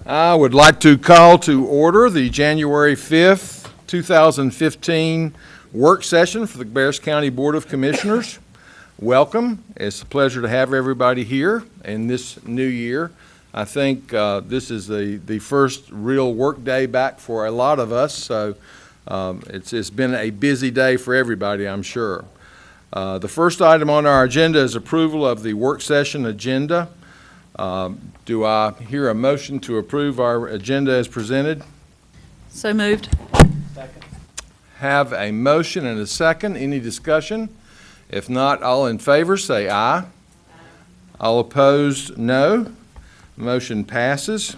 I would like to call to order the January 5th, 2015 work session for the Cabarrus County Board of Commissioners. Welcome. It's a pleasure to have everybody here in this new year. I think this is the first real work day back for a lot of us, so it's been a busy day for everybody, I'm sure. The first item on our agenda is approval of the work session agenda. Do I hear a motion to approve our agenda as presented? So moved. Second. Have a motion and a second. Any discussion? If not, all in favor say aye. All opposed, no. Motion passes.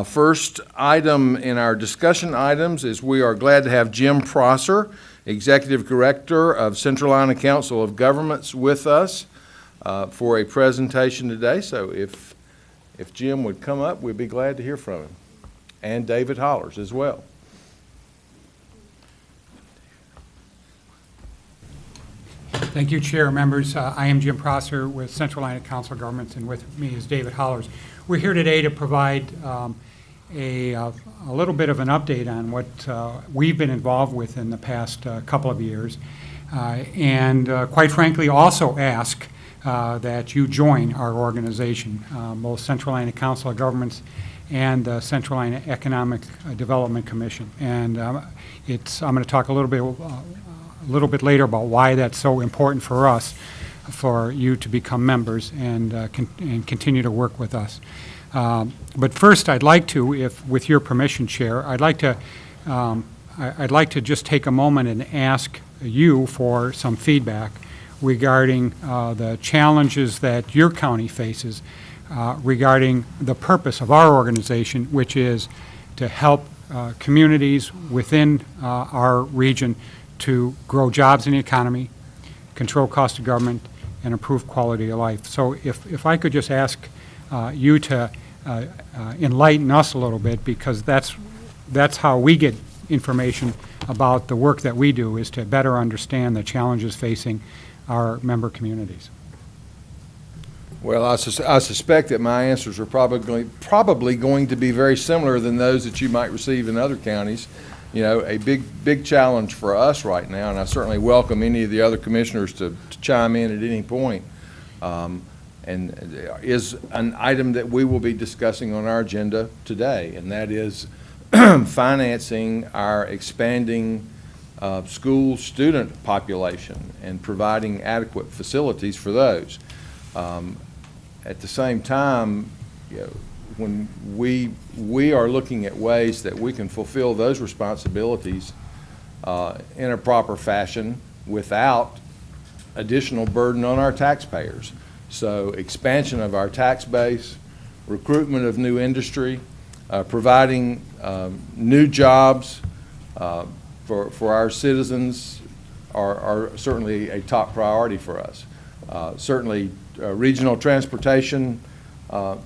First item in our discussion items is we are glad to have Jim Prosser, Executive Director of Central Iowa Council of Governments, with us for a presentation today. So if Jim would come up, we'd be glad to hear from him. And David Hollers as well. Thank you, Chair, members. I am Jim Prosser with Central Iowa Council of Governments, and with me is David Hollers. We're here today to provide a little bit of an update on what we've been involved with in the past couple of years, and quite frankly also ask that you join our organization, both Central Iowa Council of Governments and the Central Iowa Economic Development Commission. And I'm going to talk a little bit later about why that's so important for us, for you to become members and continue to work with us. But first, I'd like to, if with your permission, Chair, I'd like to just take a moment and ask you for some feedback regarding the challenges that your county faces regarding the purpose of our organization, which is to help communities within our region to grow jobs in the economy, control cost of government, and improve quality of life. So if I could just ask you to enlighten us a little bit, because that's how we get information about the work that we do, is to better understand the challenges facing our member communities. Well, I suspect that my answers are probably going to be very similar than those that you might receive in other counties. You know, a big challenge for us right now, and I certainly welcome any of the other commissioners to chime in at any point, and is an item that we will be discussing on our agenda today, and that is financing our expanding school student population and providing adequate facilities for those. At the same time, you know, when we are looking at ways that we can fulfill those responsibilities in a proper fashion without additional burden on our taxpayers. So expansion of our tax base, recruitment of new industry, providing new jobs for our citizens are certainly a top priority for us. Certainly regional transportation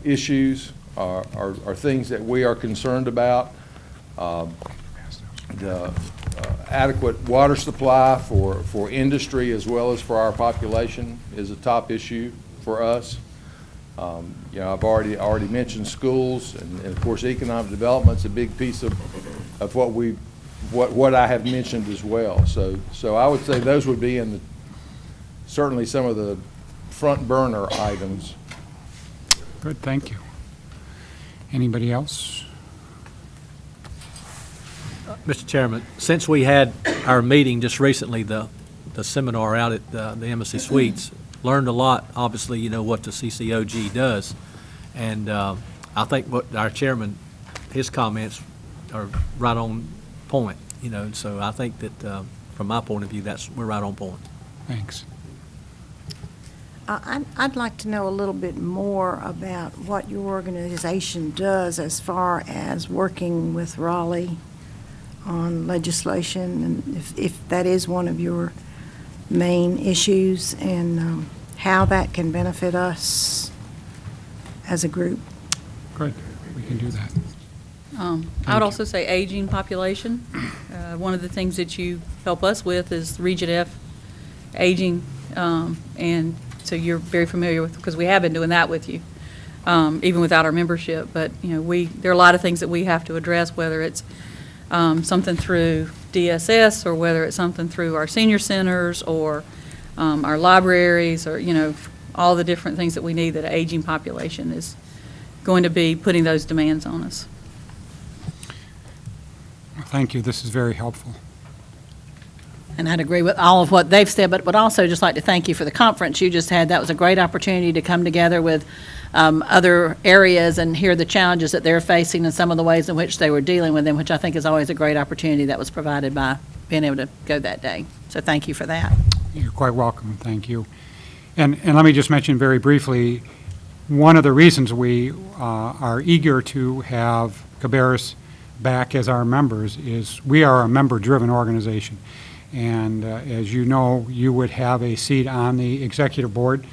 issues are things that we are concerned about. The adequate water supply for industry as well as for our population is a top issue for us. You know, I've already mentioned schools, and of course economic development's a big piece of what I have mentioned as well. So I would say those would be in certainly some of the front burner items. Good, thank you. Anybody else? Mr. Chairman, since we had our meeting just recently, the seminar out at the Embassy Suites, learned a lot. Obviously, you know what the CCOG does, and I think what our chairman, his comments are right on point. You know, so I think that from my point of view, we're right on point. Thanks. I'd like to know a little bit more about what your organization does as far as working with Raleigh on legislation, and if that is one of your main issues, and how that can benefit us as a group. Good, we can do that. I would also say aging population. One of the things that you help us with is Region F aging, and So you're very familiar with, because we have been doing that with you, even without our membership. But, there are a lot of things that we have to address, whether it's something through DSS or whether it's something through our senior centers or our libraries or, all the different things that we need that an aging population is going to be putting those demands on us. Thank you. This is very helpful. And I'd agree with all of what they've said, but would also just like to thank you for the conference you just had. That was a great opportunity to come together with other areas and hear the challenges that they're facing and some of the ways in which they were dealing with them, which I think is always a great opportunity that was provided by being able to go that day. So thank you for that. You're quite welcome. Thank you. And let me just mention very briefly, one of the reasons we are eager to have Cabarrus back as our members is we are a member-driven organization. And as you know, you would have a seat on the executive board.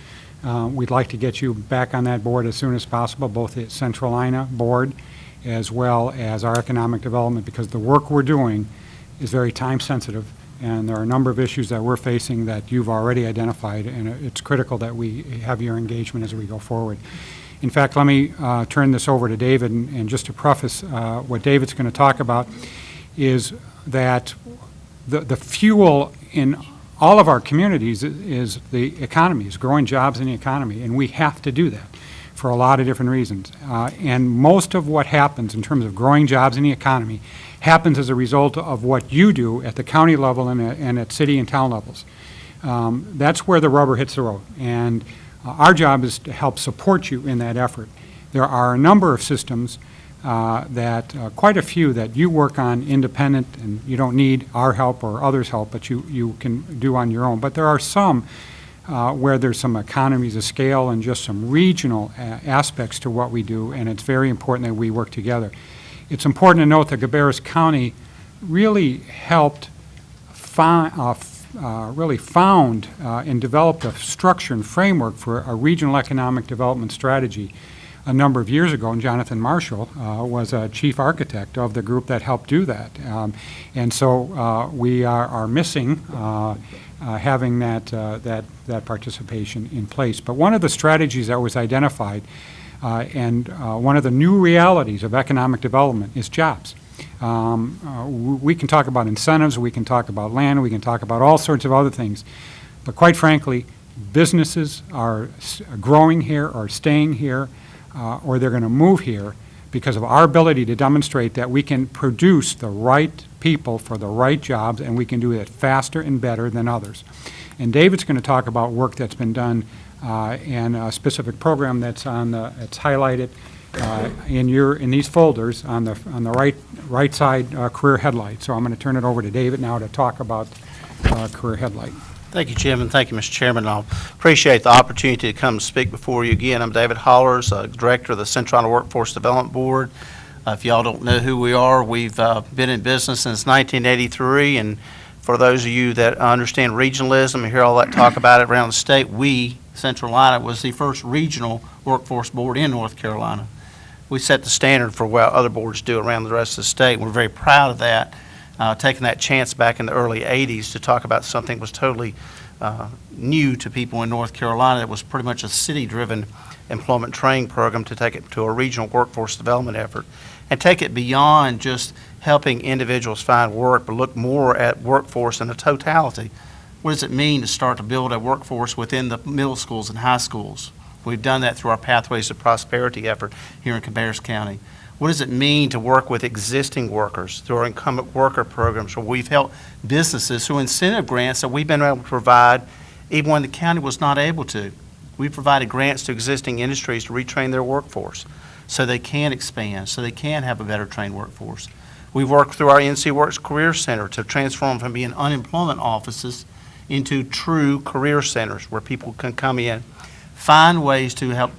We'd like to get you back on that board as soon as possible, both the Central Ina board as well as our economic development, because the work we're doing is very time sensitive. And there are a number of issues that we're facing that you've already identified, and it's critical that we have your engagement as we go forward. In fact, let me turn this over to David, and just to preface what David's going to talk about is that the fuel in all of our communities is the economy, is growing jobs in the economy, and we have to do that for a lot of different reasons. And most of what happens in terms of growing jobs in the economy happens as a result of what you do at the county level and at city and town levels. That's where the rubber hits the road, and our job is to help support you in that effort. There are a number of systems quite a few that you work on independent, and you don't need our help or others' help, but you can do on your own. But there are some where there's some economies of scale and just some regional aspects to what we do, and it's very important that we work together. It's important to note that Cabarrus County really helped found and developed a structure and framework for a regional economic development strategy a number of years ago, and Jonathan Marshall was a chief architect of the group that helped do that. And so we are missing having that participation in place. But one of the strategies that was identified and one of the new realities of economic development is jobs. We can talk about incentives, we can talk about land, we can talk about all sorts of other things, but quite frankly, businesses are growing here or staying here, or they're going to move here because of our ability to demonstrate that we can produce the right people for the right jobs, and we can do it faster and better than others. And David's going to talk about work that's been done and a specific program that's it's highlighted in these folders on the right side, career headlight. So I'm going to turn it over to David now to talk about career headlight. Thank you, Jim, and thank you, Mr. Chairman. I appreciate the opportunity to come speak before you again. I'm David Hollers, Director of the Central Iowa Workforce Development Board. If y'all don't know who we are, we've been in business since 1983, and for those of you that understand regionalism and hear all that talk about it around the state, we, Central Iowa, was the first regional workforce board in North Carolina. We set the standard for what other boards do around the rest of the state. We're very proud of that, taking that chance back in the early 80s to talk about something that was totally new to people in North Carolina. It was pretty much a city-driven employment training program to take it to a regional workforce development effort and take it beyond just helping individuals find work, but look more at workforce in a totality. What does it mean to start to build a workforce within the middle schools and high schools? We've done that through our Pathways to Prosperity effort here in Cabarrus County. What does it mean to work with existing workers through our incumbent worker programs, where we've helped businesses through incentive grants that we've been able to provide even when the county was not able to. We provided grants to existing industries to retrain their workforce so they can expand, so they can have a better trained workforce. We've worked through our NC Works Career Center to transform from being unemployment offices into true career centers where people can come in, find ways to help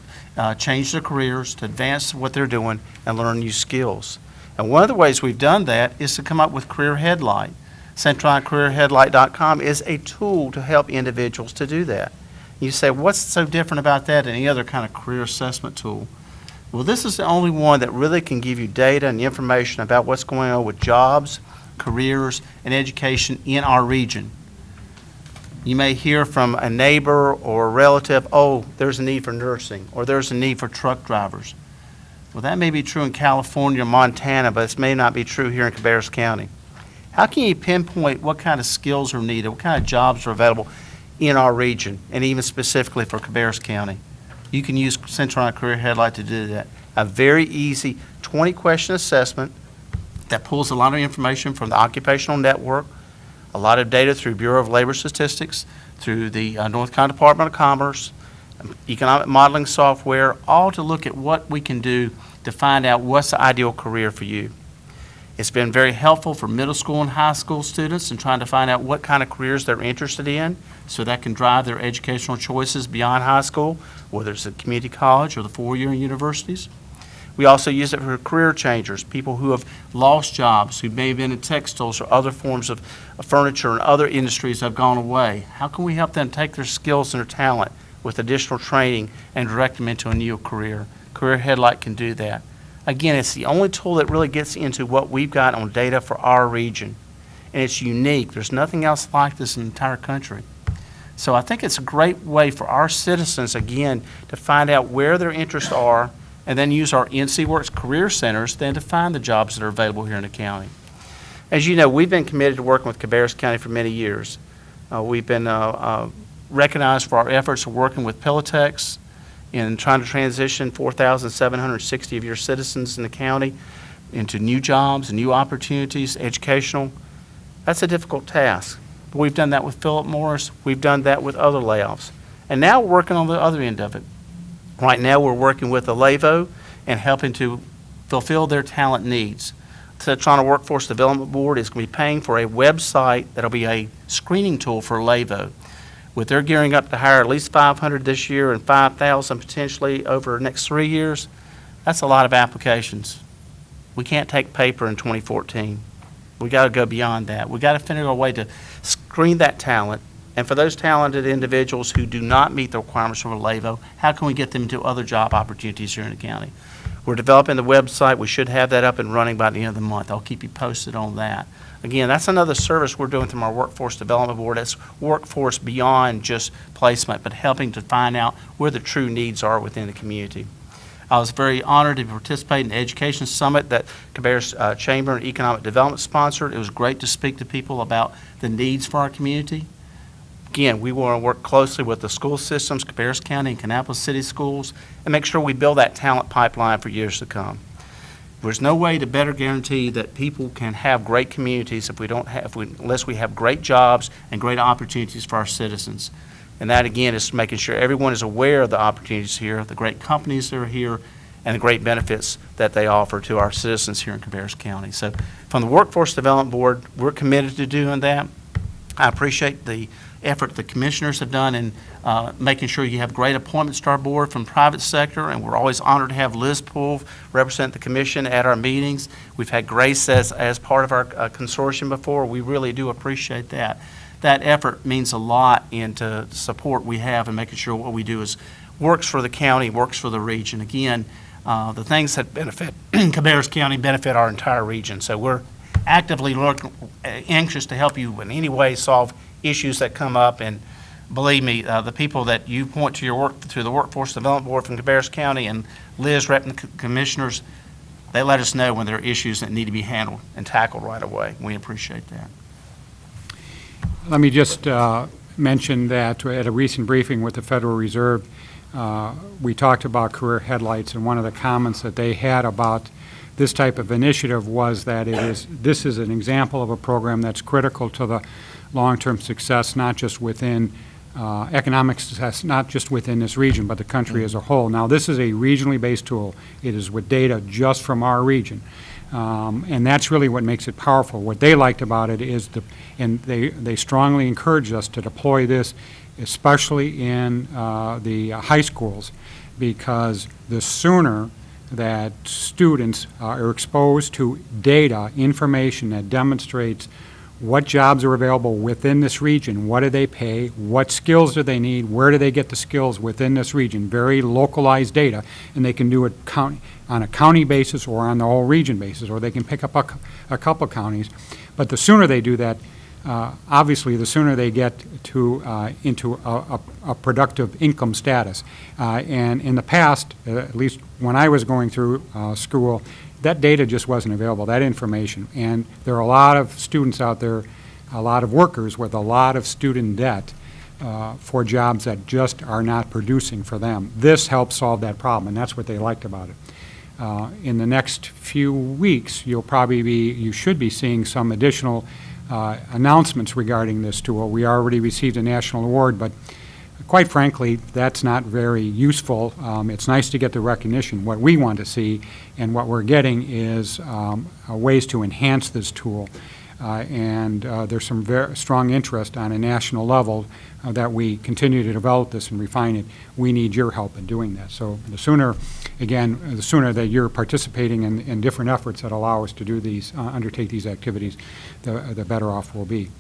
change their careers, to advance what they're doing, and learn new skills. And one of the ways we've done that is to come up with Career Headlight. CentralICareerHeadlight.com is a tool to help individuals to do that. You say, what's so different about that than any other kind of career assessment tool? Well, this is the only one that really can give you data and information about what's going on with jobs, careers, and education in our region. You may hear from a neighbor or a relative, oh, there's a need for nursing, or there's a need for truck drivers. Well, that may be true in California or Montana, but it may not be true here in Cabarrus County. How can you pinpoint what kind of skills are needed, what kind of jobs are available in our region, and even specifically for Cabarrus County? You can use Central Iowa Career Headlight to do that. A very easy 20-question assessment that pulls a lot of information from the occupational network, a lot of data through Bureau of Labor Statistics, through the North Carolina Department of Commerce, economic modeling software, all to look at what we can do to find out what's the ideal career for you. It's been very helpful for middle school and high school students in trying to find out what kind of careers they're interested in, so that can drive their educational choices beyond high school, whether it's a community college or the four-year universities. We also use it for career changers, people who have lost jobs, who may have been in textiles or other forms of furniture and other industries have gone away. How can we help them take their skills and their talent with additional training and direct them into a new career? Career Headlight can do that. Again, it's the only tool that really gets into what we've got on data for our region. And it's unique. There's nothing else like this in the entire country. So I think it's a great way for our citizens, again, to find out where their interests are and then use our NC Works Career Centers then to find the jobs that are available here in the county. As you know, we've been committed to working with Cabarrus County for many years. We've been recognized for our efforts of working with Pilatex in trying to transition 4,760 of your citizens in the county into new jobs and new opportunities, educational. That's a difficult task. But we've done that with Philip Morris. We've done that with other layoffs. And now we're working on the other end of it. Right now we're working with Alevo and helping to fulfill their talent needs. The Central Iowa Workforce Development Board is going to be paying for a website that'll be a screening tool for Alevo. With their gearing up to hire at least 500 this year and 5,000 potentially over the next 3 years, that's a lot of applications. We can't take paper in 2014. We got to go beyond that. We got to figure out a way to screen that talent. And for those talented individuals who do not meet the requirements from Alevo, how can we get them into other job opportunities here in the county? We're developing the website. We should have that up and running by the end of the month. I'll keep you posted on that. Again, that's another service we're doing through our Workforce Development Board. That's workforce beyond just placement, but helping to find out where the true needs are within the community. I was very honored to participate in the Education Summit that Cabarrus Chamber and Economic Development sponsored. It was great to speak to people about the needs for our community. Again, we want to work closely with the school systems, Cabarrus County and Kannapolis City Schools, and make sure we build that talent pipeline for years to come. There's no way to better guarantee that people can have great communities unless we have great jobs and great opportunities for our citizens. And that, again, is making sure everyone is aware of the opportunities here, the great companies that are here, and the great benefits that they offer to our citizens here in Cabarrus County. So from the Workforce Development Board, we're committed to doing that. I appreciate the effort the commissioners have done in making sure you have great appointments to our board from private sector, and we're always honored to have Liz Poole represent the commission at our meetings. We've had Grace as part of our consortium before. We really do appreciate that. That effort means a lot into support we have in making sure what we do is works for the county, works for the region. Again, the things that benefit Cabarrus County benefit our entire region. So we're actively anxious to help you in any way solve issues that come up, and believe me, the people that you point to your work through the Workforce Development Board from Cabarrus County and Liz repping the commissioners, they let us know when there are issues that need to be handled and tackled right away. We appreciate that. Let me just mention that at a recent briefing with the Federal Reserve, we talked about Career Headlights, and one of the comments that they had about this type of initiative was that this is an example of a program that's critical to the long-term success, not just within economic success, not just within this region, but the country as a whole. Now, this is a regionally based tool. It is with data just from our region. And that's really what makes it powerful. What they liked about it is, and they strongly encouraged us to deploy this, especially in the high schools, because the sooner that students are exposed to data, information that demonstrates what jobs are available within this region, what do they pay, what skills do they need, where do they get the skills within this region, very localized data, and they can do it on a county basis or on the whole region basis, or they can pick up a couple counties. But the sooner they do that, obviously, the sooner they get into a productive income status. And in the past, at least when I was going through school, that data just wasn't available, that information. And there are a lot of students out there, a lot of workers with a lot of student debt for jobs that just are not producing for them. This helps solve that problem, and that's what they liked about it. In the next few weeks, you should be seeing some additional announcements regarding this tool. We already received a national award, but quite frankly, that's not very useful. It's nice to get the recognition. What we want to see and what we're getting is ways to enhance this tool. And there's some very strong interest on a national level that we continue to develop this and refine it. We need your help in doing that. So the sooner that you're participating in different efforts that allow us to do these, undertake these activities, the better off we'll be.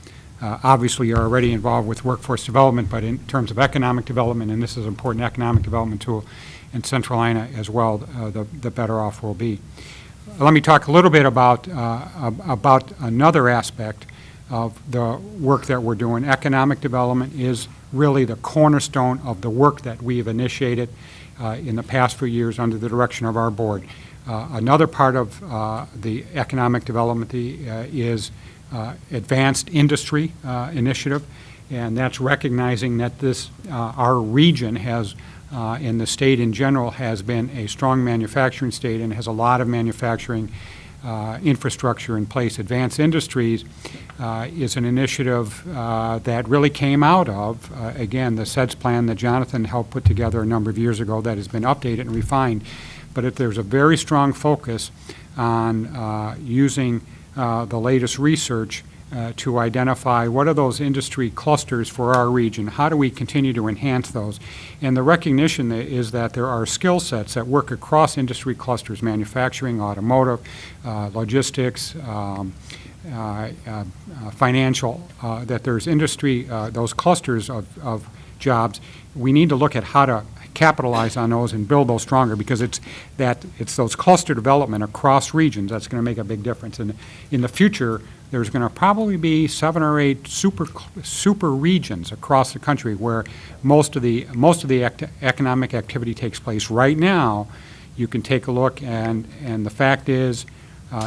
Obviously, you're already involved with workforce development, but in terms of economic development, and this is an important economic development tool in Central Ina as well, the better off we'll be. Let me talk a little bit about another aspect of the work that we're doing. Economic development is really the cornerstone of the work that we have initiated in the past few years under the direction of our board. Another part of the economic development is advanced industry initiative, and that's recognizing that our region has and the state in general has been a strong manufacturing state and has a lot of manufacturing infrastructure in place. Advanced Industries is an initiative that really came out of, again, the SEDS plan that Jonathan helped put together a number of years ago that has been updated and refined. But there's a very strong focus on using the latest research to identify what are those industry clusters for our region, how do we continue to enhance those. And the recognition is that there are skill sets that work across industry clusters, manufacturing, automotive, logistics, financial, that there's industry, those clusters of jobs. We need to look at how to capitalize on those and build those stronger, because it's those cluster development across regions that's going to make a big difference. And in the future, there's going to probably be 7 or 8 super regions across the country where most of the economic activity takes place. Right now, you can take a look, and the fact is,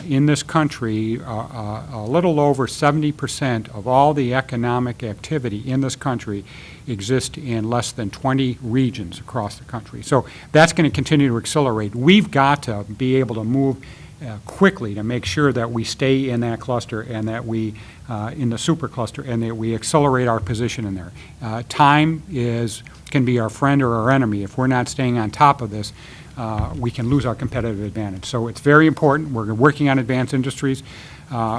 in this country, a little over 70% of all the economic activity in this country exists in less than 20 regions across the country. So that's going to continue to accelerate. We've got to be able to move quickly to make sure that we stay in that cluster and that we, in the super cluster, and that we accelerate our position in there. Time can be our friend or our enemy. If we're not staying on top of this, we can lose our competitive advantage. So it's very important. We're working on advanced industries.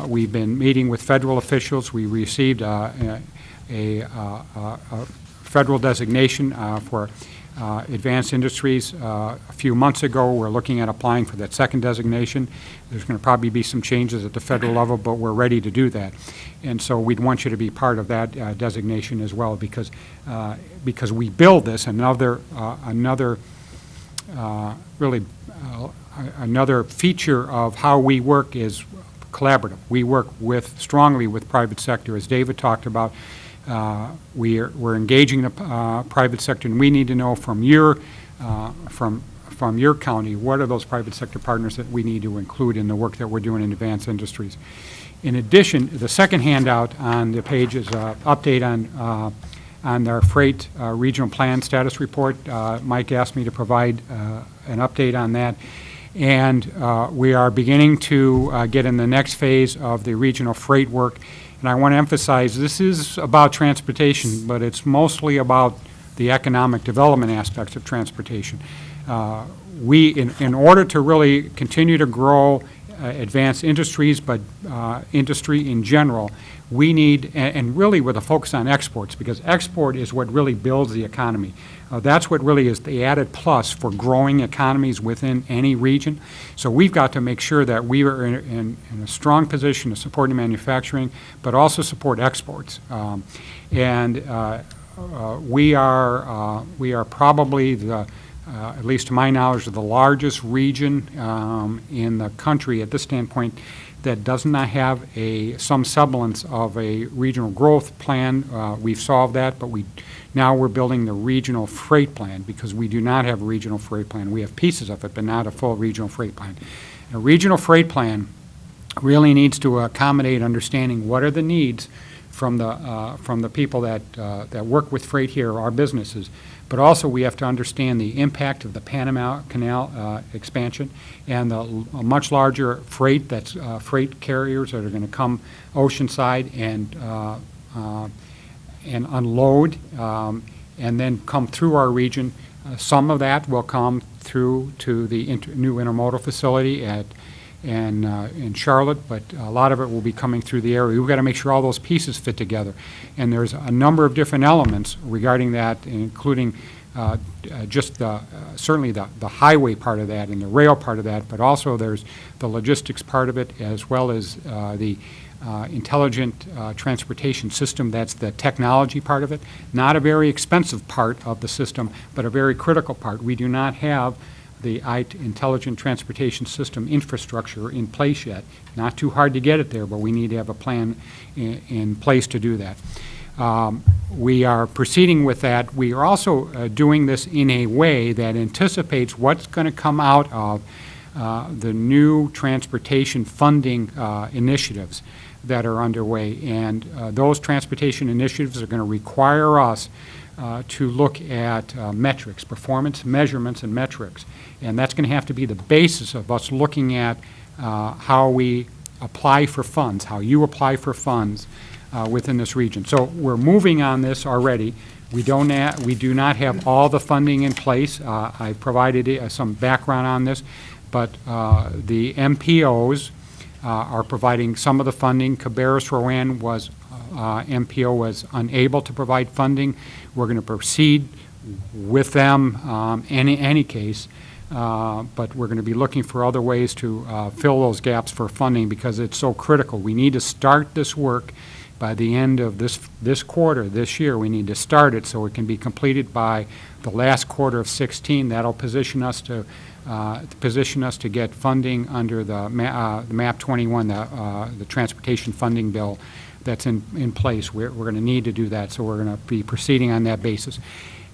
We've been meeting with federal officials. We received a federal designation for advanced industries a few months ago. We're looking at applying for that second designation. There's going to probably be some changes at the federal level, but we're ready to do that. And so we'd want you to be part of that designation as well, because we build this. Another feature of how we work is collaborative. We work strongly with private sector, as David talked about. We're engaging the private sector, and we need to know from your county, what are those private sector partners that we need to include in the work that we're doing in advanced industries. In addition, the second handout on the page is an update on our freight regional plan status report. Mike asked me to provide an update on that. And we are beginning to get in the next phase of the regional freight work. And I want to emphasize, this is about transportation, but it's mostly about the economic development aspects of transportation. In order to really continue to grow advanced industries, but industry in general, we need, and really with a focus on exports, because export is what really builds the economy. That's what really is the added plus for growing economies within any region. So we've got to make sure that we are in a strong position to support manufacturing, but also support exports. We are probably at least to my knowledge, the largest region in the country at this standpoint that does not have some semblance of a regional growth plan. We've solved that, but now we're building the regional freight plan because we do not have a regional freight plan. We have pieces of it, but not a full regional freight plan. A regional freight plan really needs to accommodate understanding what are the needs from the people that work with freight here, our businesses. But also we have to understand the impact of the Panama Canal expansion and the much larger freight freight carriers that are going to come oceanside and unload and then come through our region. Some of that will come through to the new intermodal facility in Charlotte, but a lot of it will be coming through the area. We've got to make sure all those pieces fit together. And there's a number of different elements regarding that, including just certainly the highway part of that and the rail part of that, but also there's the logistics part of it as well as the intelligent transportation system. That's the technology part of it. Not a very expensive part of the system, but a very critical part. We do not have the intelligent transportation system infrastructure in place yet. Not too hard to get it there, but we need to have a plan in place to do that. We are proceeding with that. We are also doing this in a way that anticipates what's going to come out of the new transportation funding initiatives that are underway. And those transportation initiatives are going to require us to look at metrics, performance measurements and metrics. And that's going to have to be the basis of us looking at how we apply for funds, how you apply for funds within this region. So we're moving on this already. We do not have all the funding in place. I provided some background on this, but the MPOs are providing some of the funding. Cabarrus Rowan MPO was unable to provide funding. We're going to proceed with them in any case, but we're going to be looking for other ways to fill those gaps for funding because it's so critical. We need to start this work by the end of this quarter, this year. We need to start it so it can be completed by the last quarter of 16. That'll position us to get funding under the MAP 21, the transportation funding bill that's in place. We're going to need to do that, so we're going to be proceeding on that basis.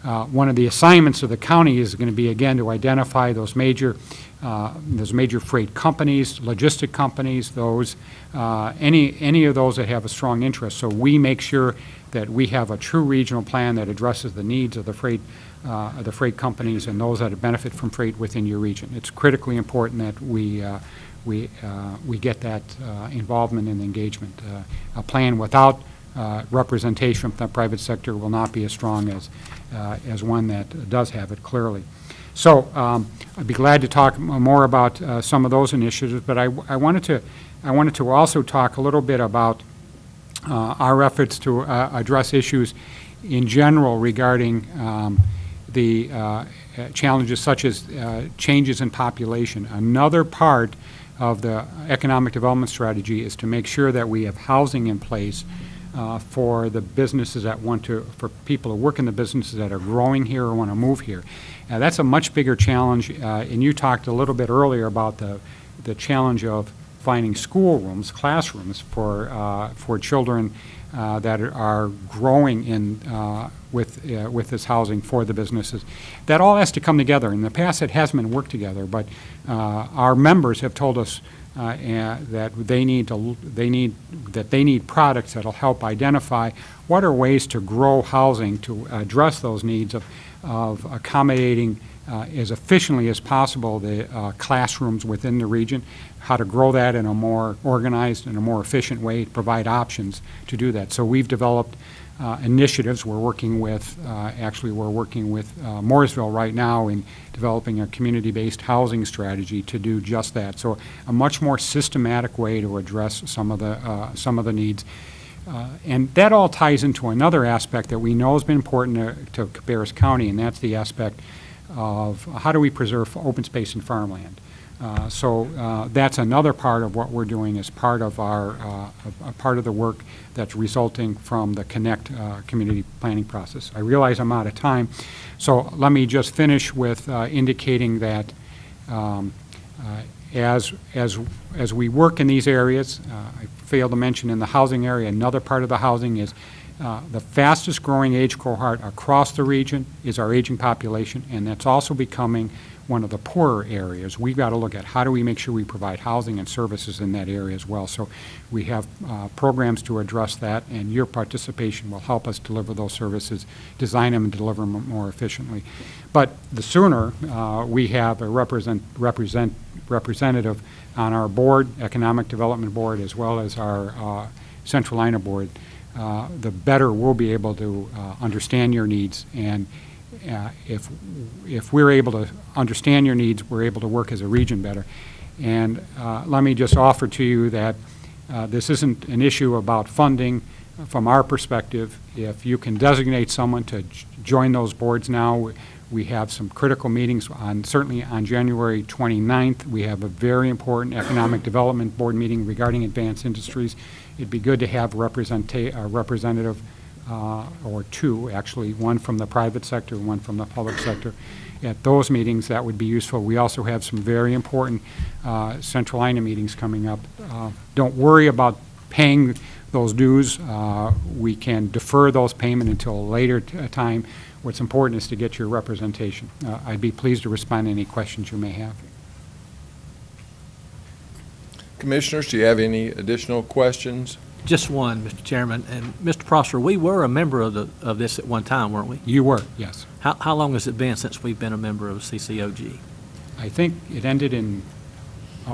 One of the assignments of the county is going to be, again, to identify those major freight companies, logistic companies, any of those that have a strong interest. So we make sure that we have a true regional plan that addresses the needs of the freight companies and those that benefit from freight within your region. It's critically important that we get that involvement and engagement. A plan without representation from the private sector will not be as strong as one that does have it clearly. So I'd be glad to talk more about some of those initiatives, but I wanted to also talk a little bit about our efforts to address issues in general regarding the challenges such as changes in population. Another part of the economic development strategy is to make sure that we have housing in place for the businesses for people who work in the businesses that are growing here or want to move here. That's a much bigger challenge, and you talked a little bit earlier about the challenge of finding schoolrooms, classrooms for children that are growing with this housing for the businesses. That all has to come together. In the past, it hasn't been worked together, but our members have told us that they need products that'll help identify what are ways to grow housing to address those needs of accommodating as efficiently as possible the classrooms within the region, how to grow that in a more organized and a more efficient way, to provide options to do that. So we've developed initiatives. We're working with Mooresville right now in developing a community-based housing strategy to do just that. So a much more systematic way to address some of the needs. And that all ties into another aspect that we know has been important to Cabarrus County, and that's the aspect of how do we preserve open space and farmland. So that's another part of what we're doing as part of part of the work that's resulting from the Connect community planning process. I realize I'm out of time, so let me just finish with indicating that As we work in these areas, I failed to mention in the housing area, another part of the housing is the fastest growing age cohort across the region is our aging population, and that's also becoming one of the poorer areas. We've got to look at how do we make sure we provide housing and services in that area as well. So we have programs to address that, and your participation will help us deliver those services, design them and deliver them more efficiently. But the sooner we have a representative on our board, Economic Development Board, as well as our Central Ina Board, the better we'll be able to understand your needs. And if we're able to understand your needs, we're able to work as a region better. And let me just offer to you that this isn't an issue about funding. From our perspective, if you can designate someone to join those boards now, we have some critical meetings certainly on January 29th. We have a very important Economic Development Board meeting regarding advanced industries. It'd be good to have a representative or two, actually, one from the private sector, one from the public sector. At those meetings, that would be useful. We also have some very important Central Ina meetings coming up. Don't worry about paying those dues. We can defer those payments until a later time. What's important is to get your representation. I'd be pleased to respond to any questions you may have. Commissioners, do you have any additional questions? Just one, Mr. Chairman. And Mr. Prosser, we were a member of this at one time, weren't we? You were, yes. How long has it been since we've been a member of CCOG? I think it ended in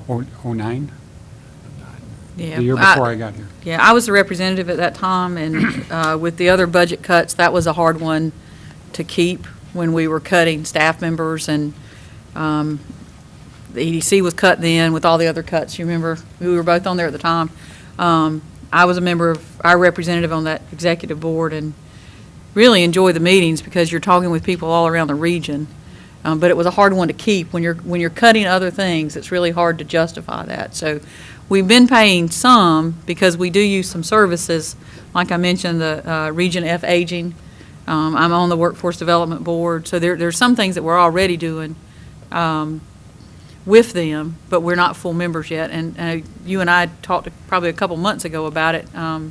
'09, Yeah, the year before I got here. Yeah, I was the representative at that time, and with the other budget cuts, that was a hard one to keep when we were cutting staff members, and the EDC was cut then with all the other cuts. You remember, we were both on there at the time. I was a member of our representative on that executive board and really enjoy the meetings because you're talking with people all around the region. But it was a hard one to keep. When you're cutting other things, it's really hard to justify that. So we've been paying some because we do use some services. Like I mentioned, the Region F Aging. I'm on the Workforce Development Board. So there's some things that we're already doing with them, but we're not full members yet. And you and I talked probably a couple months ago about it. So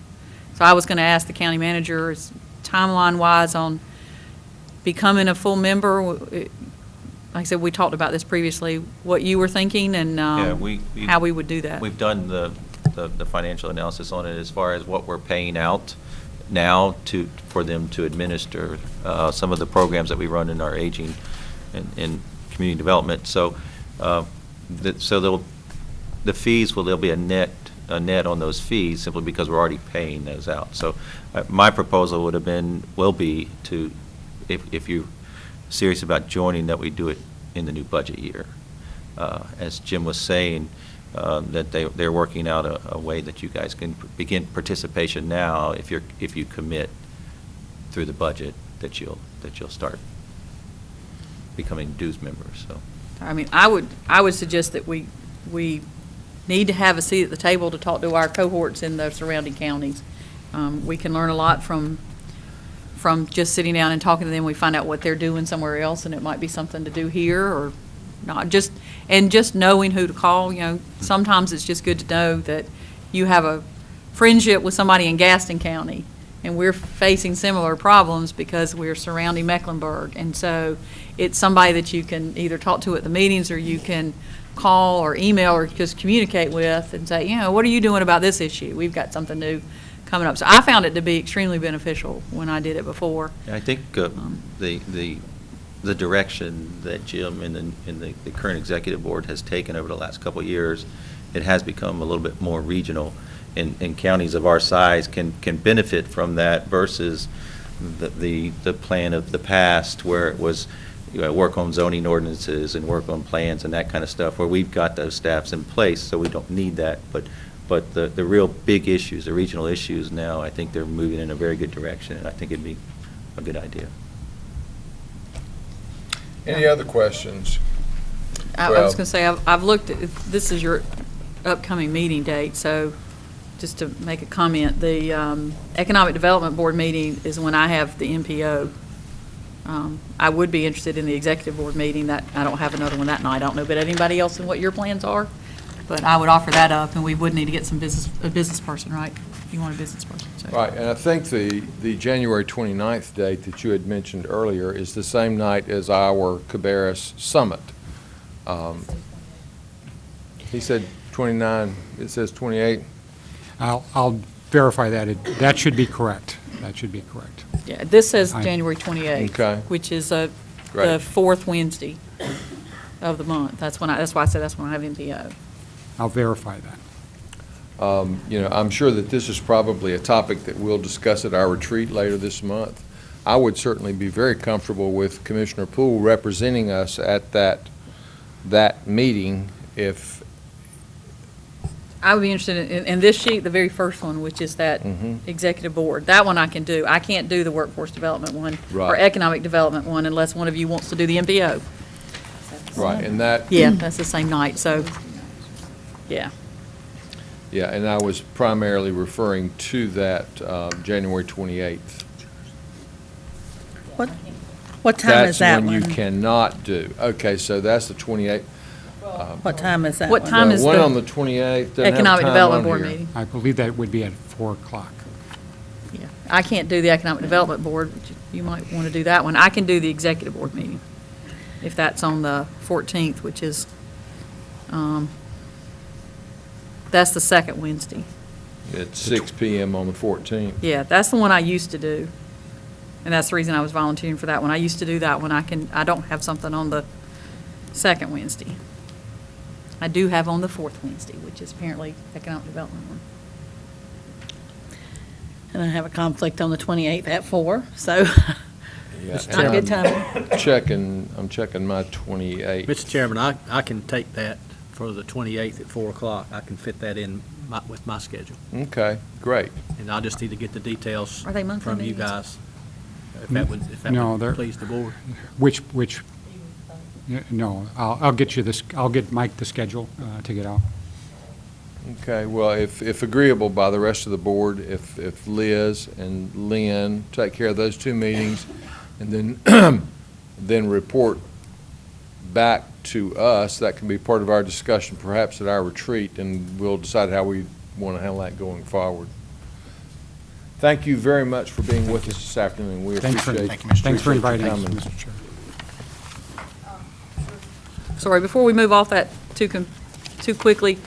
I was going to ask the county manager, timeline-wise, on becoming a full member. Like I said, we talked about this previously, what you were thinking and how we would do that. We've done the financial analysis on it as far as what we're paying out now for them to administer some of the programs that we run in our aging and community development. So the fees there'll be a net on those fees simply because we're already paying those out. So my proposal will be to, if you're serious about joining, that we do it in the new budget year. As Jim was saying, that they're working out a way that you guys can begin participation now if you commit through the budget that you'll start becoming dues members. So I mean, I would suggest that we need to have a seat at the table to talk to our cohorts in the surrounding counties. We can learn a lot from just sitting down and talking to them. We find out what they're doing somewhere else, and it might be something to do here or not. Just knowing who to call. You know, sometimes it's just good to know that you have a friendship with somebody in Gaston County, and we're facing similar problems because we're surrounding Mecklenburg. And so it's somebody that you can either talk to at the meetings or you can call or email or just communicate with and say, you know, what are you doing about this issue? We've got something new coming up. So I found it to be extremely beneficial when I did it before. I think the direction that Jim and the current executive board has taken over the last couple of years, it has become a little bit more regional, and counties of our size can benefit from that versus the plan of the past where it was work on zoning ordinances and work on plans and that kind of stuff, where we've got those staffs in place, so we don't need that. But the real big issues, the regional issues now, I think they're moving in a very good direction, and I think it'd be a good idea. Any other questions? I was going to say, I've looked at, this is your upcoming meeting date, so just to make a comment, the Economic Development Board meeting is when I have the NPO I would be interested in the executive board meeting. That, I don't have another one that night. I don't know about anybody else and what your plans are, but I would offer that up, and we would need to get a business person, right? You want a business person, so. Right, and I think the January 29th date that you had mentioned earlier is the same night as our Cabarrus Summit. He said 29, it says 28. I'll verify that. That should be correct. That should be correct. Yeah, this says I- January 28th. Okay. Which is the Right. fourth Wednesday of the month. That's why I said that's when I have MPO. I'll verify that. I'm sure that this is probably a topic that we'll discuss at our retreat later this month. I would certainly be very comfortable with Commissioner Poole representing us at that meeting if. I would be interested in this sheet, the very first one, which is that executive board. That one I can do. I can't do the workforce development one or Right. economic development one unless one of you wants to do the MPO. Right, and that. Yeah, that's the same night, so, yeah. Yeah, and I was primarily referring to that January 28th. What time is that That's when you one? cannot do. Okay, so that's the 28th. What time is that What one? time The is one the on the 28th doesn't have Economic time Development on Board here. meeting? I believe that would be at 4 o'clock. Yeah. I can't do the Economic Development Board, but you might want to do that one. I can do the Executive Board meeting, if that's on the 14th, which is, that's the second Wednesday. At 6 PM on the 14th. Yeah, that's the one I used to do. And that's the reason I was volunteering for that one. I used to do that one. I don't have something on the second Wednesday. I do have on the fourth Wednesday, which is apparently Economic Development one. And I have a conflict on the 28th at 4, so Yeah, it's not a good and time. I'm checking my 28th. Mr. Chairman, I can take that for the 28th at 4 o'clock. I can fit that in with my schedule. Okay, great. And I'll just need to get the details Are they monthly from you meetings? guys. If that No, would they're- please the board. Which, no, I'll get you this, I'll get Mike the schedule to get out. Okay, well, if agreeable by the rest of the board, if Liz and Lynn take care of those two meetings, and then, then report back to us, that can be part of our discussion perhaps at our retreat, and we'll decide how we want to handle that going forward. Thank you very much for being with us this afternoon. We Thanks for- appreciate. Thank you, Mr. Thanks for appreciate inviting your us, time and- Mr. Chair. Sorry, before we move off that too quickly,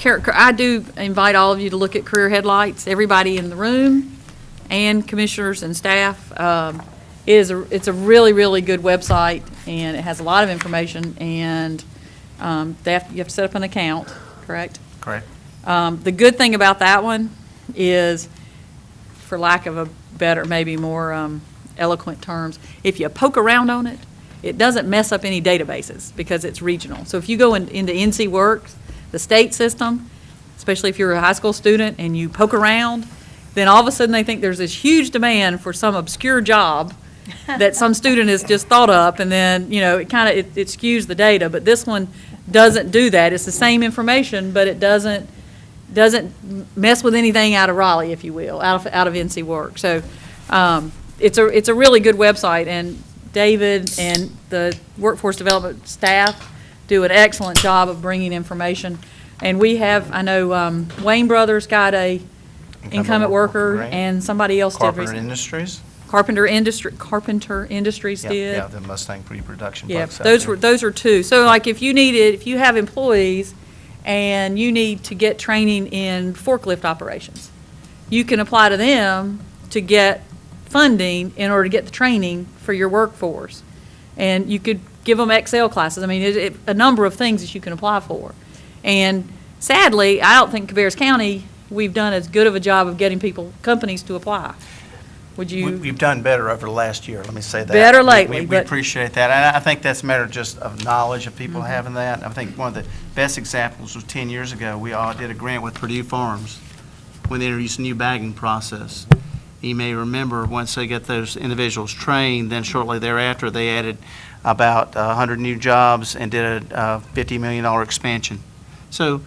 I do invite all of you to look at Career Headlights, everybody in the room, and commissioners and staff. It's a really, really good website, and it has a lot of information, and you have to set up an account, correct? Correct. The good thing about that one is, for lack of a better, maybe more eloquent terms, if you poke around on it, it doesn't mess up any databases because it's regional. So if you go into NC Works, the state system, especially if you're a high school student and you poke around, then all of a sudden they think there's this huge demand for some obscure job that some student has just thought up, and then, it kind of, it skews the data. But this one doesn't do that. It's the same information, but it doesn't mess with anything out of Raleigh, if you will, out of NC Work. So it's a really good website, and David and the workforce development staff do an excellent job of bringing information. And we have, I know Wayne Brothers got a incumbent worker, grant. and somebody else did Carpenter recently. Industries? Carpenter Industries Yeah, did. yeah, the Mustang pre-production Yeah, folks out there. those are two. So like if you have employees and you need to get training in forklift operations, you can apply to them to get funding in order to get the training for your workforce. And you could give them Excel classes. I mean, a number of things that you can apply for. And sadly, I don't think Cabarrus County, we've done as good of a job of getting companies to apply. Would you? We've done better over the last year, let me say that. Better We- lately, We but- appreciate that, and I think that's a matter just of knowledge of Mm-hmm. people having that. I think one of the best examples was 10 years ago, we all did a grant with Purdue Farms when they introduced a new bagging process. You may remember, once they get those individuals trained, then shortly thereafter, they added about 100 new jobs and did a $50 million expansion. So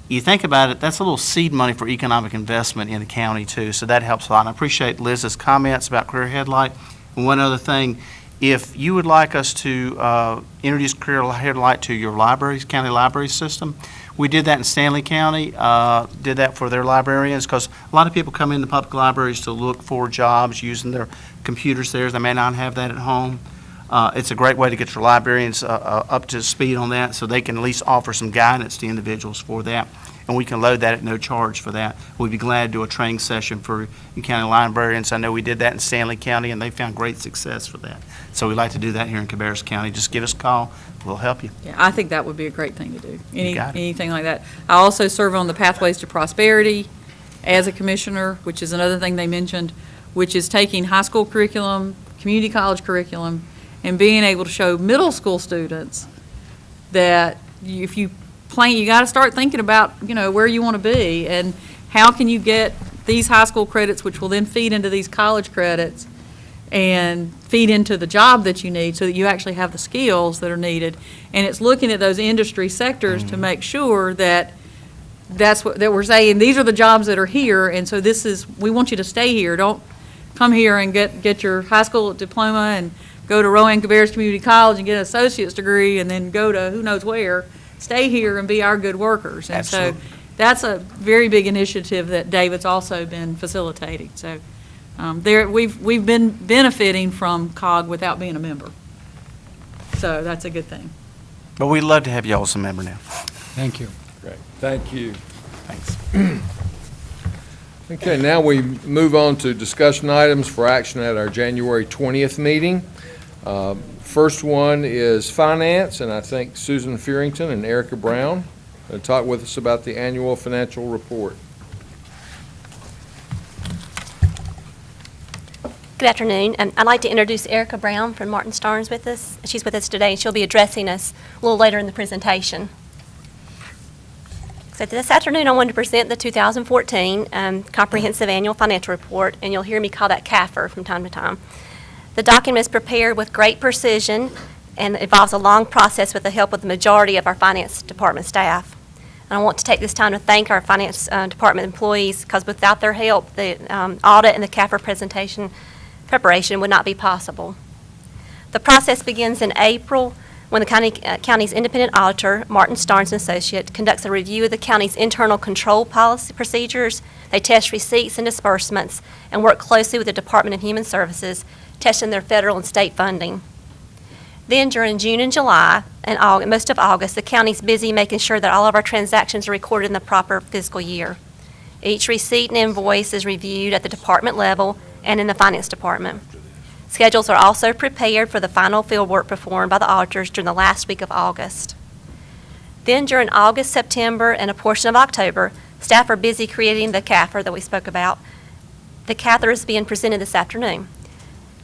you think about it, that's a little seed money for economic investment in the county too, so that helps a lot. And I appreciate Liz's comments about Career Headlight. And one other thing, If you would like us to introduce Career Headlight to your libraries, county library system, we did that in Stanley County, did that for their librarians, because a lot of people come into public libraries to look for jobs using their computers there. They may not have that at home. It's a great way to get your librarians up to speed on that, so they can at least offer some guidance to individuals for that. And we can load that at no charge for that. We'd be glad to do a training session for county librarians. I know we did that in Stanley County, and they found great success for that. So we'd like to do that here in Cabarrus County. Just give us a call. We'll help you. Yeah, I think that would be a great thing to do. got it. Anything like that. I also serve on the Pathways to Prosperity as a commissioner, which is another thing they mentioned, which is taking high school curriculum, community college curriculum, and being able to show middle school students that if you plan, you got to start thinking about, where you want to be and how can you get these high school credits, which will then feed into these college credits and feed into the job that you need so that you actually have the skills that are needed. And it's looking at those industry sectors to make sure that that we're saying, these are the jobs that are here, and so we want you to stay here. Don't come here and get your high school diploma and go to Rowan Cabarrus Community College and get an associate's degree and then go to who knows where. Stay here and be our good workers. And Absolutely. so that's a very big initiative that David's also been facilitating. So we've been benefiting from COG without being a member. So that's a good thing. But we'd love to have you all as a member now. Thank you. Great, thank you. Thanks. Okay, now we move on to discussion items for action at our January 20th meeting. First one is finance, and I think Susan Fearington and Erica Brown will talk with us about the annual financial report. Good afternoon. I'd like to introduce Erica Brown from Martin Starnes with us. She's with us today, and she'll be addressing us a little later in the presentation. So this afternoon, I wanted to present the 2014 Comprehensive Annual Financial Report, and you'll hear me call that CAFR from time to time. The document is prepared with great precision and involves a long process with the help of the majority of our finance department staff. And I want to take this time to thank our finance department employees, because without their help, the audit and the CAFR preparation would not be possible. The process begins in April when the county's independent auditor, Martin Starnes & Associates, conducts a review of the county's internal control policy procedures. They test receipts and disbursements and work closely with the Department of Human Services, testing their federal and state funding. Then during June and July and most of August, the county's busy making sure that all of our transactions are recorded in the proper fiscal year. Each receipt and invoice is reviewed at the department level and in the finance department. Schedules are also prepared for the final field work performed by the auditors during the last week of August. Then during August, September, and a portion of October, staff are busy creating the CAFR that we spoke about. The CAFR is being presented this afternoon.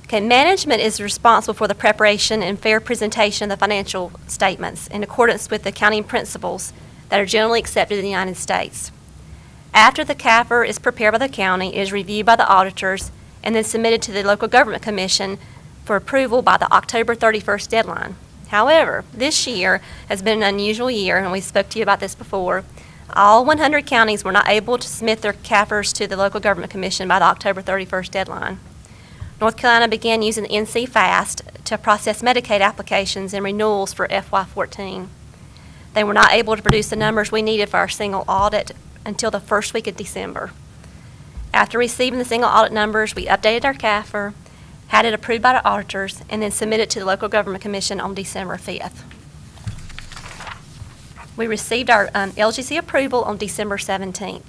Okay, management is responsible for the preparation and fair presentation of the financial statements in accordance with the accounting principles that are generally accepted in the United States. After the CAFR is prepared by the county, it is reviewed by the auditors and then submitted to the Local Government Commission for approval by the October 31st deadline. However, this year has been an unusual year, and we spoke to you about this before. All 100 counties were not able to submit their CAFRs to the Local Government Commission by the October 31st deadline. North Carolina began using the NC FAST to process Medicaid applications and renewals for FY14. They were not able to produce the numbers we needed for our single audit until the first week of December. After receiving the single audit numbers, we updated our CAFR, had it approved by the auditors, and then submitted to the Local Government Commission on December 5th. We received our LGC approval on December 17th.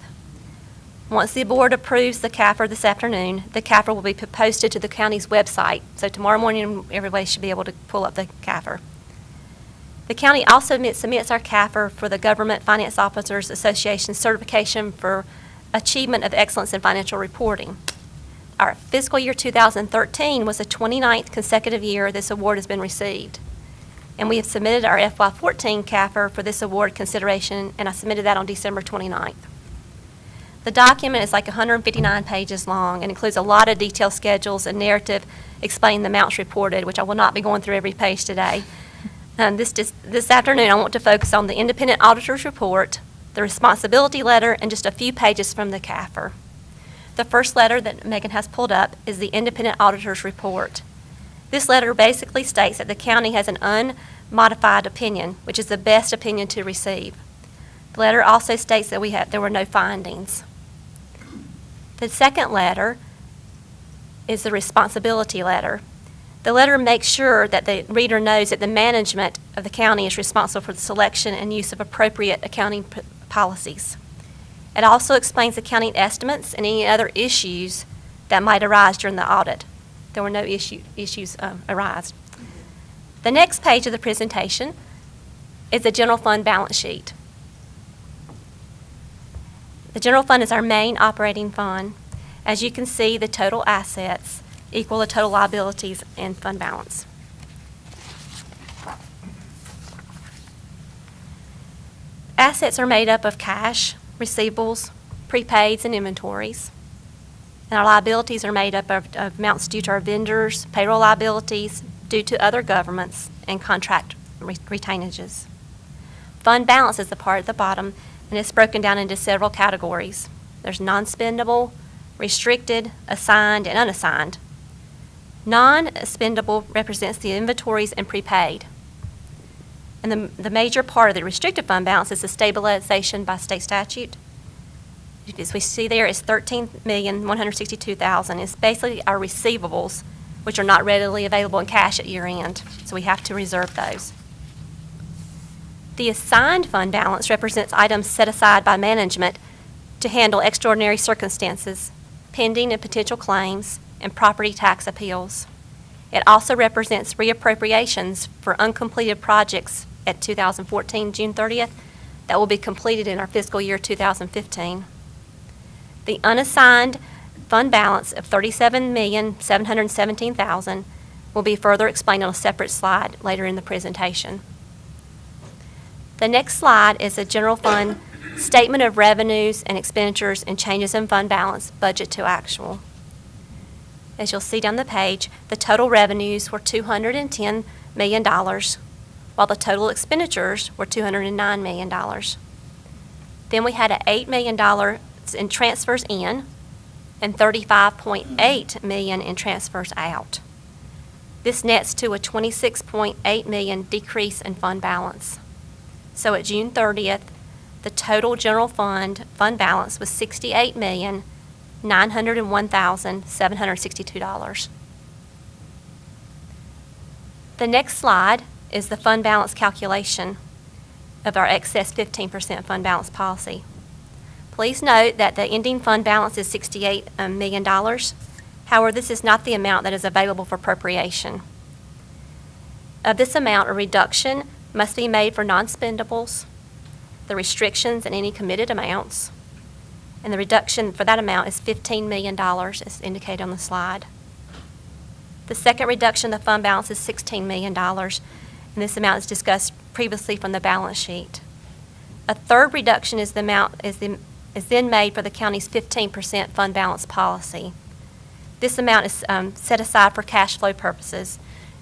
Once the board approves the CAFR this afternoon, the CAFR will be posted to the county's website. So tomorrow morning, everybody should be able to pull up the CAFR. The county also submits our CAFR for the Government Finance Officers Association certification for Achievement of Excellence in Financial Reporting. Our fiscal year 2013 was the 29th consecutive year this award has been received. And we have submitted our FY14 CAFR for this award consideration, and I submitted that on December 29th. The document is like 159 pages long and includes a lot of detailed schedules and narrative explaining the amounts reported, which I will not be going through every page today. This afternoon, I want to focus on the independent auditor's report, the responsibility letter, and just a few pages from the CAFR. The first letter that Megan has pulled up is the independent auditor's report. This letter basically states that the county has an unmodified opinion, which is the best opinion to receive. The letter also states that there were no findings. The second letter is the responsibility letter. The letter makes sure that the reader knows that the management of the county is responsible for the selection and use of appropriate accounting policies. It also explains accounting estimates and any other issues that might arise during the audit. There were no issues arise. The next page of the presentation is the general fund balance sheet. The general fund is our main operating fund. As you can see, the total assets equal the total liabilities and fund balance. Assets are made up of cash, receivables, prepaids, and inventories. And our liabilities are made up of amounts due to our vendors, payroll liabilities, due to other governments, and contract retainages. Fund balance is the part at the bottom, and it's broken down into several categories. There's non-spendable, restricted, assigned, and unassigned. Non-spendable represents the inventories and prepaid. And the major part of the restricted fund balance is the stabilization by state statute. As we see there, it's $13,162,000. It's basically our receivables, which are not readily available in cash at year end, so we have to reserve those. The assigned fund balance represents items set aside by management to handle extraordinary circumstances, pending and potential claims, and property tax appeals. It also represents reappropriations for uncompleted projects at 2014 June 30th that will be completed in our fiscal year 2015. The unassigned fund balance of $37,717,000 will be further explained on a separate slide later in the presentation. The next slide is a general fund statement of revenues and expenditures and changes in fund balance, budget to actual. As you'll see down the page, the total revenues were $210 million, while the total expenditures were $209 million. Then we had an $8 million in transfers in and $35.8 million in transfers out. This nets to a $26.8 million decrease in fund balance. So at June 30th, the total general fund balance was $68,901,762. The next slide is the fund balance calculation of our excess 15% fund balance policy. Please note that the ending fund balance is $68 million. However, this is not the amount that is available for appropriation. Of this amount, a reduction must be made for non-spendables, the restrictions, and any committed amounts. And the reduction for that amount is $15 million, as indicated on the slide. The second reduction of the fund balance is $16 million, and this amount is discussed previously from the balance sheet. A third reduction is then made for the county's 15% fund balance policy. This amount is set aside for cash flow purposes.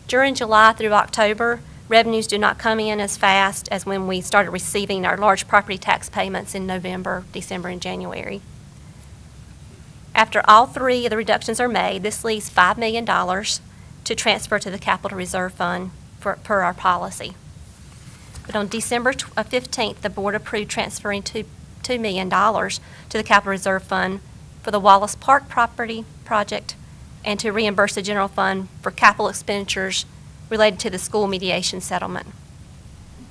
During July through October, revenues do not come in as fast as when we started receiving our large property tax payments in November, December, and January. After all three of the reductions are made, this leaves $5 million to transfer to the capital reserve fund per our policy. But on December 15th, the board approved transferring $2 million to the capital reserve fund for the Wallace Park property project and to reimburse the general fund for capital expenditures related to the school mediation settlement.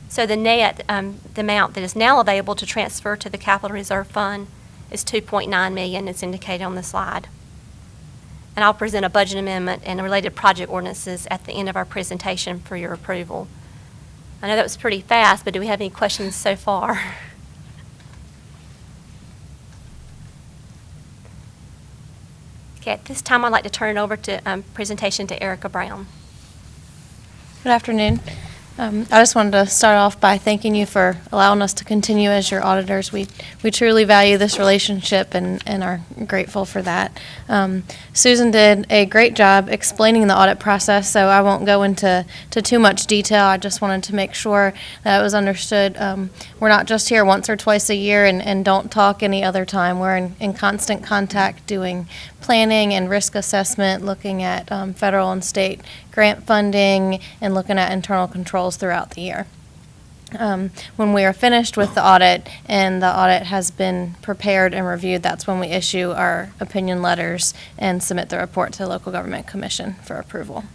So the net, the amount that is now available to transfer to the capital reserve fund is $2.9 million, as indicated on the slide. And I'll present a budget amendment and related project ordinances at the end of our presentation for your approval. I know that was pretty fast, but do we have any questions so far? Okay, at this time, I'd like to turn it over to presentation to Erica Brown. Good afternoon. I just wanted to start off by thanking you for allowing us to continue as your auditors. We truly value this relationship and are grateful for that. Susan did a great job explaining the audit process, so I won't go into too much detail. I just wanted to make sure that it was understood. We're not just here once or twice a year and don't talk any other time. We're in constant contact doing planning and risk assessment, looking at federal and state grant funding, and looking at internal controls throughout the year. When we are finished with the audit and the audit has been prepared and reviewed, that's when we issue our opinion letters and submit the report to the Local Government Commission for approval.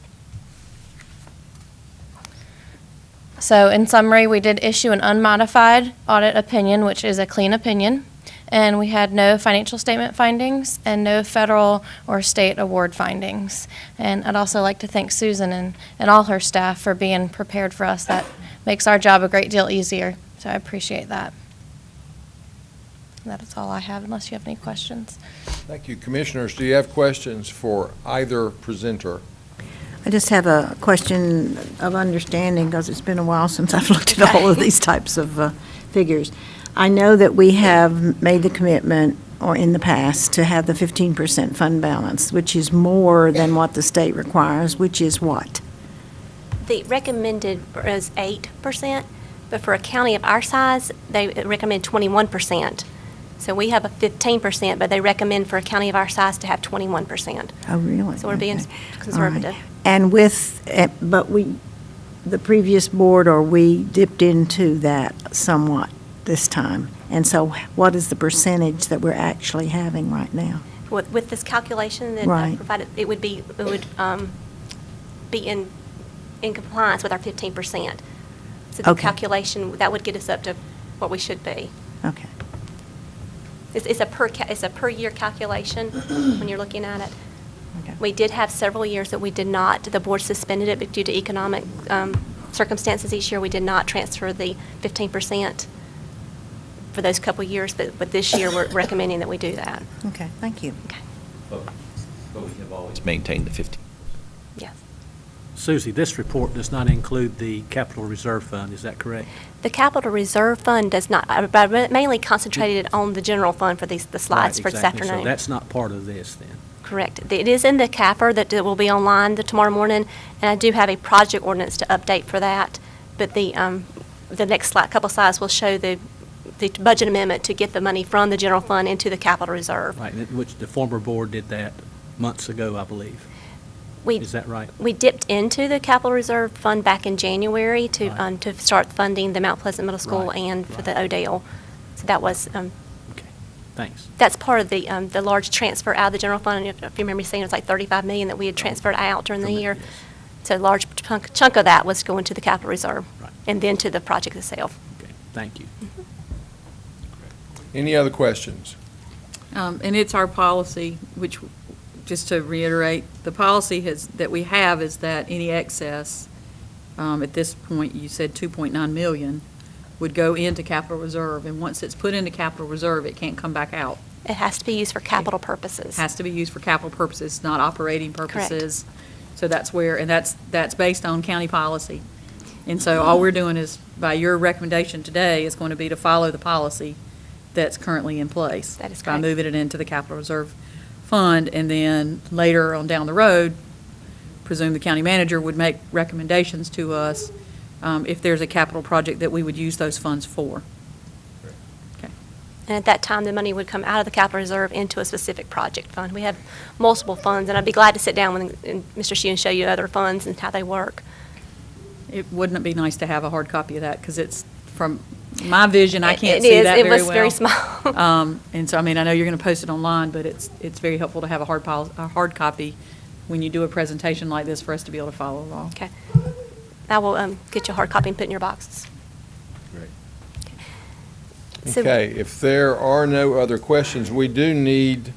So in summary, we did issue an unmodified audit opinion, which is a clean opinion, and we had no financial statement findings and no federal or state award findings. And I'd also like to thank Susan and all her staff for being prepared for us. That makes our job a great deal easier, so I appreciate that. And that is all I have, unless you have any questions. Thank you. Commissioners, do you have questions for either presenter? I just have a question of understanding, because it's been a while since I've looked at all of these types of figures. I know that we have made the commitment, or in the past, to have the 15% fund balance, which is more than what the state requires, which is what? The recommended is 8%, but for a county of our size, they recommend 21%. So we have a 15%, but they recommend for a county of our size to have 21%. Oh, really? So we're being Okay. conservative. All right. And but the previous board, or we dipped into that somewhat this time. And so what is the percentage that we're actually having right now? With this calculation that I Right. provided, it would be in compliance with our 15%. So the Okay. calculation, that would get us up to what we should be. Okay. It's a per year calculation when you're looking at it. Okay. We did have several years that we did not, the board suspended it due to economic circumstances each year. We did not transfer the 15% for those couple years, but this year we're recommending that we do that. Okay, thank you. Okay. But we have always maintained the 50. Yes. Susie, this report does not include the capital reserve fund, is that correct? The capital reserve fund does not, I mainly concentrated on the general fund for the slides Right, for this exactly. afternoon. So that's not part of this then? Correct. It is in the CAPR that will be online tomorrow morning, and I do have a project ordinance to update for that. But the next couple slides will show the budget amendment to get the money from the general fund into the capital reserve. Right, which the former board did that months ago, I believe. Is that right? We dipped into the capital reserve fund back in January Right. to start funding the Mount Pleasant Middle School Right, and for right. the Odell. So that was, Okay, thanks. that's part of the large transfer out of the general fund. If you remember me saying, it was like $35 million that we had transferred out during the year. Yes. So a large chunk of that was going to the capital reserve Right. and then to the project itself. Okay, thank you. Any other questions? And it's our policy, which, just to reiterate, the policy that we have is that any excess, at this point, you said 2.9 million, would go into capital reserve. And once it's put into capital reserve, it can't come back out. It has to be used for capital purposes. Has to be used for capital purposes, not operating purposes. So that's where, and that's based on county policy. And so all we're doing is, by your recommendation today, is going to be to follow the policy that's currently in place. That is By correct. moving it into the capital reserve fund, and then later on down the road, presume the county manager would make recommendations to us if there's a capital project that we would use those funds for. Okay. And at that time, the money would come out of the capital reserve into a specific project fund. We have multiple funds, and I'd be glad to sit down with Mr. Shue and show you other funds and how they work. Wouldn't it be nice to have a hard copy of that? Because it's, from my vision, I can't It see is. that very well. It was very small. And so, I mean, I know you're going to post it online, but it's very helpful to have a hard copy when you do a presentation like this for us to be able to follow along. Okay. I will get you a hard copy and put it in your boxes. Great. So- Okay, if there are no other questions, we do need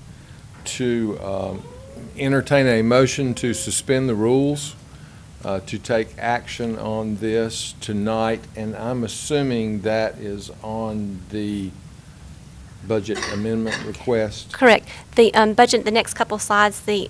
to entertain a motion to suspend the rules, to take action on this tonight, and I'm assuming that is on the budget amendment request. Correct. The budget, the next couple of slides, the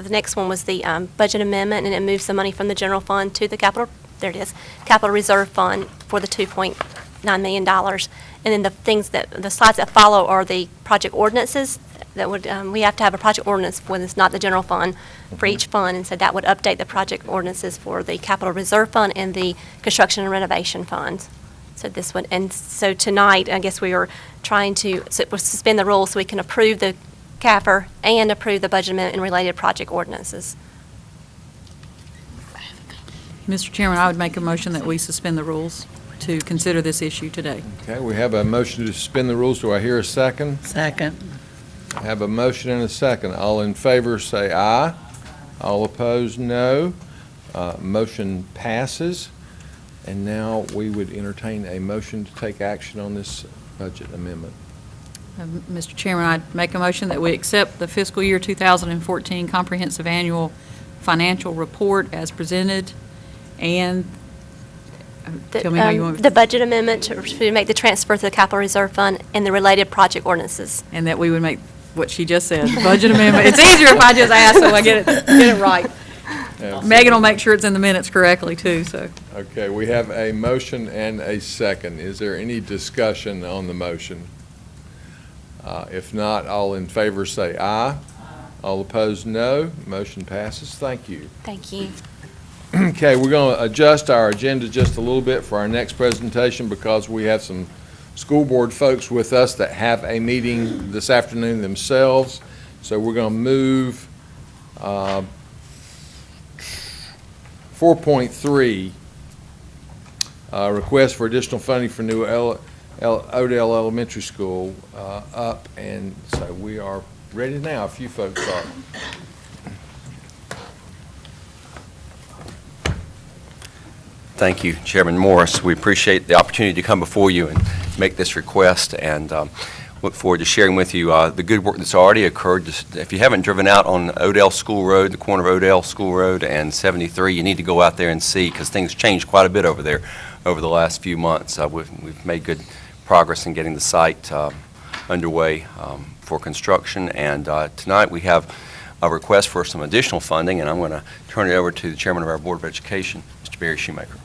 next one was the budget amendment, and it moves the money from the general fund to the capital, there it is, capital reserve fund for the $2.9 million. And then the slides that follow are the project ordinances that would, we have to have a project ordinance when it's not the general fund for each fund, and so that would update the project ordinances for the capital reserve fund and the construction and renovation funds. So this one, and so tonight, I guess we are trying to suspend the rules so we can approve the CAFR, and approve the budget amendment and related project ordinances. Mr. Chairman, I would make a motion that we suspend the rules to consider this issue today. Okay, we have a motion to suspend the rules. Do I hear a second? Second. I have a motion and a second. All in favor, say aye. All opposed, no. Motion passes. And now we would entertain a motion to take action on this budget amendment. Mr. Chairman, I'd make a motion that we accept the fiscal year 2014 comprehensive annual financial report as presented, and tell me how you want. The budget amendment to make the transfer to the capital reserve fund and the related project ordinances. And that we would make what she just said, the budget amendment. It's easier if I just ask, so I get it right. Absolutely. Megan will make sure it's in the minutes correctly, too, so. Okay, we have a motion and a second. Is there any discussion on the motion? If not, all in favor say aye. All opposed, no. Motion passes. Thank you. Thank you. Okay, we're going to adjust our agenda just a little bit for our next presentation because we have some school board folks with us that have a meeting this afternoon themselves. So we're going to move 4.3, request for additional funding for new Odell Elementary School up, and so we are ready now if you folks are. Thank you, Chairman Morris. We appreciate the opportunity to come before you and make this request, and look forward to sharing with you the good work that's already occurred. Just, if you haven't driven out on Odell School Road, the corner of Odell School Road and 73, you need to go out there and see, because things changed quite a bit over there over the last few months. We've made good progress in getting the site underway for construction, and tonight we have a request for some additional funding, and I'm going to turn it over to the Chairman of our Board of Education, Mr. Barry Shoemaker.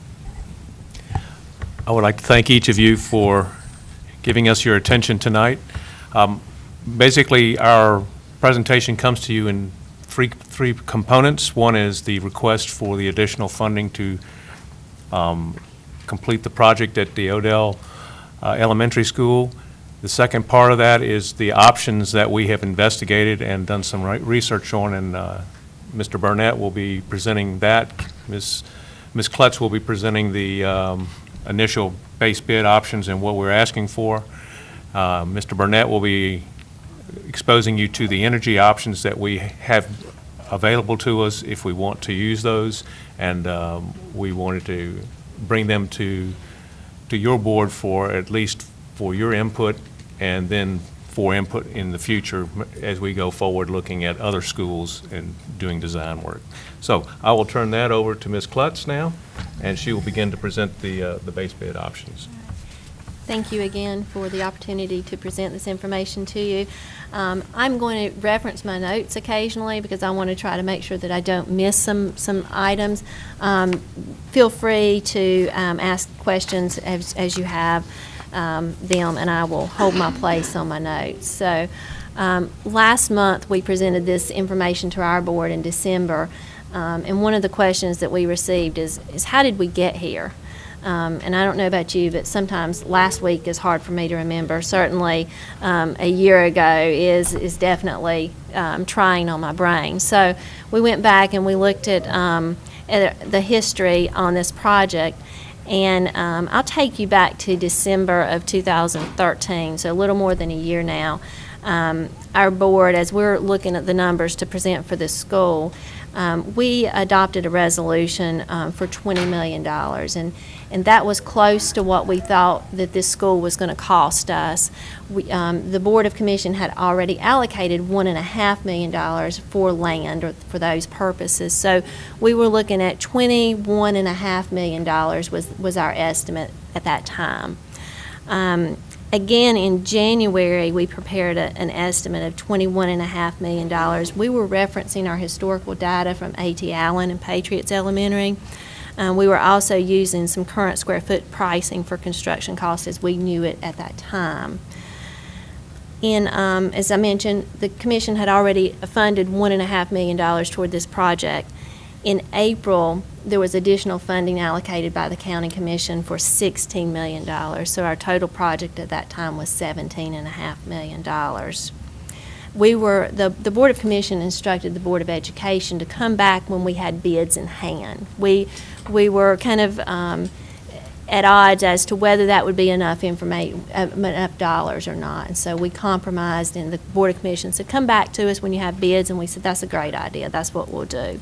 I would like to thank each of you for giving us your attention tonight. Basically, our presentation comes to you in three components. One is the request for the additional funding to complete the project at the Odell Elementary School. The second part of that is the options that we have investigated and done some research on, and Mr. Burnett will be presenting that. Ms. Klutz will be presenting the initial base bid options and what we're asking for. Mr. Burnett will be exposing you to the energy options that we have available to us if we want to use those, and we wanted to bring them to your board for at least for your input, and then for input in the future as we go forward looking at other schools and doing design work. So I will turn that over to Ms. Klutz now, and she will begin to present the base bid options. Thank you again for the opportunity to present this information to you. I'm going to reference my notes occasionally because I want to try to make sure that I don't miss some items. Feel free to ask questions as you have them, and I will hold my place on my notes. So last month we presented this information to our board in December, and one of the questions that we received is how did we get here? And I don't know about you, but sometimes last week is hard for me to remember. Certainly a year ago is definitely trying on my brain. So we went back and we looked at the history on this project. And I'll take you back to December of 2013, so a little more than a year now. Our board, as we're looking at the numbers to present for this school, we adopted a resolution for $20 million, and that was close to what we thought that this school was going to cost us. The Board of Commission had already allocated $1.5 million for land or for those purposes, so we were looking at $21.5 million was our estimate at that time. Again, in January, we prepared an estimate of $21.5 million. We were referencing our historical data from A.T. Allen and Patriots Elementary. We were also using some current square foot pricing for construction costs as we knew it at that time. As I mentioned, the Commission had already funded $1.5 million toward this project. In April, there was additional funding allocated by the County Commission for $16 million, so our total project at that time was $17.5 million. the Board of Commission instructed the Board of Education to come back when we had bids in hand. We were kind of at odds as to whether that would be enough enough dollars or not. And so we compromised, and the Board of Commission said, come back to us when you have bids, and we said, that's a great idea, that's what we'll do.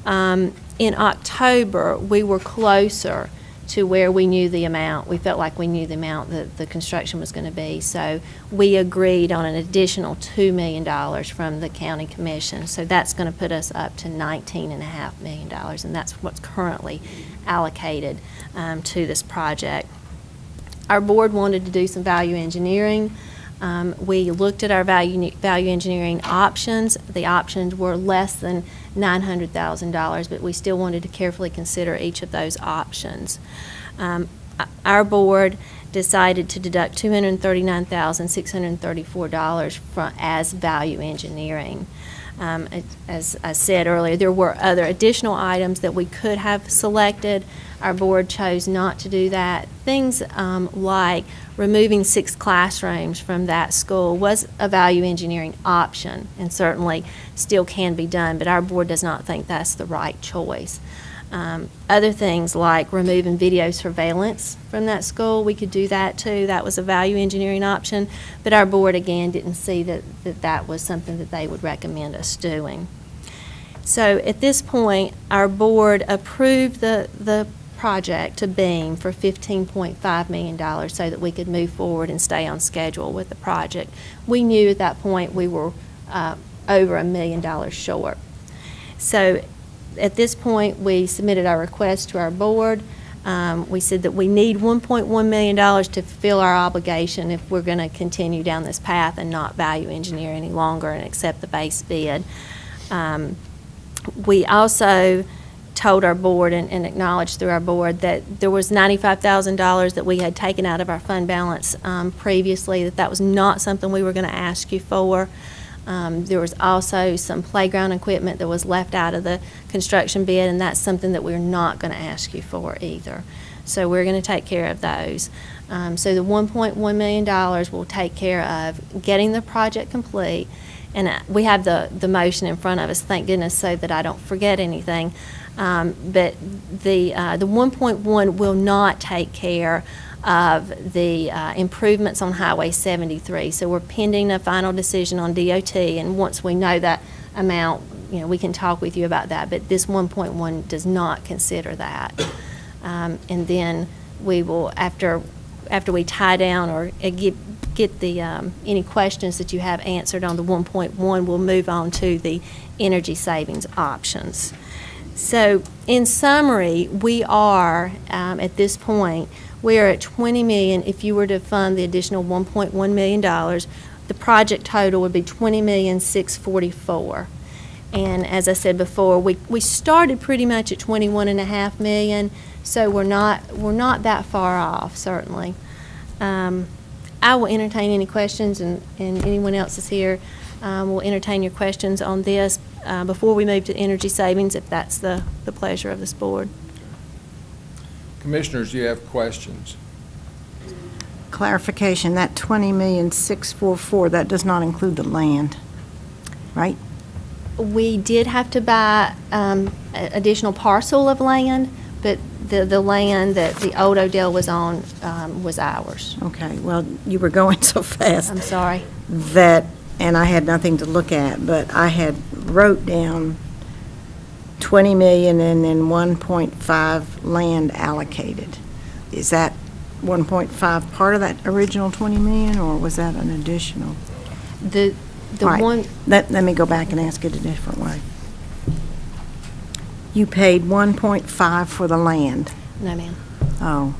In October, we were closer to where we knew the amount. We felt like we knew the amount that the construction was going to be. So we agreed on an additional $2 million from the county commission. So that's going to put us up to $19.5 million, and that's what's currently allocated to this project. Our board wanted to do some value engineering. We looked at our value engineering options. The options were less than $900,000, but we still wanted to carefully consider each of those options. Our board decided to deduct $239,634 as value engineering. As I said earlier, there were other additional items that we could have selected. Our board chose not to do that. Things like removing 6 classrooms from that school was a value engineering option, and certainly still can be done, but our board does not think that's the right choice. Other things like removing video surveillance from that school, we could do that too. That was a value engineering option, but our board again didn't see that was something that they would recommend us doing. So at this point, our board approved the project to Beam for $15.5 million so that we could move forward and stay on schedule with the project. We knew at that point we were over $1 million short. So at this point, we submitted our request to our board. We said that we need $1.1 million to fulfill our obligation if we're going to continue down this path and not value engineer any longer and accept the base bid. We also told our board and acknowledged through our board that there was $95,000 that we had taken out of our fund balance previously, that was not something we were going to ask you for. There was also some playground equipment that was left out of the construction bid, and that's something that we're not going to ask you for either. So we're going to take care of those. So the $1.1 million will take care of getting the project complete. And we have the motion in front of us, thank goodness, so that I don't forget anything. But the 1.1 will not take care of the improvements on Highway 73. So we're pending a final decision on DOT, and once we know that amount, we can talk with you about that. But this 1.1 does not consider that. And then we will, after we tie down or get the any questions that you have answered on the 1.1, we'll move on to the energy savings options. So in summary, we are, at this point, we are at $20 million. If you were to fund the additional $1.1 million, the project total would be $20,644,000. And as I said before, we started pretty much at $21.5 million, so we're not that far off, certainly. I will entertain any questions, and anyone else is here will entertain your questions on this before we move to energy savings, if that's the pleasure of this board. Commissioners, do you have questions? Clarification, that $20,644,000, that does not include the land, right? We did have to buy additional parcel of land, but the land that the old Odell was on was ours. Okay, well, you were going so fast. I'm sorry. And I had nothing to look at, but I had wrote down 20 million and then 1.5 land allocated. Is that 1.5 part of that original 20 million, or was that an additional? The Right. one. Let me go back and ask it a different way. You paid 1.5 for the land. No, ma'am. Oh,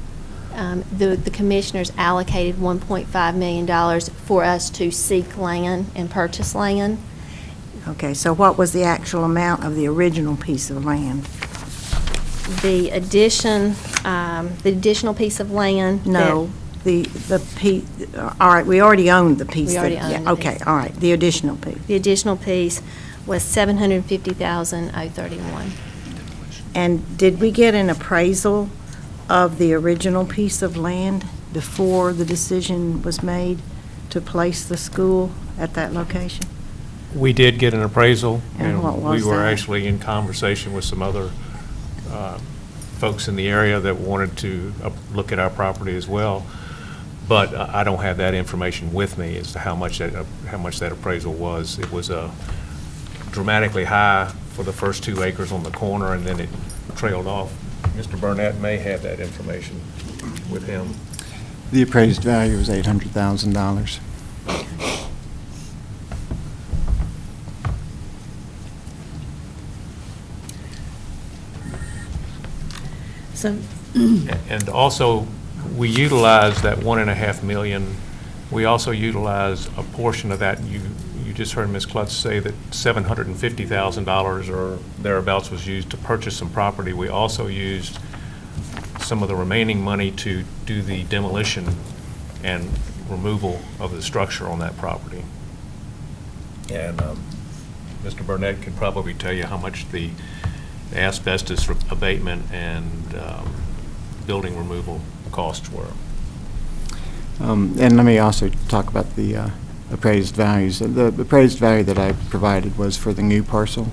The commissioners allocated $1.5 million for us to seek land and purchase land. okay. So what was the actual amount of the original piece of land? The additional piece of land. No, the piece, all right, we already owned the piece. We already that- owned yeah, the okay, piece. all right, the additional piece. The additional piece was $750,031. And did we get an appraisal of the original piece of land before the decision was made to place the school at that location? We did get an appraisal. And what was we were that? actually in conversation with some other folks in the area that wanted to look at our property as well. But I don't have that information with me as to how much that appraisal was. It was dramatically high for the first 2 acres on the corner, and then it trailed off. Mr. Burnett may have that information with him. The appraised value was $800,000. So, And also, we utilize that $1.5 million. We also utilize a portion of that. You just heard Ms. Klutz say that $750,000 or thereabouts was used to purchase some property. We also used some of the remaining money to do the demolition and removal of the structure on that property. And Mr. Burnett could probably tell you how much the asbestos abatement and building removal costs were. And let me also talk about the appraised values. The appraised value that I provided was for the new parcel.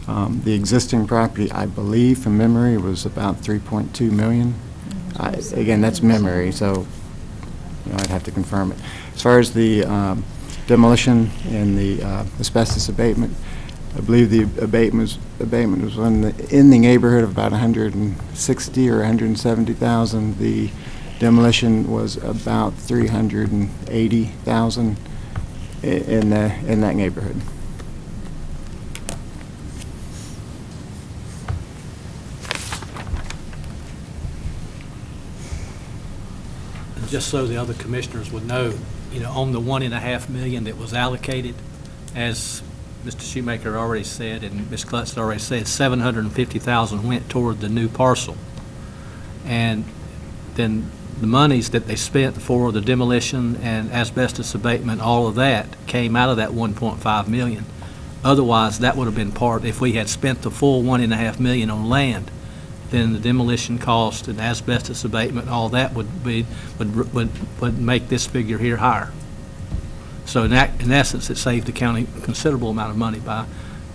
The existing property, I believe, from memory, was about $3.2 million. Again, that's memory, so I'd have to confirm it. As far as the demolition and the asbestos abatement, I believe the abatement was in the neighborhood of about $160,000 or $170,000. The demolition was about $380,000 in that neighborhood. Just so the other commissioners would know, on the $1.5 million that was allocated, as Mr. Shoemaker already said and Ms. Klutz had already said, $750,000 went toward the new parcel. And then the monies that they spent for the demolition and asbestos abatement, all of that came out of that $1.5 million. Otherwise, that would have been part, if we had spent the full $1.5 million on land, then the demolition cost and asbestos abatement, all that would make this figure here higher. So in essence, it saved the county a considerable amount of money by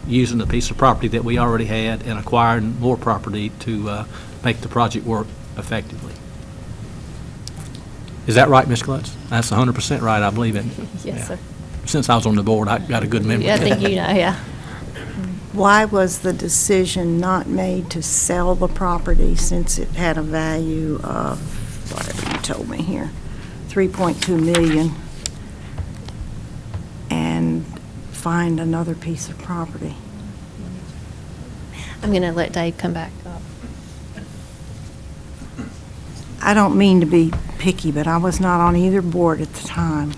using the piece of property that we already had and acquiring more property to make the project work effectively. Is that right, Ms. Klutz? That's 100% right, I believe it. Yes, sir. Since I was on the board, I got a good memory. Yeah, I think yeah. Why was the decision not made to sell the property since it had a value of, whatever you told me here, $3.2 million, and find another piece of property? I'm going to let Dave come back up. I don't mean to be picky, but I was not on either board at the time.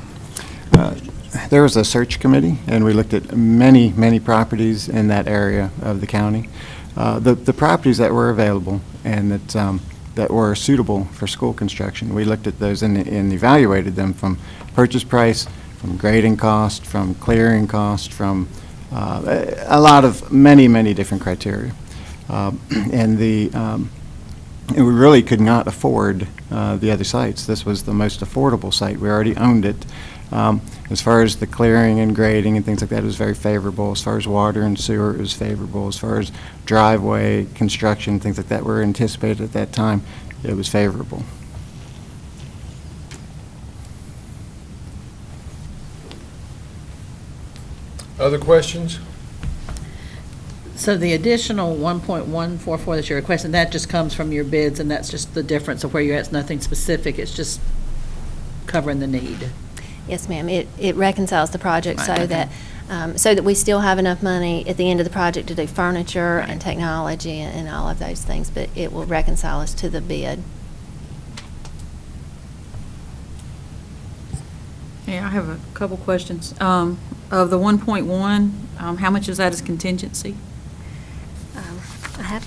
There was a search committee, and we looked at many, many properties in that area of the county. The properties that were available and that were suitable for school construction, we looked at those and evaluated them from purchase price, from grading cost, from clearing cost, from a lot of many different criteria. And we really could not afford the other sites. This was the most affordable site. We already owned it. As far as the clearing and grading and things like that, it was very favorable. As far as water and sewer, it was favorable. As far as driveway construction, things like that were anticipated at that time, it was favorable. Other questions? So the additional 1.144 that you're requesting, that just comes from your bids, and that's just the difference of where you're at. It's nothing specific. It's just covering the need. Yes, ma'am. It reconciles the project Right, okay. so that we still have enough money at the end of the project to do furniture and technology and all of those things, but it will reconcile us to the bid. Yeah, I have a couple questions. Of the 1.1, how much is that as contingency? I have,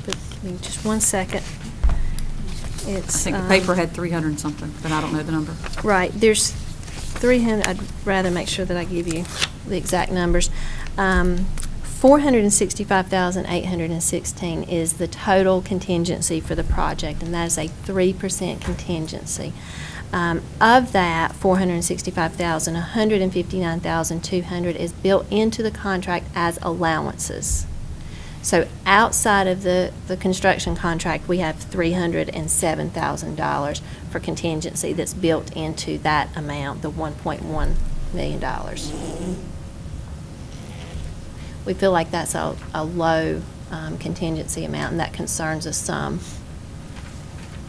but give me just 1 second. I It's, think the paper had 300 and something, but I don't know the number. right, there's 300, I'd rather make sure that I give you the exact numbers. $400 $465,816 is the total contingency for the project, and that is a 3% contingency. Of that, $465,000, $159,200 is built into the contract as allowances. So outside of the construction contract, we have $307,000 for contingency that's built into that amount, the $1.1 million. We feel like that's a low contingency amount, and that concerns us some.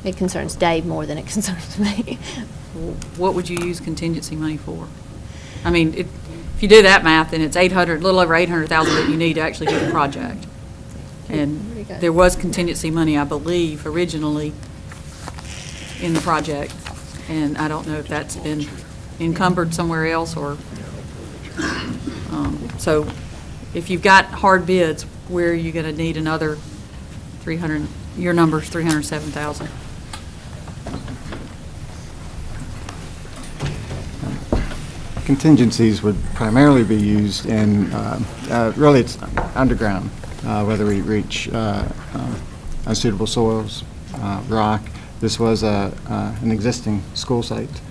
It concerns Dave more than it concerns me. What would you use contingency money for? I mean, if you do that math, then it's a little over $800,000 that you need to actually do the project. And there was contingency money, I believe, originally in the project, and I don't know if that's been encumbered somewhere else or, so if you've got hard bids, where are you going to need another 300, your number's 307,000. Contingencies would primarily be used in, really it's underground, whether we reach unsuitable soils, rock. This was an existing school site,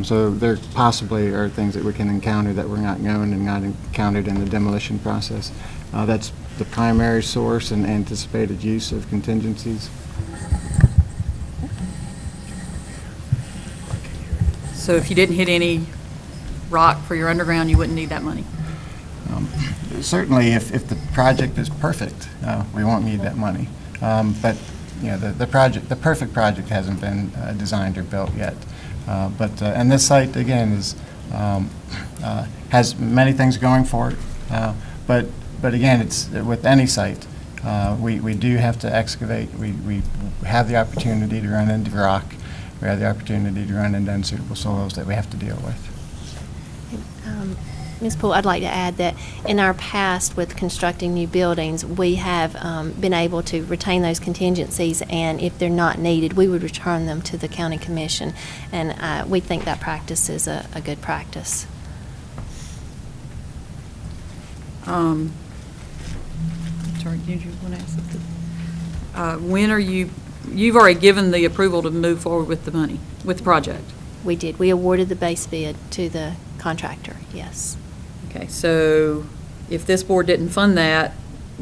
so there possibly are things that we can encounter that we're not known and not encountered in the demolition process. That's the primary source and anticipated use of contingencies. So if you didn't hit any rock for your underground, you wouldn't need that money? Certainly, if the project is perfect, we won't need that money. But you know, the perfect project hasn't been designed or built yet. And this site again is has many things going for it. But again, it's with any site. We do have to excavate. We have the opportunity to run into rock. We have the opportunity to run into unsuitable soils that we have to deal with. Ms. Poole, I'd like to add that in our past with constructing new buildings, we have been able to retain those contingencies, and if they're not needed, we would return them to the county commission, and we think that practice is a good practice. Sorry, did you want to ask something? When are you've already given the approval to move forward with the money, with the project? We did. We awarded the base bid to the contractor, yes. Okay, so if this board didn't fund that,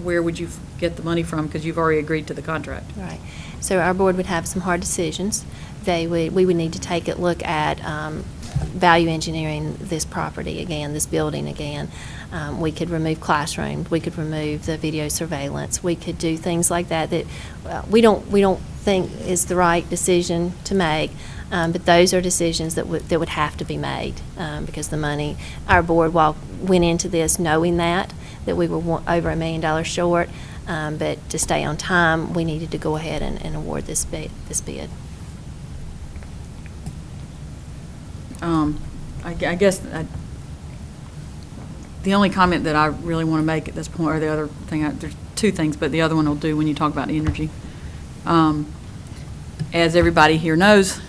where would you get the money from? Because you've already agreed to the contract. Right. So our board would have some hard decisions. We would need to take a look at value engineering this property again, this building again. We could remove classrooms. We could remove the video surveillance. We could do things like that we don't think is the right decision to make. But those are decisions that would have to be made because the money, our board went into this knowing that we were over $1 million short, but to stay on time, we needed to go ahead and award this bid. I guess the only comment that I really want to make at this point, or the other thing, there's two things, but the other one will do when you talk about energy. As everybody here knows,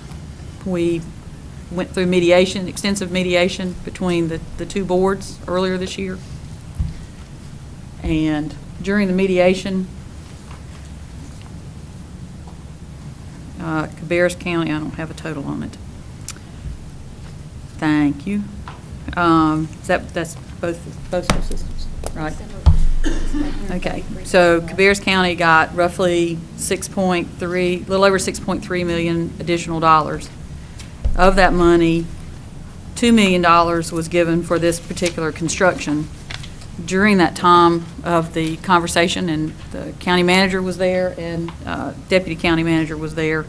we went through mediation, extensive mediation between the two boards earlier this year. And during the mediation, Cabarrus County, I don't have a total on it. Thank you. That's both school systems, right? Okay, so Cabarrus County got roughly a little over $6.3 million additional dollars. Of that money, $2 million was given for this particular construction. During that time of the conversation, and the county manager was there and deputy county manager was there,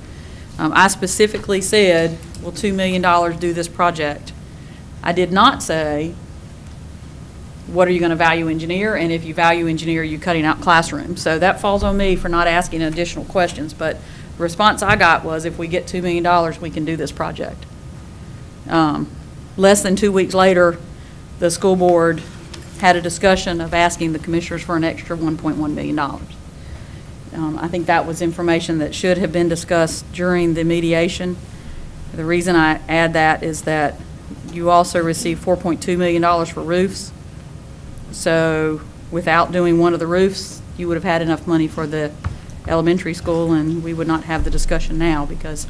I specifically said, will $2 million do this project? I did not say, what are you going to value engineer? And if you value engineer, you're cutting out classrooms. So that falls on me for not asking additional questions. But the response I got was, if we get $2 million, we can do this project. Less than 2 weeks later, the school board had a discussion of asking the commissioners for an extra $1.1 million. I think that was information that should have been discussed during the mediation. The reason I add that is that you also received $4.2 million for roofs. So without doing one of the roofs, you would have had enough money for the elementary school, and we would not have the discussion now because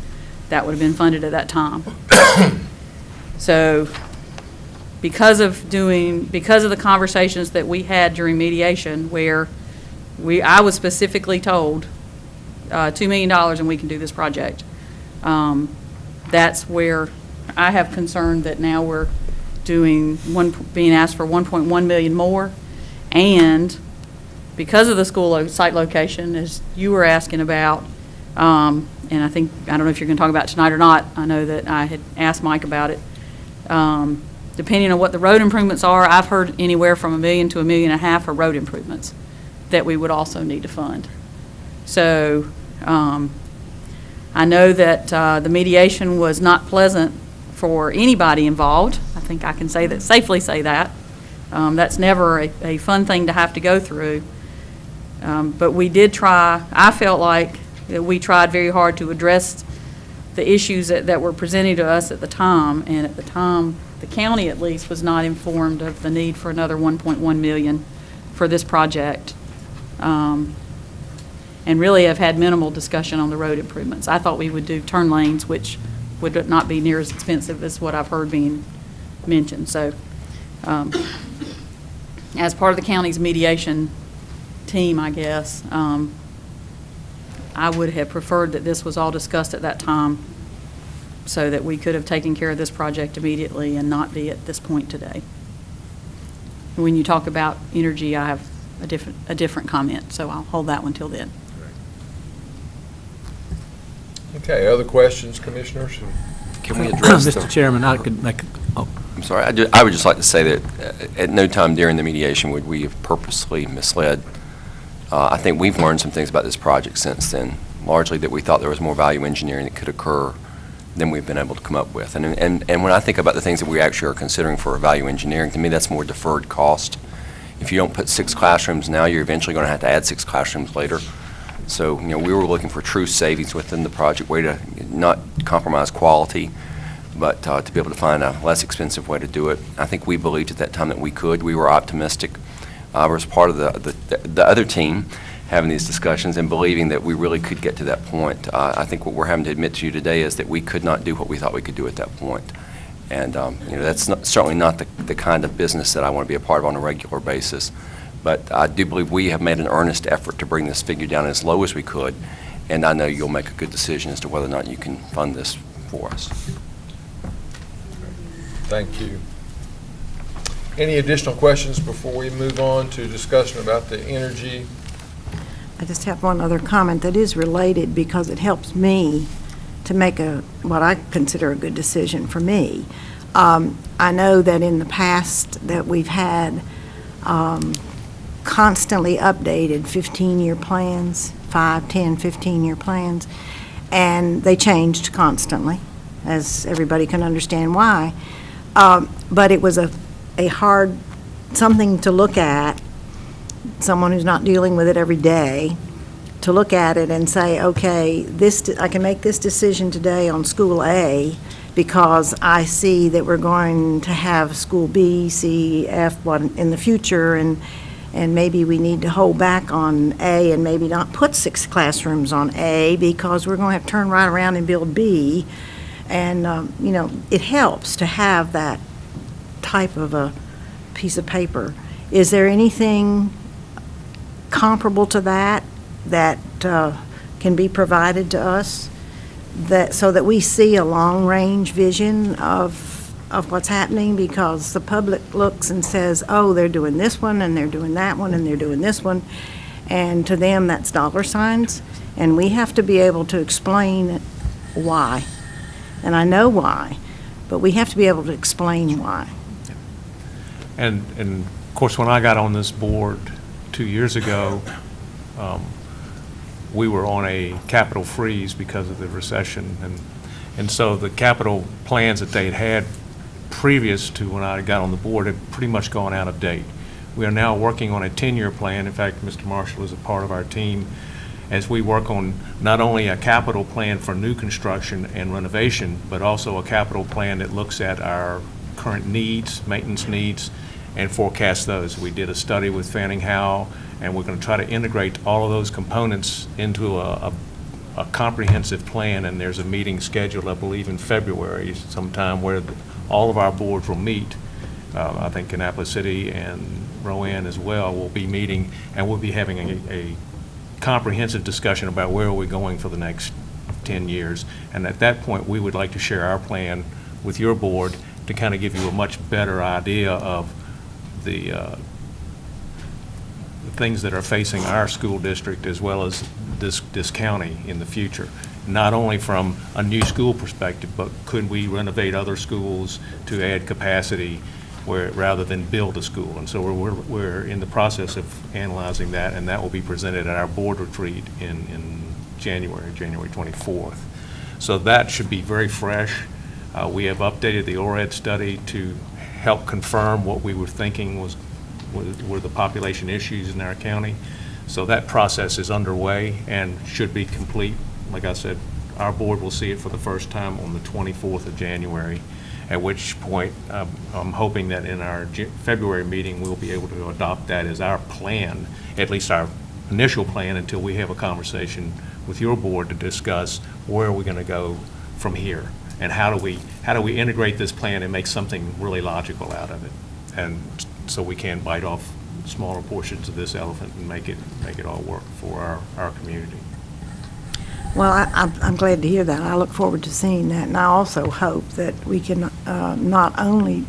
that would have been funded at that time. So because of the conversations that we had during mediation where I was specifically told $2 million and we can do this project, that's where I have concern that now we're being asked for 1.1 million more, and because of the school site location, as you were asking about, and I don't know if you're going to talk about it tonight or not. I know that I had asked Mike about it. Depending on what the road improvements are, I've heard anywhere from $1 million to $1.5 million for road improvements that we would also need to fund. So I know that the mediation was not pleasant for anybody involved. I think I can safely say that. That's never a fun thing to have to go through. But we did try. I felt like that we tried very hard to address the issues that were presented to us at the time, and at the time, the county at least was not informed of the need for another 1.1 million for this project, and really have had minimal discussion on the road improvements. I thought we would do turn lanes, which would not be near as expensive as what I've heard being mentioned. So, as part of the county's mediation team, I guess, I would have preferred that this was all discussed at that time so that we could have taken care of this project immediately and not be at this point today. When you talk about energy, I have a different comment, so I'll hold that one till then. Okay, other questions, commissioners? Can we address Mr. Chairman, I could make, I'm sorry, I would just like to say that at no time during the mediation would we have purposely misled. I think we've learned some things about this project since then, largely that we thought there was more value engineering that could occur than we've been able to come up with. And when I think about the things that we actually are considering for value engineering, to me that's more deferred cost. If you don't put 6 classrooms now, you're eventually going to have to add 6 classrooms later. So, we were looking for true savings within the project, way to not compromise quality, but to be able to find a less expensive way to do it. I think we believed at that time that we could. We were optimistic. I was part of the other team having these discussions and believing that we really could get to that point. I think what we're having to admit to you today is that we could not do what we thought we could do at that point. And that's certainly not the kind of business that I want to be a part of on a regular basis. But I do believe we have made an earnest effort to bring this figure down as low as we could, and I know you'll make a good decision as to whether or not you can fund this for us. Thank you. Any additional questions before we move on to discussion about the energy? I just have one other comment that is related because it helps me to make what I consider a good decision for me. I know that in the past that we've had constantly updated 15-year plans, 5, 10, 15-year plans, and they changed constantly, as everybody can understand why. But it was a hard something to look at, someone who's not dealing with it every day, to look at it and say, okay, I can make this decision today on school A because I see that we're going to have school B, C, F in the future, and maybe we need to hold back on A and maybe not put 6 classrooms on A because we're going to have to turn right around and build B. And, it helps to have that type of a piece of paper. Is there anything comparable to that can be provided to us so that we see a long-range vision of what's happening? Because the public looks and says, oh, they're doing this one, and they're doing that one, and they're doing this one, and to them that's dollar signs, and we have to be able to explain why. And I know why, but we have to be able to explain why. And of course, when I got on this board 2 years ago, we were on a capital freeze because of the recession, and so the capital plans that they'd had previous to when I got on the board had pretty much gone out of date. We are now working on a 10-year plan. In fact, Mr. Marshall is a part of our team as we work on not only a capital plan for new construction and renovation, but also a capital plan that looks at our current needs, maintenance needs, and forecast those. We did a study with Fanning Howell, and we're going to try to integrate all of those components into a comprehensive plan, and there's a meeting scheduled, I believe, in February sometime where all of our boards will meet. I think Annapolis City and Rowan as well will be meeting, and we'll be having a comprehensive discussion about where are we going for the next 10 years. And at that point, we would like to share our plan with your board to kind of give you a much better idea of the things that are facing our school district as well as this county in the future. Not only from a new school perspective, but could we renovate other schools to add capacity rather than build a school? And so we're in the process of analyzing that, and that will be presented at our board retreat in January 24th. So that should be very fresh. We have updated the ORED study to help confirm what we were thinking were the population issues in our county. So that process is underway and should be complete. Like I said, our board will see it for the first time on the 24th of January, at which point I'm hoping that in our February meeting we'll be able to adopt that as our plan, at least our initial plan, until we have a conversation with your board to discuss where are we going to go from here, and how do we integrate this plan and make something really logical out of it, and so we can bite off smaller portions of this elephant and make it all work for our community. Well, I'm glad to hear that. I look forward to seeing that, and I also hope that we can not only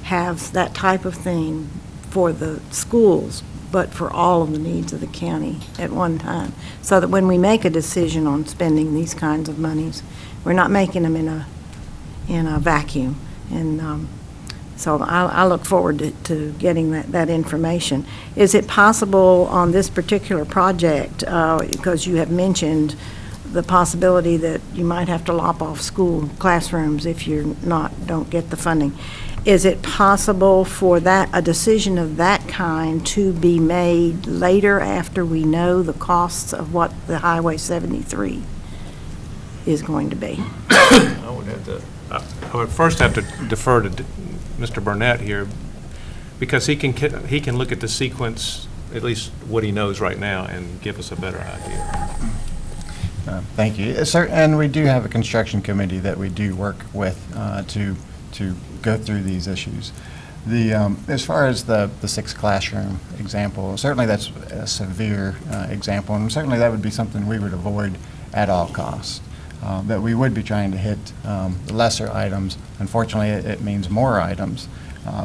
have that type of thing for the schools, but for all of the needs of the county at one time, so that when we make a decision on spending these kinds of monies, we're not making them in a vacuum. And so I look forward to getting that information. Is it possible on this particular project, because you have mentioned the possibility that you might have to lop off school classrooms if you don't get the funding, is it possible for a decision of that kind to be made later after we know the costs of what the Highway 73 is going to be? I would first have to defer to Mr. Burnett here, because he can look at the sequence, at least what he knows right now, and give us a better idea. Thank you. And we do have a construction committee that we do work with to go through these issues. As far as the 6 classroom example, certainly that's a severe example, and certainly that would be something we would avoid at all costs. That we would be trying to hit the lesser items. Unfortunately, it means more items.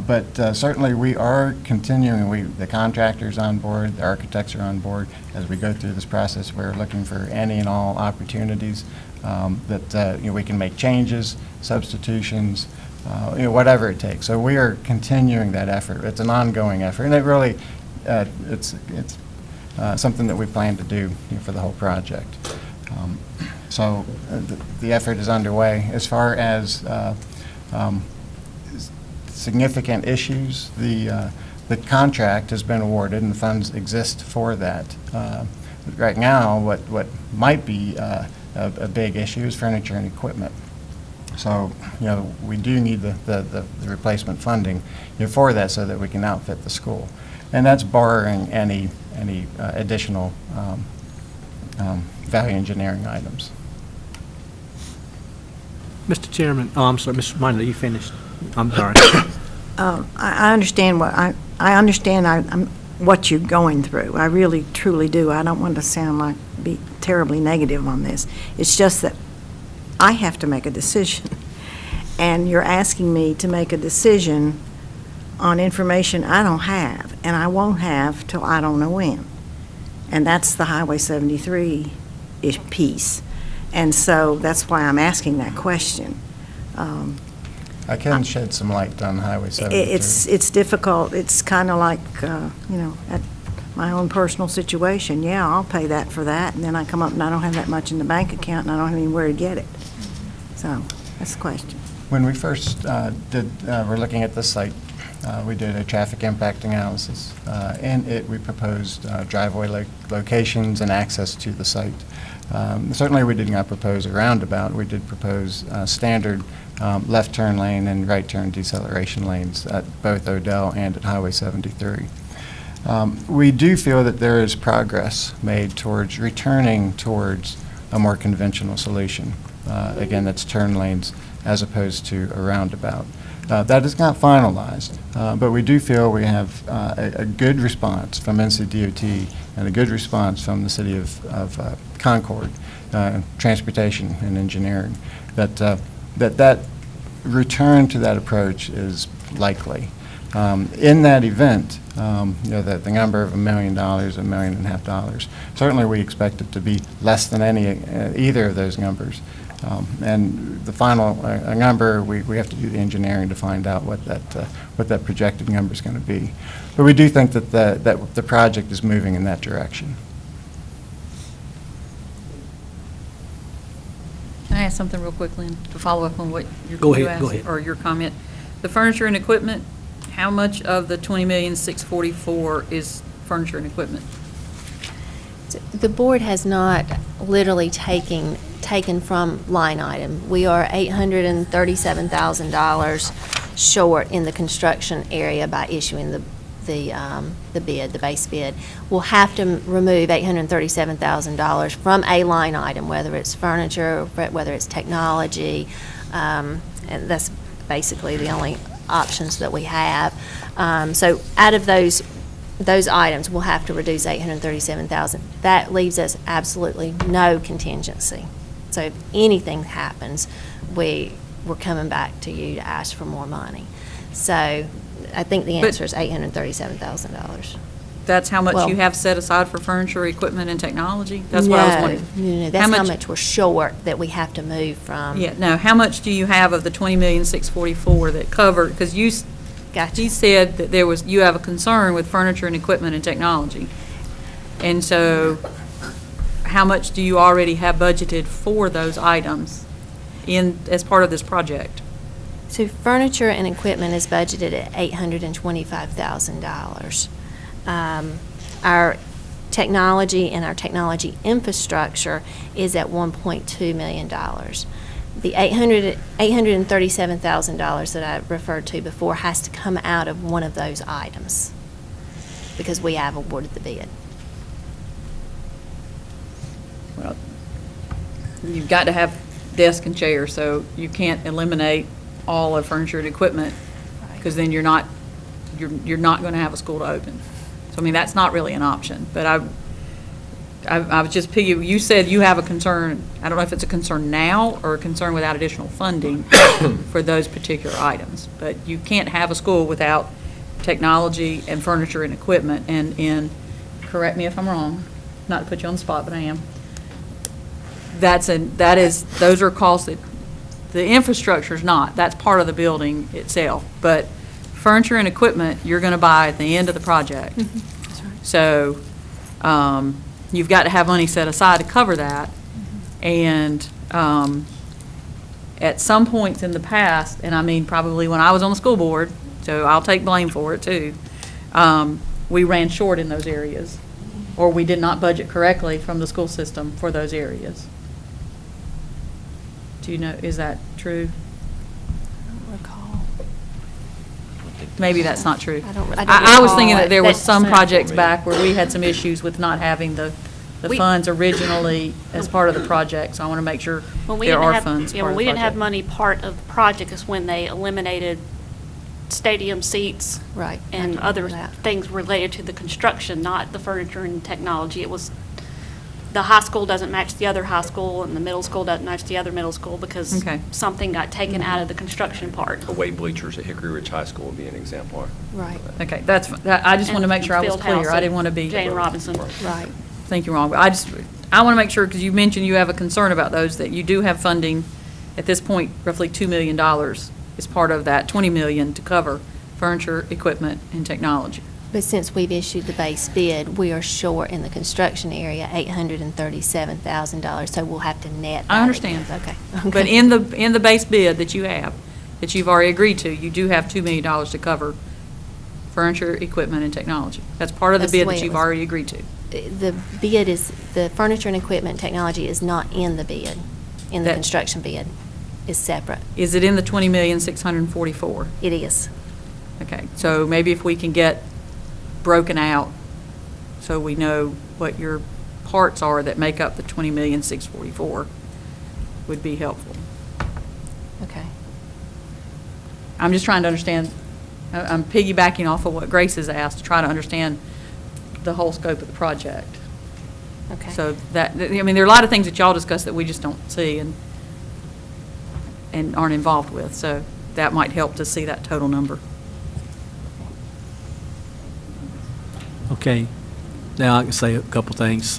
But certainly we are continuing, the contractor's on board, the architects are on board. As we go through this process, we're looking for any and all opportunities that we can make changes, substitutions, whatever it takes. So we are continuing that effort. It's an ongoing effort, and it really, it's something that we plan to do for the whole project. So the effort is underway. As far as significant issues, the contract has been awarded and the funds exist for that. Right now, what might be a big issue is furniture and equipment. So, we do need the replacement funding for that so that we can outfit the school. And that's barring any additional value engineering items. Mr. Chairman, I'm sorry, Mr. Minor, you finished? I'm sorry. I understand what you're going through. I really, truly do. I don't want to be terribly negative on this. It's just that I have to make a decision, and you're asking me to make a decision on information I don't have, and I won't have till I don't know when. And that's the Highway 73 piece. And so that's why I'm asking that question. I can shed some light on Highway 73. It's difficult. It's kind of like, at my own personal situation. Yeah, I'll pay that for that, and then I come up and I don't have that much in the bank account, and I don't have anywhere to get it. So that's the question. When we first we're looking at this site, we did a traffic impact analysis. In it, we proposed driveway locations and access to the site. Certainly, we did not propose a roundabout. We did propose standard left turn lane and right turn deceleration lanes at both Odell and at Highway 73. We do feel that there is progress made towards returning towards a more conventional solution. Again, that's turn lanes as opposed to a roundabout. That is not finalized, but we do feel we have a good response from NCDOT and a good response from the City of Concord, Transportation and Engineering, that return to that approach is likely. In that event, the number of $1 million, $1.5 million, certainly we expect it to be less than either of those numbers. And the final number, we have to do the engineering to find out what that projected number is going to be. But we do think that the project is moving in that direction. Can I ask something real quick, Lynn, to follow up on what Go you ahead, go asked, ahead. or your comment? The furniture and equipment, how much of the $20,644,000 is furniture and equipment? The board has not literally taken from line item. We are $837,000 short in the construction area by issuing the bid, the base bid. We'll have to remove $837,000 from a line item, whether it's furniture, whether it's technology, and that's basically the only options that we have. So out of those items, we'll have to reduce $837,000. That leaves us absolutely no contingency. So if anything happens, we're coming back to you to ask for more money. So I think the answer is $837,000. That's how much Well- you have set aside for furniture, equipment, and technology? That's what I was wondering. No, that's how much we're short that we have to move from. Yeah, no, how much do you have of the $20,644,000 that covered, because you said that you have a concern with furniture and equipment and technology. And so, how much do you already have budgeted for those items as part of this project? So furniture and equipment is budgeted at $825,000. Our technology and our technology infrastructure is at $1.2 million. The $837,000 that I referred to before has to come out of one of those items because we have awarded the bid. Well, you've got to have desk and chairs, so you can't eliminate all of furniture and equipment because then you're not going to have a school to open. So, I mean, that's not really an option. But I was just you said you have a concern. I don't know if it's a concern now or a concern without additional funding for those particular items. But you can't have a school without technology and furniture and equipment. And correct me if I'm wrong, not to put you on the spot, but I am. Those are costs that the infrastructure is not. That's part of the building itself. But furniture and equipment, you're going to buy at the end of the project. Mm-hmm. That's right. So you've got to have money set aside to cover that. And at some points in the past, and I mean probably when I was on the school board, so I'll take blame for it too, we ran short in those areas, or we did not budget correctly from the school system for those areas. Do you know, is that true? I don't recall. Maybe that's not true. I don't I was thinking recall that there was that some sounds projects right. back where we had some issues with not having the funds originally as part of the project, so I want to make sure When we there didn't are have, funds yeah, part when of we the didn't have project. money part of the project is when they eliminated stadium seats Right. I and do other remember that. things related to the construction, not the furniture and technology. It was, the high school doesn't match the other high school, and the middle school doesn't match the other middle school because Okay. something got taken out of the construction part. Away bleachers at Hickory Ridge High School would be an example. Right. Okay, I just want to make sure I was And field clear. house I didn't want to be. Jane Robinson. Right. Think you're wrong. But I want to make sure, because you mentioned you have a concern about those, that you do have funding at this point, roughly $2 million is part of that $20 million to cover furniture, equipment, and technology. But since we've issued the base bid, we are short in the construction area, $837,000, so we'll have to net. I that understand. again. Okay. But in the base bid that you have, that you've already agreed to, you do have $2 million to cover furniture, equipment, and technology. That's part of the That's the bid way that it you've was. already agreed to. the bid is, the furniture and equipment technology is not in the bid, in the That- construction bid. Is separate. Is it in the 20,644,000? It is. Okay, so maybe if we can get broken out, so we know what your parts are that make up the 20,644,000, would be helpful. Okay. I'm just trying to understand, I'm piggybacking off of what Grace has asked, to try to understand the whole scope of the project. Okay. So that, I mean, there are a lot of things that y'all discuss that we just don't see and aren't involved with, so that might help to see that total number. Okay, now I can say a couple things.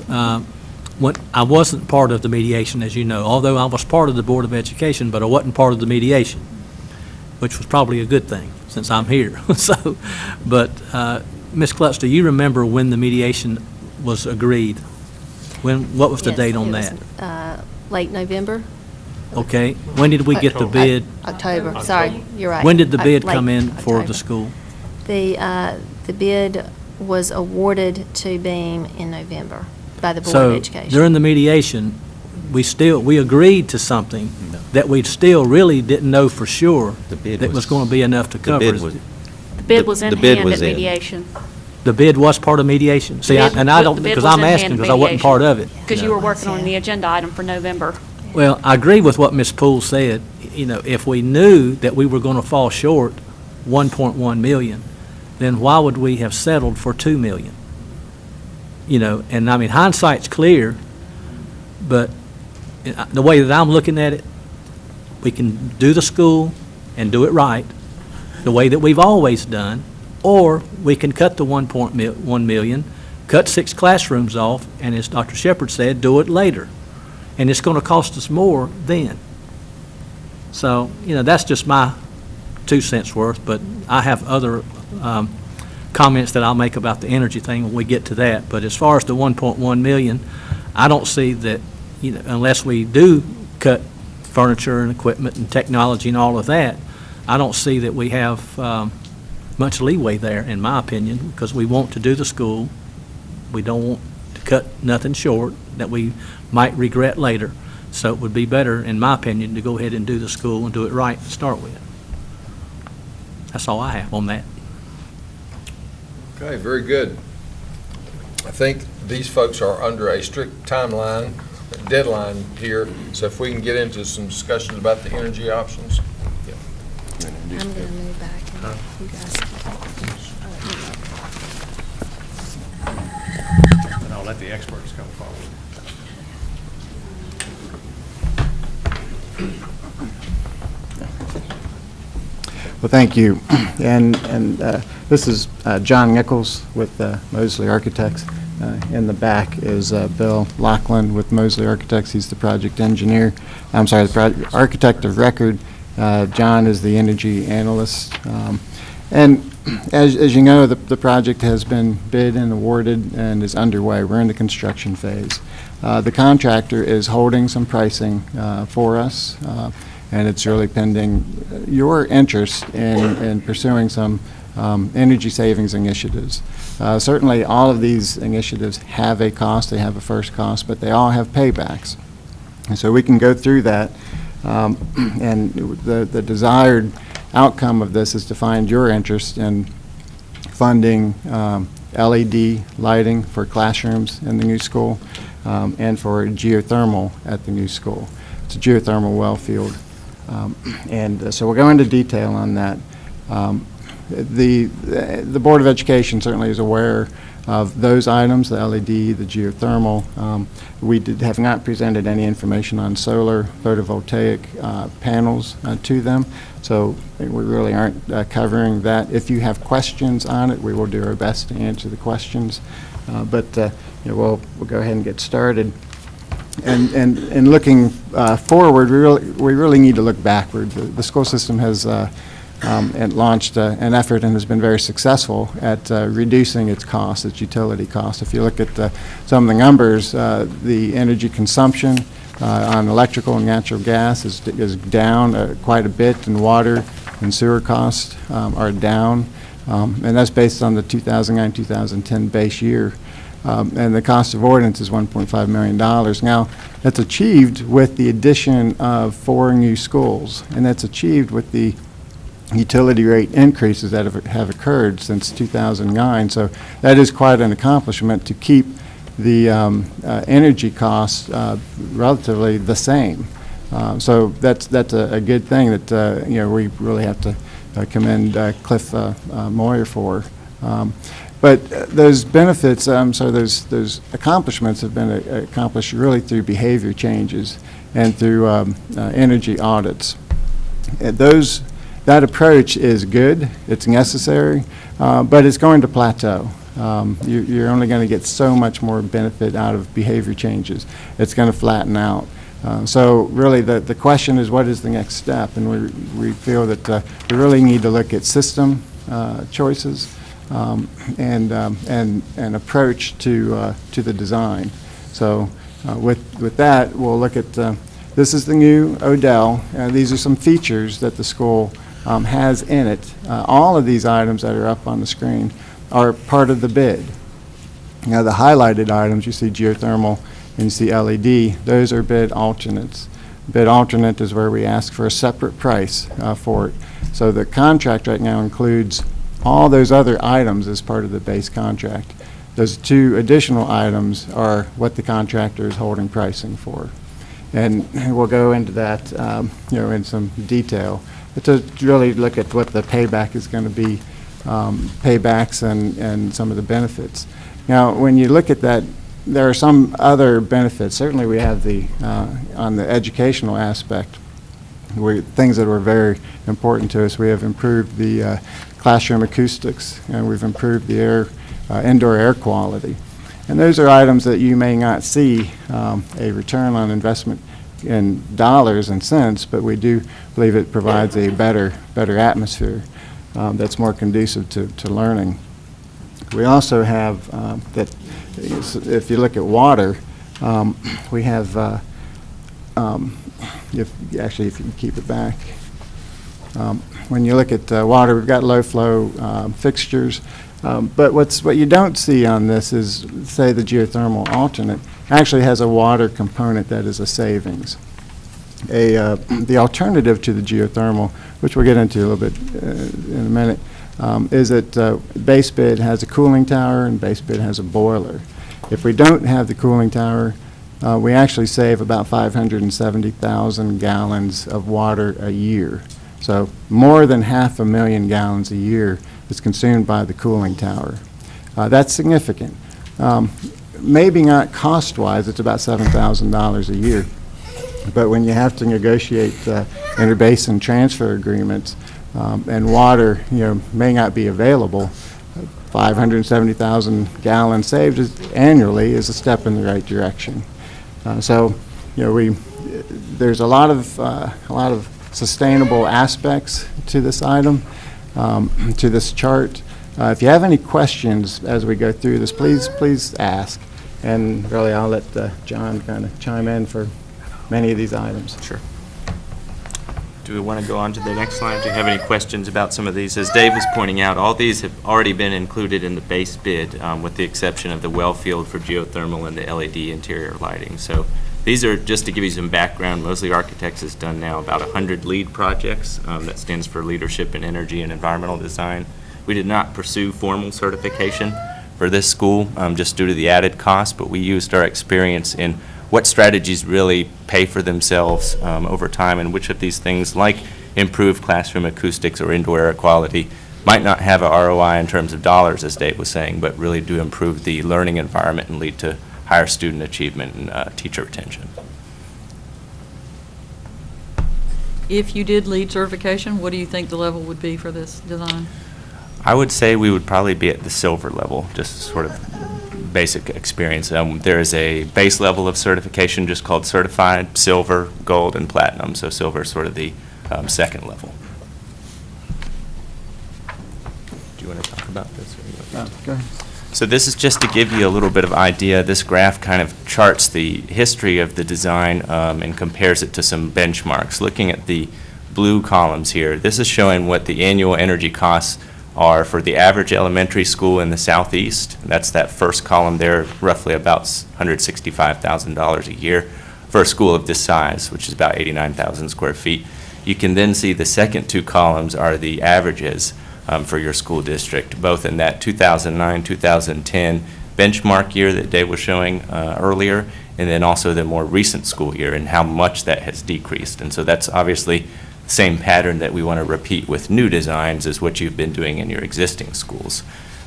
When I wasn't part of the mediation, as you know, although I was part of the Board of Education, but I wasn't part of the mediation, which was probably a good thing, since I'm here. So, but, Ms. Klutz, do you remember when the mediation was agreed? What was the Yes, date on it was, that? Late November? Okay, when did we get the bid? October, sorry, you're right. When did the bid Late come in for October. the school? The bid was awarded to Beam in November by the Board of Education. So during the mediation, we agreed to something that we still really didn't know for sure The bid that was was- going to be enough to The cover bid it. was, The bid was in the bid hand was at in. mediation. The bid was part of mediation? See, Bid- and I the don't, bid because was I'm in hand asking, at because I wasn't part of it. Because you were working on the agenda item for November. Well, I agree with what Ms. Poole said. You know, if we knew that we were going to fall short 1.1 million, then why would we have settled for 2 million? You know, and I mean, hindsight's clear, but the way that I'm looking at it, we can do the school and do it right, the way that we've always done, or we can cut the 1.1 million, cut 6 classrooms off, and as Dr. Shepherd said, do it later. And it's going to cost us more then. So, you know, that's just my 2 cents worth, but I have other comments that I'll make about the energy thing when we get to that. But as far as the 1.1 million, I don't see that, you know, unless we do cut furniture and equipment and technology and all of that, I don't see that we have much leeway there, in my opinion, because we want to do the school. We don't want to cut nothing short that we might regret later. So it would be better, in my opinion, to go ahead and do the school and do it right to start with. That's all I have on that. Okay, very good. I think these folks are under a strict deadline here, so if we can get into some discussions about the energy options. I'm going to move back and you guys can take. And I'll let the experts come forward. Well, thank you. And this is John Nichols with Mosley Architects. In the back is Bill Lachlan with Mosley Architects. He's the project engineer. I'm sorry, the architect of record. John is the energy analyst. And as you know, the project has been bid and awarded and is underway. We're in the construction phase. The contractor is holding some pricing for us, and it's really pending your interest in pursuing some energy savings initiatives. Certainly, all of these initiatives have a cost. They have a first cost, but they all have paybacks. And so we can go through that. And the desired outcome of this is to find your interest in funding LED lighting for classrooms in the new school and for geothermal at the new school. It's a geothermal well field. So we'll go into detail on that. The Board of Education certainly is aware of those items, the LED, the geothermal. We have not presented any information on solar photovoltaic panels to them, so we really aren't covering that. If you have questions on it, we will do our best to answer the questions, but we'll go ahead and get started. And looking forward, we really need to look backward. The school system has and launched an effort and has been very successful at reducing its costs, its utility costs. If you look at some of the numbers, the energy consumption on electrical and natural gas is down quite a bit, and water and sewer costs are down, and that's based on the 2009-2010 base year. and the cost of ordinance is $1.5 million. Now, that's achieved with the addition of 4 new schools, and that's achieved with the utility rate increases that have occurred since 2009. So that is quite an accomplishment to keep the energy costs relatively the same. So that's a good thing that we really have to commend Cliff Moyer for. But those benefits, so those accomplishments have been accomplished really through behavior changes and through energy audits. That approach is good, it's necessary, but it's going to plateau. You're only going to get so much more benefit out of behavior changes. It's going to flatten out. So really the question is, what is the next step? And we feel that we really need to look at system choices and approach to the design. So with that, we'll look at, this is the new Odell. These are some features that the school has in it. All of these items that are up on the screen are part of the bid. Now the highlighted items, you see geothermal and you see LED, those are bid alternates. Bid alternate is where we ask for a separate price for it. So the contract right now includes all those other items as part of the base contract. Those 2 additional items are what the contractor is holding pricing for. And we'll go into that in some detail. But to really look at what the payback is going to be, paybacks and some of the benefits. Now, when you look at that, there are some other benefits. Certainly we have the, on the educational aspect, things that were very important to us. We have improved the classroom acoustics, and we've improved the indoor air quality. And those are items that you may not see a return on investment in dollars and cents, but we do believe it provides a better atmosphere that's more conducive to learning. We also have that, if you look at water, we have, if you can keep it back, when you look at water, we've got low flow fixtures. But what you don't see on this is, say, the geothermal alternate actually has a water component that is a savings. The alternative to the geothermal, which we'll get into a little bit in a minute, is that base bid has a cooling tower and base bid has a boiler. If we don't have the cooling tower, we actually save about 570,000 gallons of water a year. So more than 500,000 gallons a year is consumed by the cooling tower. That's significant. Maybe not cost-wise, it's about $7,000 a year. But when you have to negotiate interbasin transfer agreements and water, may not be available, 570,000 gallons saved annually is a step in the right direction. So, there's a lot of sustainable aspects to this item, to this chart. If you have any questions as we go through this, please ask. And really, I'll let John kind of chime in for many of these items. Sure. Do we want to go on to the next slide? Do you have any questions about some of these? As Dave was pointing out, all these have already been included in the base bid, with the exception of the well field for geothermal and the LED interior lighting. So these are, just to give you some background, Mosley Architects has done now about 100 LEED projects. That stands for Leadership in Energy and Environmental Design. We did not pursue formal certification for this school just due to the added cost, but we used our experience in what strategies really pay for themselves over time, and which of these things, like improved classroom acoustics or indoor air quality, might not have a ROI in terms of dollars, as Dave was saying, but really do improve the learning environment and lead to higher student achievement and teacher retention. If you did LEED certification, what do you think the level would be for this design? I would say we would probably be at the silver level, just sort of basic experience. There is a base level of certification just called certified, silver, gold, and platinum. So silver is sort of the second level. Do you want to talk about this? Go ahead. So this is just to give you a little bit of idea. This graph kind of charts the history of the design and compares it to some benchmarks. Looking at the blue columns here, this is showing what the annual energy costs are for the average elementary school in the southeast. That's that first column there, roughly about $165,000 a year for a school of this size, which is about 89,000 square feet. You can then see the second two columns are the averages for your school district, both in that 2009-2010 benchmark year that Dave was showing earlier, and then also the more recent school year and how much that has decreased. And so that's obviously the same pattern that we want to repeat with new designs as what you've been doing in your existing schools.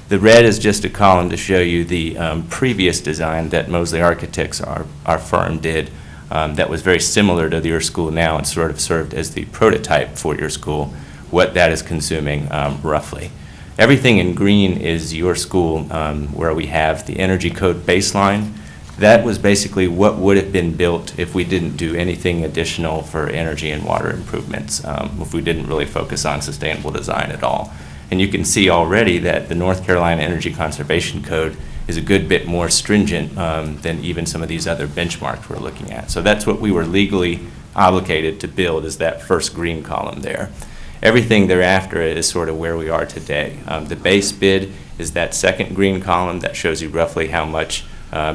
The red is just a column to show you the previous design that Mosley Architects, our firm, did that was very similar to your school now and sort of served as the prototype for your school, what that is consuming roughly. Everything in green is your school where we have the energy code baseline. That was basically what would have been built if we didn't do anything additional for energy and water improvements, if we didn't really focus on sustainable design at all. And you can see already that the North Carolina Energy Conservation Code is a good bit more stringent than even some of these other benchmarks we're looking at. So that's what we were legally obligated to build, is that first green column there. Everything thereafter is sort of where we are today. The base bid is that second green column that shows you roughly how much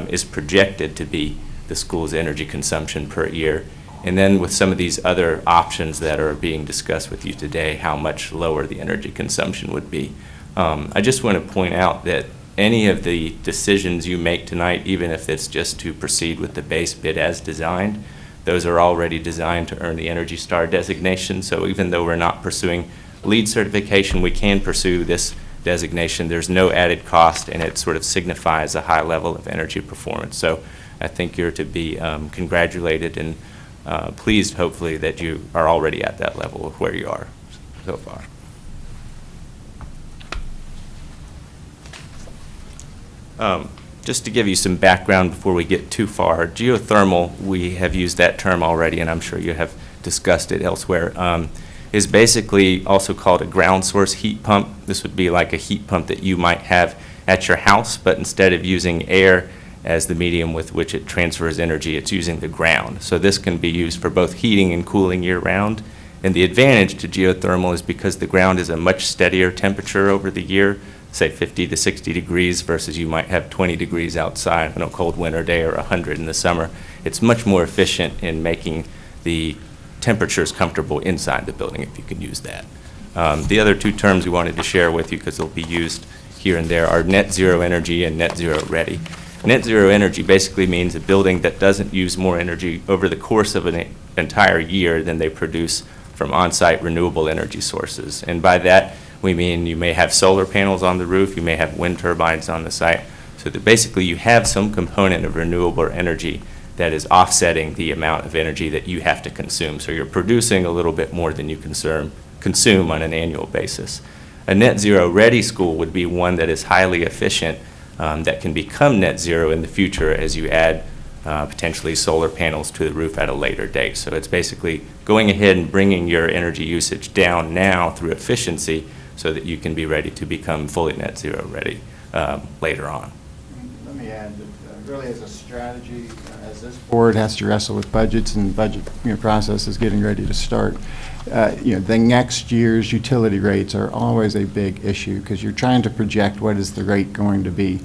is projected to be the school's energy consumption per year. And then with some of these other options that are being discussed with you today, how much lower the energy consumption would be. I just want to point out that any of the decisions you make tonight, even if it's just to proceed with the base bid as designed, those are already designed to earn the Energy Star designation. So even though we're not pursuing LEED certification, we can pursue this designation. There's no added cost, and it sort of signifies a high level of energy performance. So I think you're to be congratulated and pleased, hopefully, that you are already at that level of where you are so far. Just to give you some background before we get too far, geothermal, we have used that term already, and I'm sure you have discussed it elsewhere, is basically also called a ground source heat pump. This would be like a heat pump that you might have at your house, but instead of using air as the medium with which it transfers energy, it's using the ground. So this can be used for both heating and cooling year-round. And the advantage to geothermal is because the ground is a much steadier temperature over the year, say 50 to 60 degrees versus you might have 20 degrees outside on a cold winter day or 100 in the summer. It's much more efficient in making the temperatures comfortable inside the building, if you can use that. The other two terms we wanted to share with you, because they'll be used here and there, are net zero energy and net zero ready. Net zero energy basically means a building that doesn't use more energy over the course of an entire year than they produce from on-site renewable energy sources. And by that, we mean you may have solar panels on the roof, you may have wind turbines on the site, so that basically you have some component of renewable energy that is offsetting the amount of energy that you have to consume. So you're producing a little bit more than you consume on an annual basis. A net zero ready school would be one that is highly efficient, that can become net zero in the future as you add potentially solar panels to the roof at a later date. So it's basically going ahead and bringing your energy usage down now through efficiency so that you can be ready to become fully net zero ready later on. Let me add that really as a strategy, as this board has to wrestle with budgets and budget process is getting ready to start, the next year's utility rates are always a big issue because you're trying to project what is the rate going to be.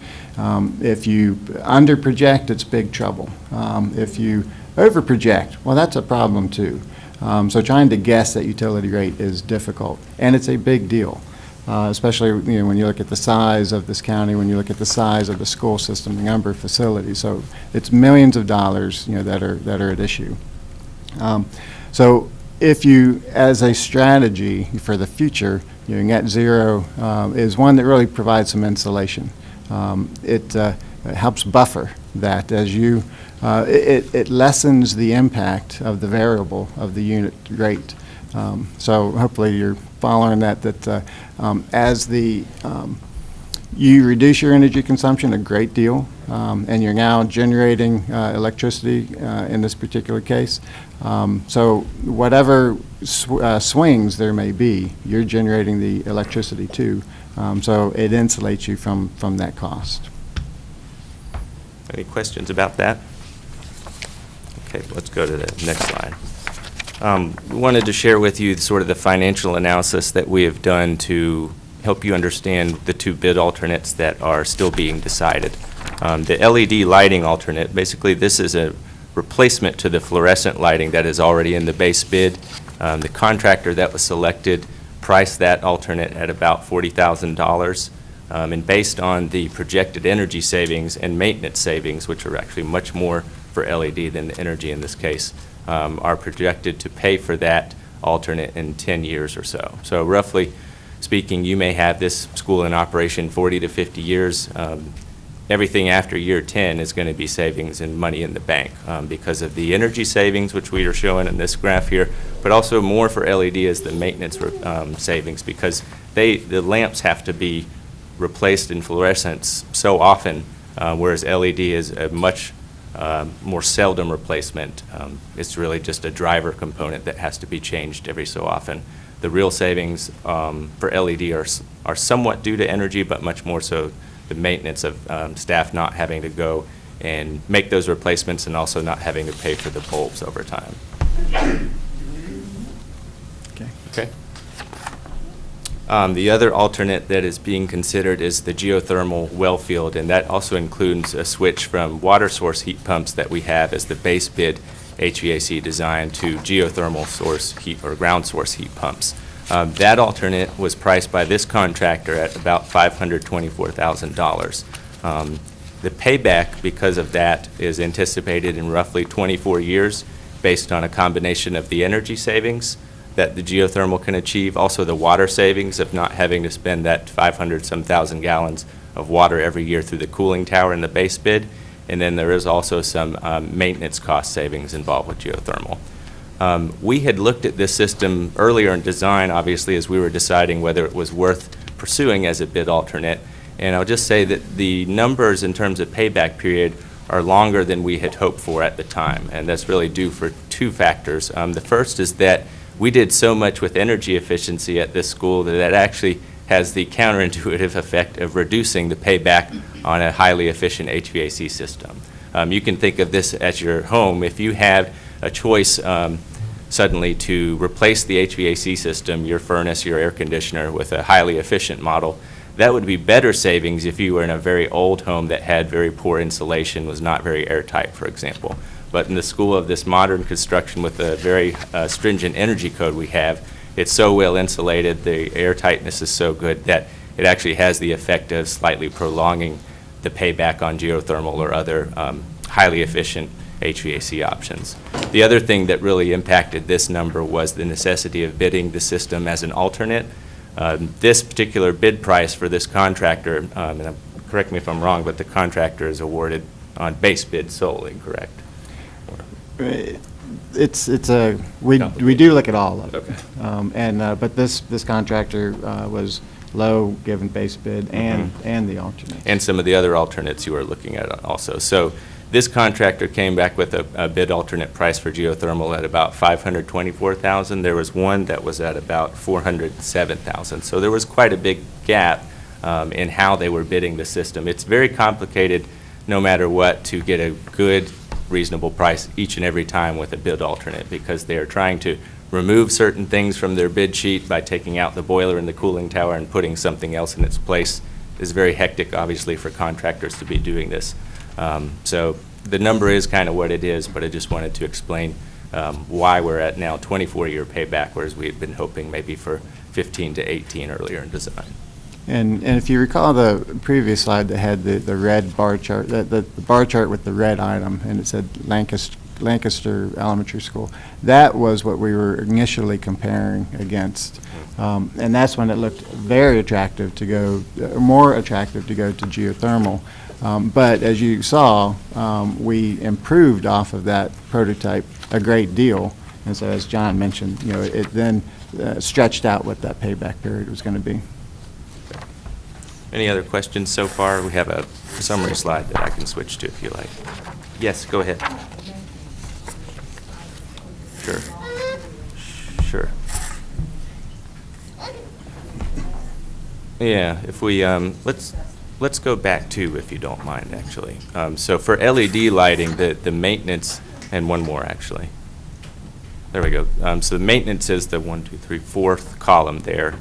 If you under-project, it's big trouble. If you over-project, well, that's a problem too. So trying to guess that utility rate is difficult, and it's a big deal, especially when you look at the size of this county, when you look at the size of the school system, the number of facilities. So it's millions of dollars, that are at issue. So if you, as a strategy for the future, net zero is one that really provides some insulation. It helps buffer that as you. It lessens the impact of the variable of the unit rate. So hopefully you're following that as you reduce your energy consumption a great deal, and you're now generating electricity in this particular case. So whatever swings there may be, you're generating the electricity too. So it insulates you from that cost. Any questions about that? Okay, let's go to the next slide. We wanted to share with you sort of the financial analysis that we have done to help you understand the two bid alternates that are still being decided. The LED lighting alternate, basically this is a replacement to the fluorescent lighting that is already in the base bid. The contractor that was selected priced that alternate at about $40,000. And based on the projected energy savings and maintenance savings, which are actually much more for LED than the energy in this case, are projected to pay for that alternate in 10 years or so. So roughly speaking, you may have this school in operation 40 to 50 years. Everything after year 10 is going to be savings and money in the bank because of the energy savings, which we are showing in this graph here, but also more for LED as the maintenance savings, because the lamps have to be replaced in fluorescence so often, whereas LED is a much more seldom replacement. It's really just a driver component that has to be changed every so often. The real savings for LED are somewhat due to energy, but much more so the maintenance of staff not having to go and make those replacements and also not having to pay for the bulbs over time. Okay. The other alternate that is being considered is the geothermal well field, and that also includes a switch from water source heat pumps that we have as the base bid HVAC design to geothermal source heat or ground source heat pumps. That alternate was priced by this contractor at about $524,000. The payback because of that is anticipated in roughly 24 years based on a combination of the energy savings that the geothermal can achieve, also the water savings of not having to spend that 500-some thousand gallons of water every year through the cooling tower in the base bid, and then there is also some maintenance cost savings involved with geothermal. We had looked at this system earlier in design, obviously, as we were deciding whether it was worth pursuing as a bid alternate, and I'll just say that the numbers in terms of payback period are longer than we had hoped for at the time, and that's really due for two factors. The first is that we did so much with energy efficiency at this school that it actually has the counterintuitive effect of reducing the payback on a highly efficient HVAC system. You can think of this as your home. If you have a choice suddenly to replace the HVAC system, your furnace, your air conditioner, with a highly efficient model, that would be better savings if you were in a very old home that had very poor insulation, was not very airtight, for example. But in the school of this modern construction with a very stringent energy code we have, it's so well insulated, the airtightness is so good that it actually has the effect of slightly prolonging the payback on geothermal or other highly efficient HVAC options. The other thing that really impacted this number was the necessity of bidding the system as an alternate. This particular bid price for this contractor, and correct me if I'm wrong, but the contractor is awarded on base bid solely, correct? We do look at all of it. Okay. But this contractor was low given base bid and the alternate. And some of the other alternates you were looking at also. So this contractor came back with a bid alternate price for geothermal at about $524,000. There was one that was at about $407,000. So there was quite a big gap in how they were bidding the system. It's very complicated, no matter what, to get a good, reasonable price each and every time with a bid alternate, because they are trying to remove certain things from their bid sheet by taking out the boiler and the cooling tower and putting something else in its place. It's very hectic, obviously, for contractors to be doing this. So the number is kind of what it is, but I just wanted to explain why we're at now 24-year payback, whereas we had been hoping maybe for 15 to 18 earlier in design. And if you recall the previous slide that had the red bar chart, the bar chart with the red item, and it said Lancaster Elementary School, that was what we were initially comparing against. And that's when it looked very attractive to go, more attractive to go to geothermal. But as you saw, we improved off of that prototype a great deal. And so as John mentioned, you know, it then stretched out what that payback period was going to be. Any other questions so far? We have a summary slide that I can switch to if you like. Yes, go ahead. Sure. Sure. Yeah, if we, let's go back to, if you don't mind, actually. So for LED lighting, the maintenance, and one more, actually. There we go. So the maintenance is the 1, 2, 3, 4th column there.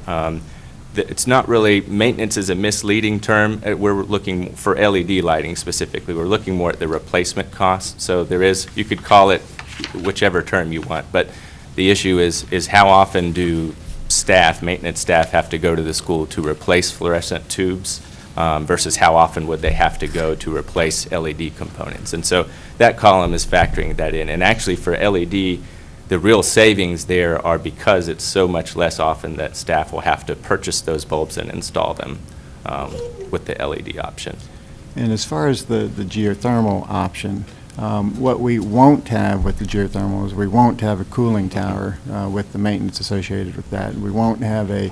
it's not really, maintenance is a misleading term. We're looking for LED lighting specifically. We're looking more at the replacement cost. So there is, you could call it whichever term you want, but the issue is how often do staff, maintenance staff, have to go to the school to replace fluorescent tubes versus how often would they have to go to replace LED components. And so that column is factoring that in. And actually for LED, the real savings there are because it's so much less often that staff will have to purchase those bulbs and install them with the LED option. And as far as the geothermal option, what we won't have with the geothermal is we won't have a cooling tower with the maintenance associated with that. We won't have a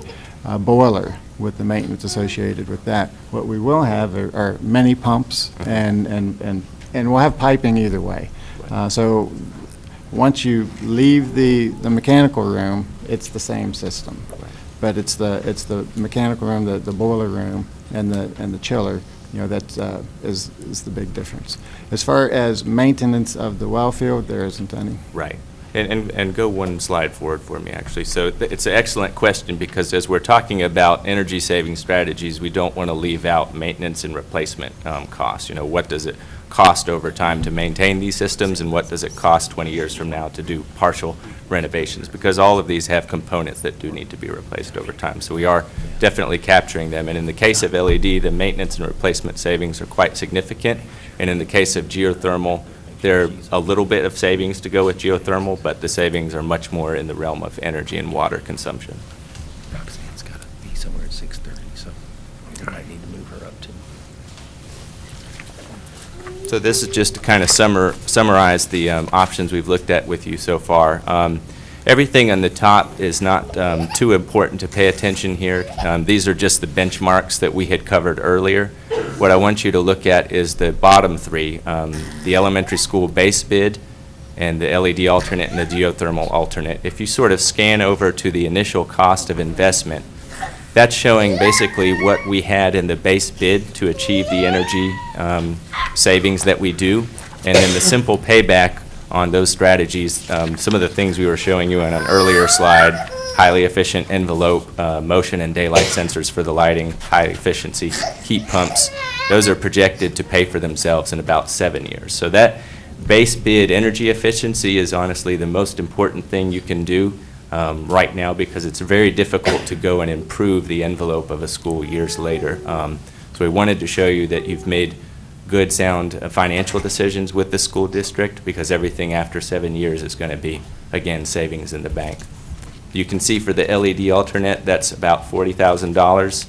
boiler with the maintenance associated with that. What we will have are many pumps, and we'll have piping either way. So once you leave the mechanical room, it's the same system. But it's the mechanical room, the boiler room, and the chiller, that is the big difference. As far as maintenance of the well field, there isn't any. Right. And go one slide forward for me, actually. So it's an excellent question, because as we're talking about energy saving strategies, we don't want to leave out maintenance and replacement costs. What does it cost over time to maintain these systems, and what does it cost 20 years from now to do partial renovations? Because all of these have components that do need to be replaced over time. So we are definitely capturing them. And in the case of LED, the maintenance and replacement savings are quite significant. And in the case of geothermal, there a little bit of savings to go with geothermal, but the savings are much more in the realm of energy and water consumption. Roxanne's got to be somewhere at 6:30, so I might need to move her up too. So this is just to kind of summarize the options we've looked at with you so far. Everything on the top is not too important to pay attention here. These are just the benchmarks that we had covered earlier. What I want you to look at is the bottom three, the elementary school base bid and the LED alternate and the geothermal alternate. If you sort of scan over to the initial cost of investment, that's showing basically what we had in the base bid to achieve the energy savings that we do, and then the simple payback on those strategies. Some of the things we were showing you on an earlier slide, highly efficient envelope, motion and daylight sensors for the lighting, high efficiency heat pumps, those are projected to pay for themselves in about 7 years. So that base bid energy efficiency is honestly the most important thing you can do right now, because it's very difficult to go and improve the envelope of a school years later. So we wanted to show you that you've made good, sound financial decisions with the school district, because everything after 7 years is going to be, again, savings in the bank. You can see for the LED alternate, that's about $40,000.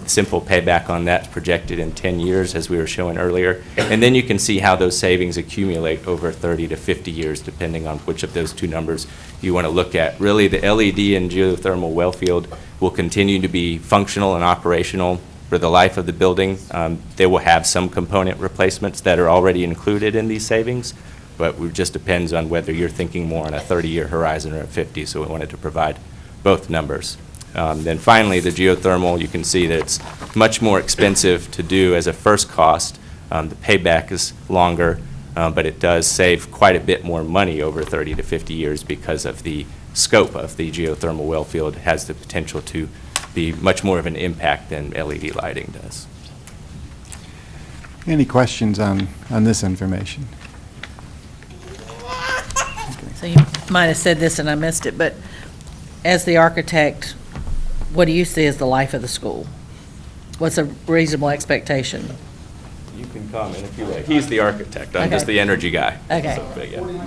Simple payback on that's projected in 10 years, as we were showing earlier. And then you can see how those savings accumulate over 30 to 50 years, depending on which of those two numbers you want to look at. Really, the LED and geothermal well field will continue to be functional and operational for the life of the building. They will have some component replacements that are already included in these savings, but it just depends on whether you're thinking more on a 30-year horizon or a 50, so we wanted to provide both numbers. Then finally, the geothermal, you can see that it's much more expensive to do as a first cost. The payback is longer, but it does save quite a bit more money over 30 to 50 years because of the scope of the geothermal well field. It has the potential to be much more of an impact than LED lighting does. Any questions on this information? So you might have said this and I missed it, but as the architect, what do you see as the life of the school? What's a reasonable expectation? You can comment if you like. He's the architect. I'm just the energy guy. Okay. So, but yeah.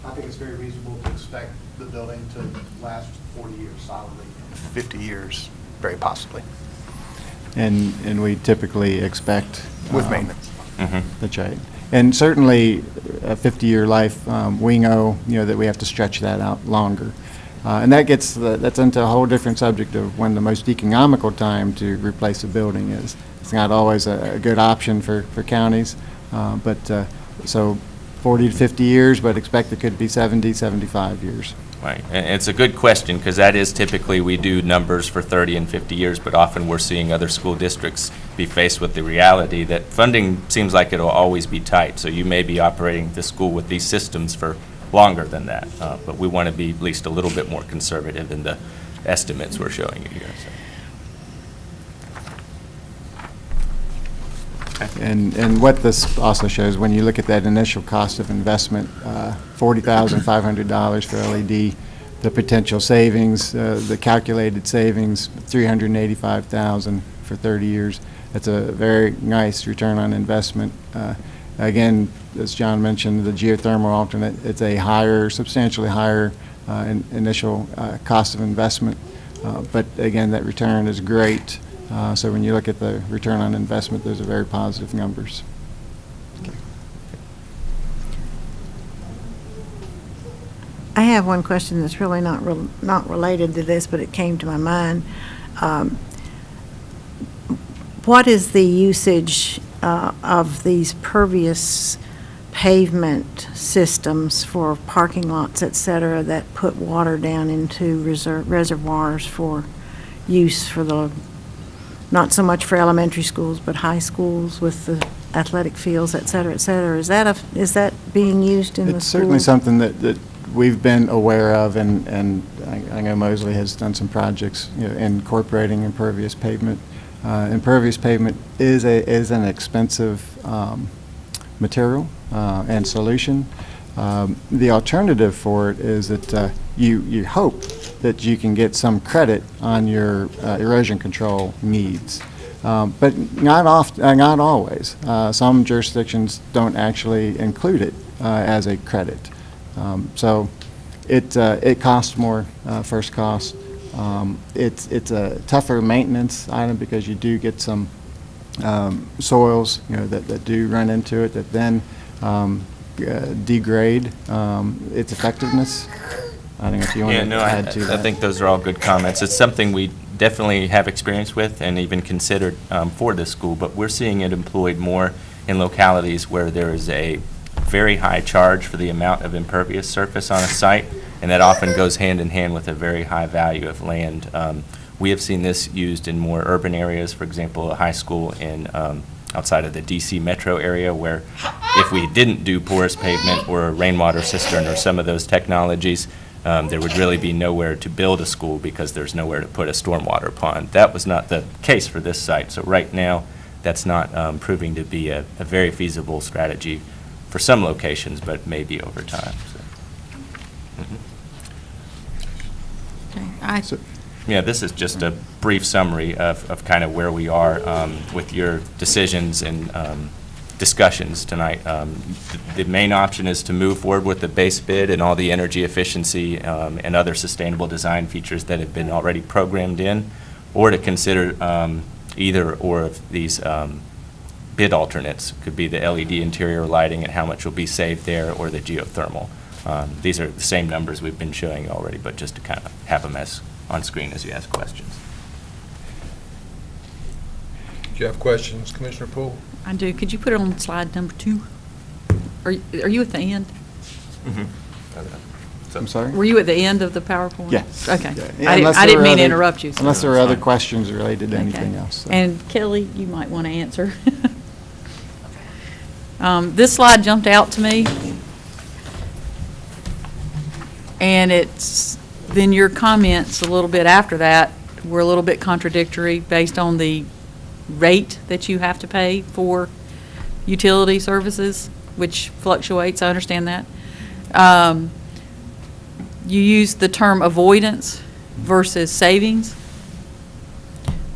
I think it's very reasonable to expect the building to last 40 years solidly, 50 years, very possibly. And we typically expect With maintenance. That's right. And certainly, a 50-year life, we know, that we have to stretch that out longer. And that's into a whole different subject of when the most economical time to replace a building is. It's not always a good option for counties, so 40 to 50 years, but expect it could be 70, 75 years. Right, and it's a good question, because that is typically, we do numbers for 30 and 50 years, but often we're seeing other school districts be faced with the reality that funding seems like it'll always be tight. So you may be operating the school with these systems for longer than that. But we want to be at least a little bit more conservative in the estimates we're showing you here. So. And what this also shows, when you look at that initial cost of investment, $40,500 for LED, the potential savings, the calculated savings, $385,000 for 30 years. That's a very nice return on investment. Again, as John mentioned, the geothermal alternate, it's a higher, substantially higher initial cost of investment. But again, that return is great. So when you look at the return on investment, those are very positive numbers. I have one question that's really not related to this, but it came to my mind. What is the usage of these pervious pavement systems for parking lots, et cetera, that put water down into reservoirs for use for the, not so much for elementary schools, but high schools with the athletic fields, et cetera, et cetera? Is that being used in the schools? It's certainly something that we've been aware of, and I know Mosley has done some projects, incorporating impervious pavement. Impervious pavement is an expensive material and solution. The alternative for it is that you hope that you can get some credit on your erosion control needs. But not always. Some jurisdictions don't actually include it as a credit. So it costs more, first cost. It's a tougher maintenance item because you do get some soils, that do run into it that then degrade its effectiveness. I don't know if you want to add to that. I think those are all good comments. It's something we definitely have experience with and even considered for this school, but we're seeing it employed more in localities where there is a very high charge for the amount of impervious surface on a site, and that often goes hand in hand with a very high value of land. We have seen this used in more urban areas, for example, a high school in outside of the DC metro area, where if we didn't do porous pavement or a rainwater cistern or some of those technologies, there would really be nowhere to build a school because there's nowhere to put a stormwater pond. That was not the case for this site. So right now, that's not proving to be a very feasible strategy for some locations, but maybe over time. So. Okay. Yeah, this is just a brief summary of kind of where we are with your decisions and discussions tonight. The main option is to move forward with the base bid and all the energy efficiency and other sustainable design features that have been already programmed in, or to consider either or of these bid alternates. Could be the LED interior lighting and how much will be saved there, or the geothermal. These are the same numbers we've been showing you already, but just to kind of have them as on screen as you ask questions. Do you have questions, Commissioner Poole? I do. Could you put it on slide number 2? Are you at the end? Mm-hmm. I'm sorry? Were you at the end of the PowerPoint? Yes. Okay. Yeah. I didn't mean to interrupt you. Unless there are other questions related to anything else. So. And Kelly, you might want to answer. This slide jumped out to me. And then your comments a little bit after that were a little bit contradictory based on the rate that you have to pay for utility services, which fluctuates. I understand that. You used the term avoidance versus savings.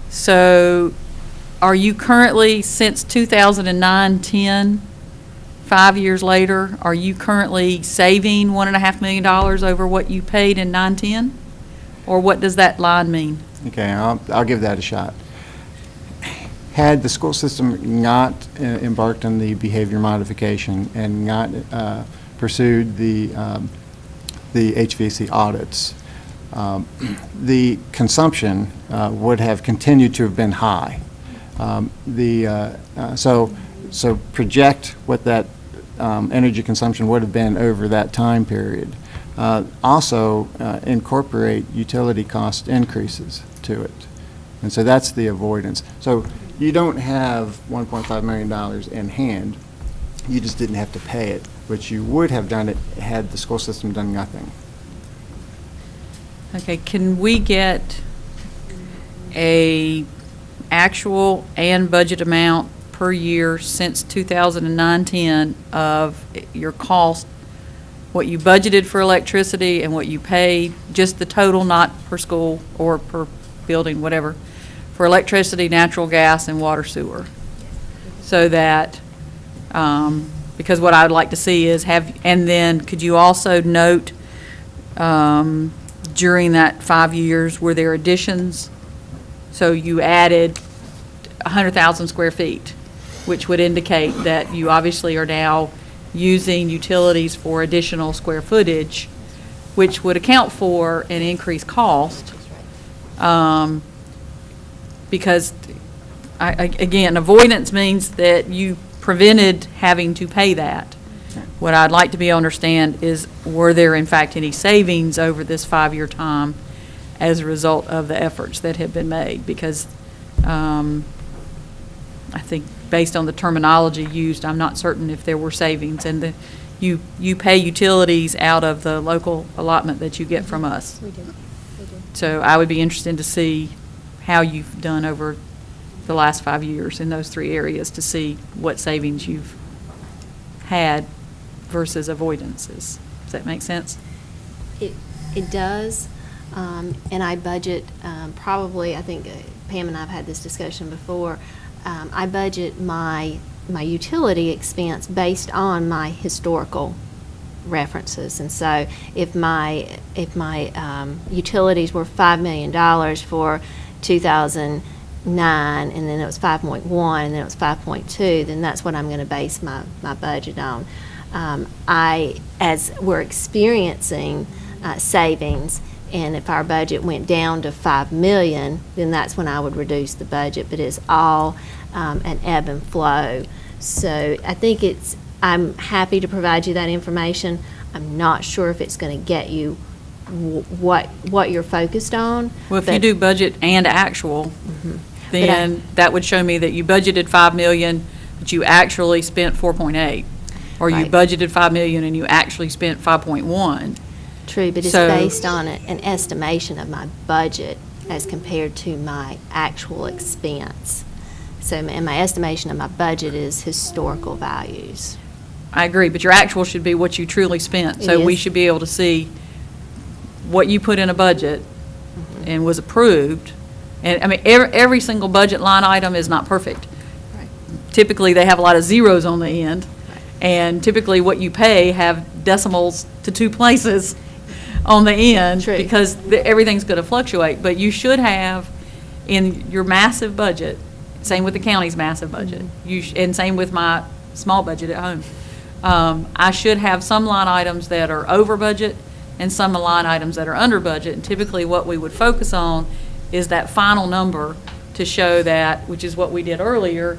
So are you currently, since 2009-10, 5 years later, are you currently saving $1.5 million over what you paid in 9-10? Or what does that line mean? Okay, I'll give that a shot. Had the school system not embarked on the behavior modification and not pursued the HVAC audits, the consumption would have continued to have been high. So project what that energy consumption would have been over that time period. Also incorporate utility cost increases to it. And so that's the avoidance. So you don't have $1.5 million in hand. You just didn't have to pay it which you would have done it had the school system done nothing. Okay, can we get a actual and budget amount per year since 2009-10 of your cost, what you budgeted for electricity and what you paid, just the total, not per school or per building, whatever, for electricity, natural gas, and water sewer? So that, because what I would like to see is and then could you also note during that 5 years, were there additions? So you added 100,000 square feet, which would indicate that you obviously are now using utilities for additional square footage, which would account for an increased cost. Because, again, avoidance means that you prevented having to pay that. What I'd like to be understand is, were there in fact any savings over this 5-year time as a result of the efforts that have been made? Because I think based on the terminology used, I'm not certain if there were savings. And you pay utilities out of the local allotment that you get from us. We do. So I would be interested to see how you've done over the last 5 years in those 3 areas to see what savings you've had versus avoidances. Does that make sense? It does, and I budget probably, I think Pam and I have had this discussion before, I budget my utility expense based on my historical references. And so if my utilities were $5 million for 2009, and then it was 5.1, and then it was 5.2, then that's what I'm going to base my budget on. As we're experiencing savings, and if our budget went down to $5 million, then that's when I would reduce the budget. But it's all an ebb and flow. So I think I'm happy to provide you that information. I'm not sure if it's going to get you what you're focused on. Well, if you do budget and actual, then that would show me that you budgeted $5 million, but you actually spent 4.8. Or you budgeted $5 million and you actually spent 5.1. True, but it's based on an estimation of my budget as compared to my actual expense. So, and my estimation of my budget is historical values. I agree, but your actual should be what you truly spent. So we should be able to see what you put in a budget and was approved. And I mean, every single budget line item is not perfect. Right. Typically, they have a lot of zeros on the end. And typically what you pay have decimals to 2 places on the end. True. Because everything's going to fluctuate. But you should have in your massive budget, same with the county's massive budget, and same with my small budget at home. I should have some line items that are over budget and some line items that are under budget. And typically what we would focus on is that final number to show that, which is what we did earlier,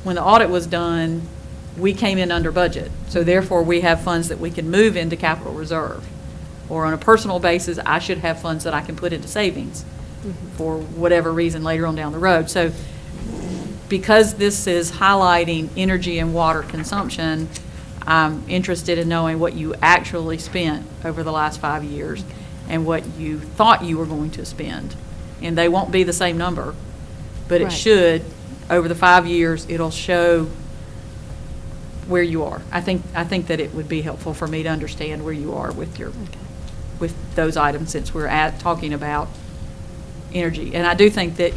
when the audit was done, we came in under budget. So therefore, we have funds that we can move into capital reserve. Or on a personal basis, I should have funds that I can put into savings for whatever reason later on down the road. So because this is highlighting energy and water consumption, I'm interested in knowing what you actually spent over the last 5 years and what you thought you were going to spend. And they won't be the same number, but it should, over the 5 years, it'll show where you are. I think that it would be helpful for me to understand where you are with with those items, since we're talking about energy. And I do think that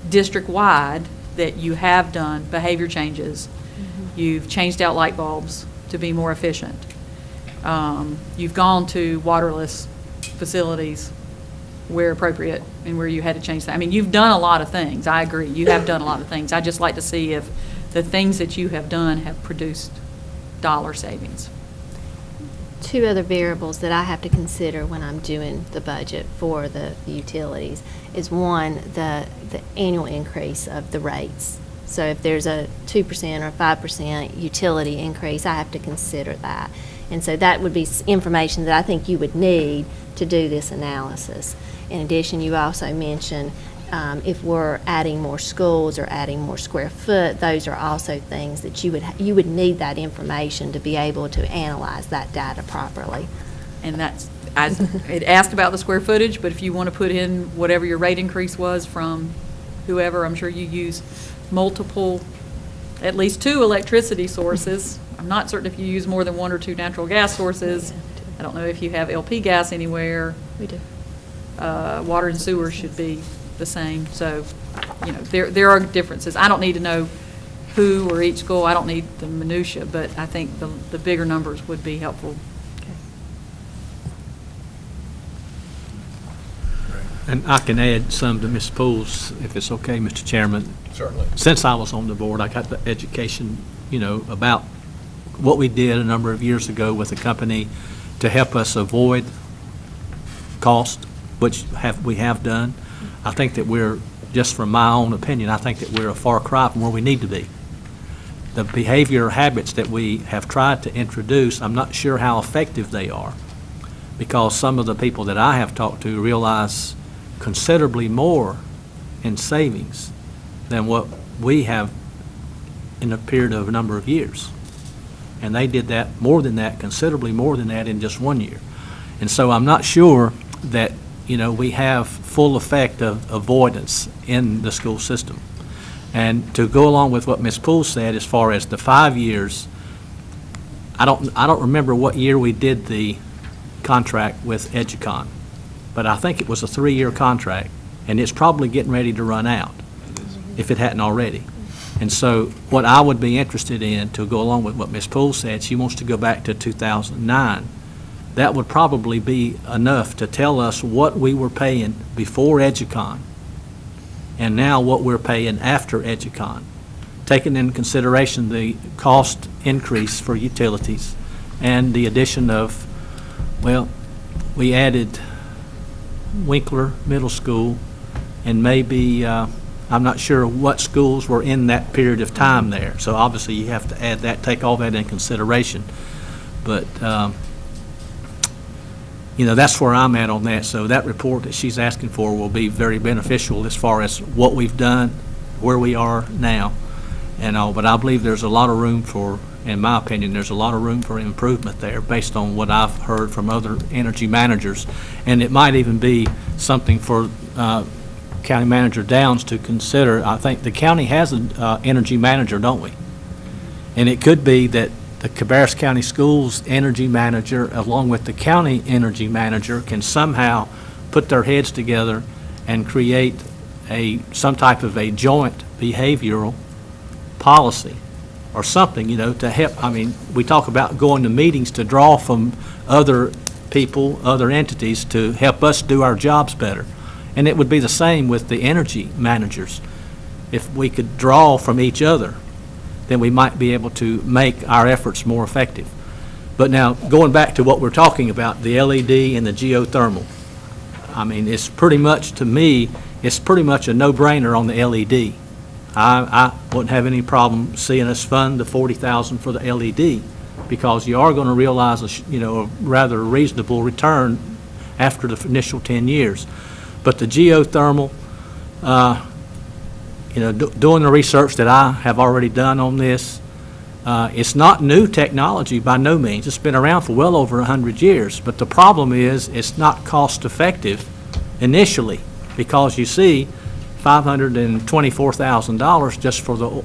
district-wide, that you have done behavior changes. You've changed out light bulbs to be more efficient. You've gone to waterless facilities where appropriate and where you had to change that. I mean, you've done a lot of things. I agree. You have done a lot of things. I just like to see if the things that you have done have produced dollar savings. 2 other variables that I have to consider when I'm doing the budget for the utilities is, one, the annual increase of the rates. So if there's a 2% or 5% utility increase, I have to consider that. And so that would be information that I think you would need to do this analysis. In addition, you also mentioned if we're adding more schools or adding more square foot, those are also things that you would need that information to be able to analyze that data properly. And that's, it asked about the square footage, but if you want to put in whatever your rate increase was from whoever, I'm sure you use multiple, at least 2 electricity sources. I'm not certain if you use more than 1 or 2 natural gas sources. I don't know if you have LP gas anywhere. We do. Water and sewer should be the same. So, you know, there are differences. I don't need to know who or each school. I don't need the minutia, but I think the bigger numbers would be helpful. And I can add some to Ms. Poole's, if it's okay, Mr. Chairman. Certainly. Since I was on the board, I got the education, you know, about what we did a number of years ago with a company to help us avoid cost, which we have done. I think that we're, just from my own opinion, I think that we're a far cry from where we need to be. The behavior habits that we have tried to introduce, I'm not sure how effective they are, because some of the people that I have talked to realize considerably more in savings than what we have in a period of a number of years. And they did that, more than that, considerably more than that in just 1 year. And so I'm not sure that, you know, we have full effect of avoidance in the school system. And to go along with what Ms. Poole said, as far as the 5 years, I don't remember what year we did the contract with Educon, but I think it was a 3-year contract, and it's probably getting ready to run out, if it hadn't already. And so what I would be interested in, to go along with what Ms. Poole said, she wants to go back to 2009. That would probably be enough to tell us what we were paying before Educon and now what we're paying after Educon, taking into consideration the cost increase for utilities and the addition of, well, we added Winkler Middle School, and maybe, I'm not sure what schools were in that period of time there. So obviously you have to add that, take all that in consideration. But, you know, that's where I'm at on that. So that report that she's asking for will be very beneficial as far as what we've done, where we are now, and all. But I believe there's a lot of room for, in my opinion, there's a lot of room for improvement there based on what I've heard from other energy managers. And it might even be something for County Manager Downs to consider. I think the county has an energy manager, don't we? And it could be that the Cabarrus County Schools energy manager, along with the county energy manager, can somehow put their heads together and create some type of a joint behavioral policy or something, you know, to help. I mean, we talk about going to meetings to draw from other people, other entities, to help us do our jobs better. And it would be the same with the energy managers. If we could draw from each other, then we might be able to make our efforts more effective. But now, going back to what we're talking about, the LED and the geothermal, I mean, it's pretty much, to me, it's pretty much a no-brainer on the LED. I wouldn't have any problem seeing us fund the $40,000 for the LED, because you are going to realize a rather reasonable return after the initial 10 years. But the geothermal, doing the research that I have already done on this, it's not new technology by no means. It's been around for well over 100 years. But the problem is it's not cost effective initially, because you see $524,000 just for the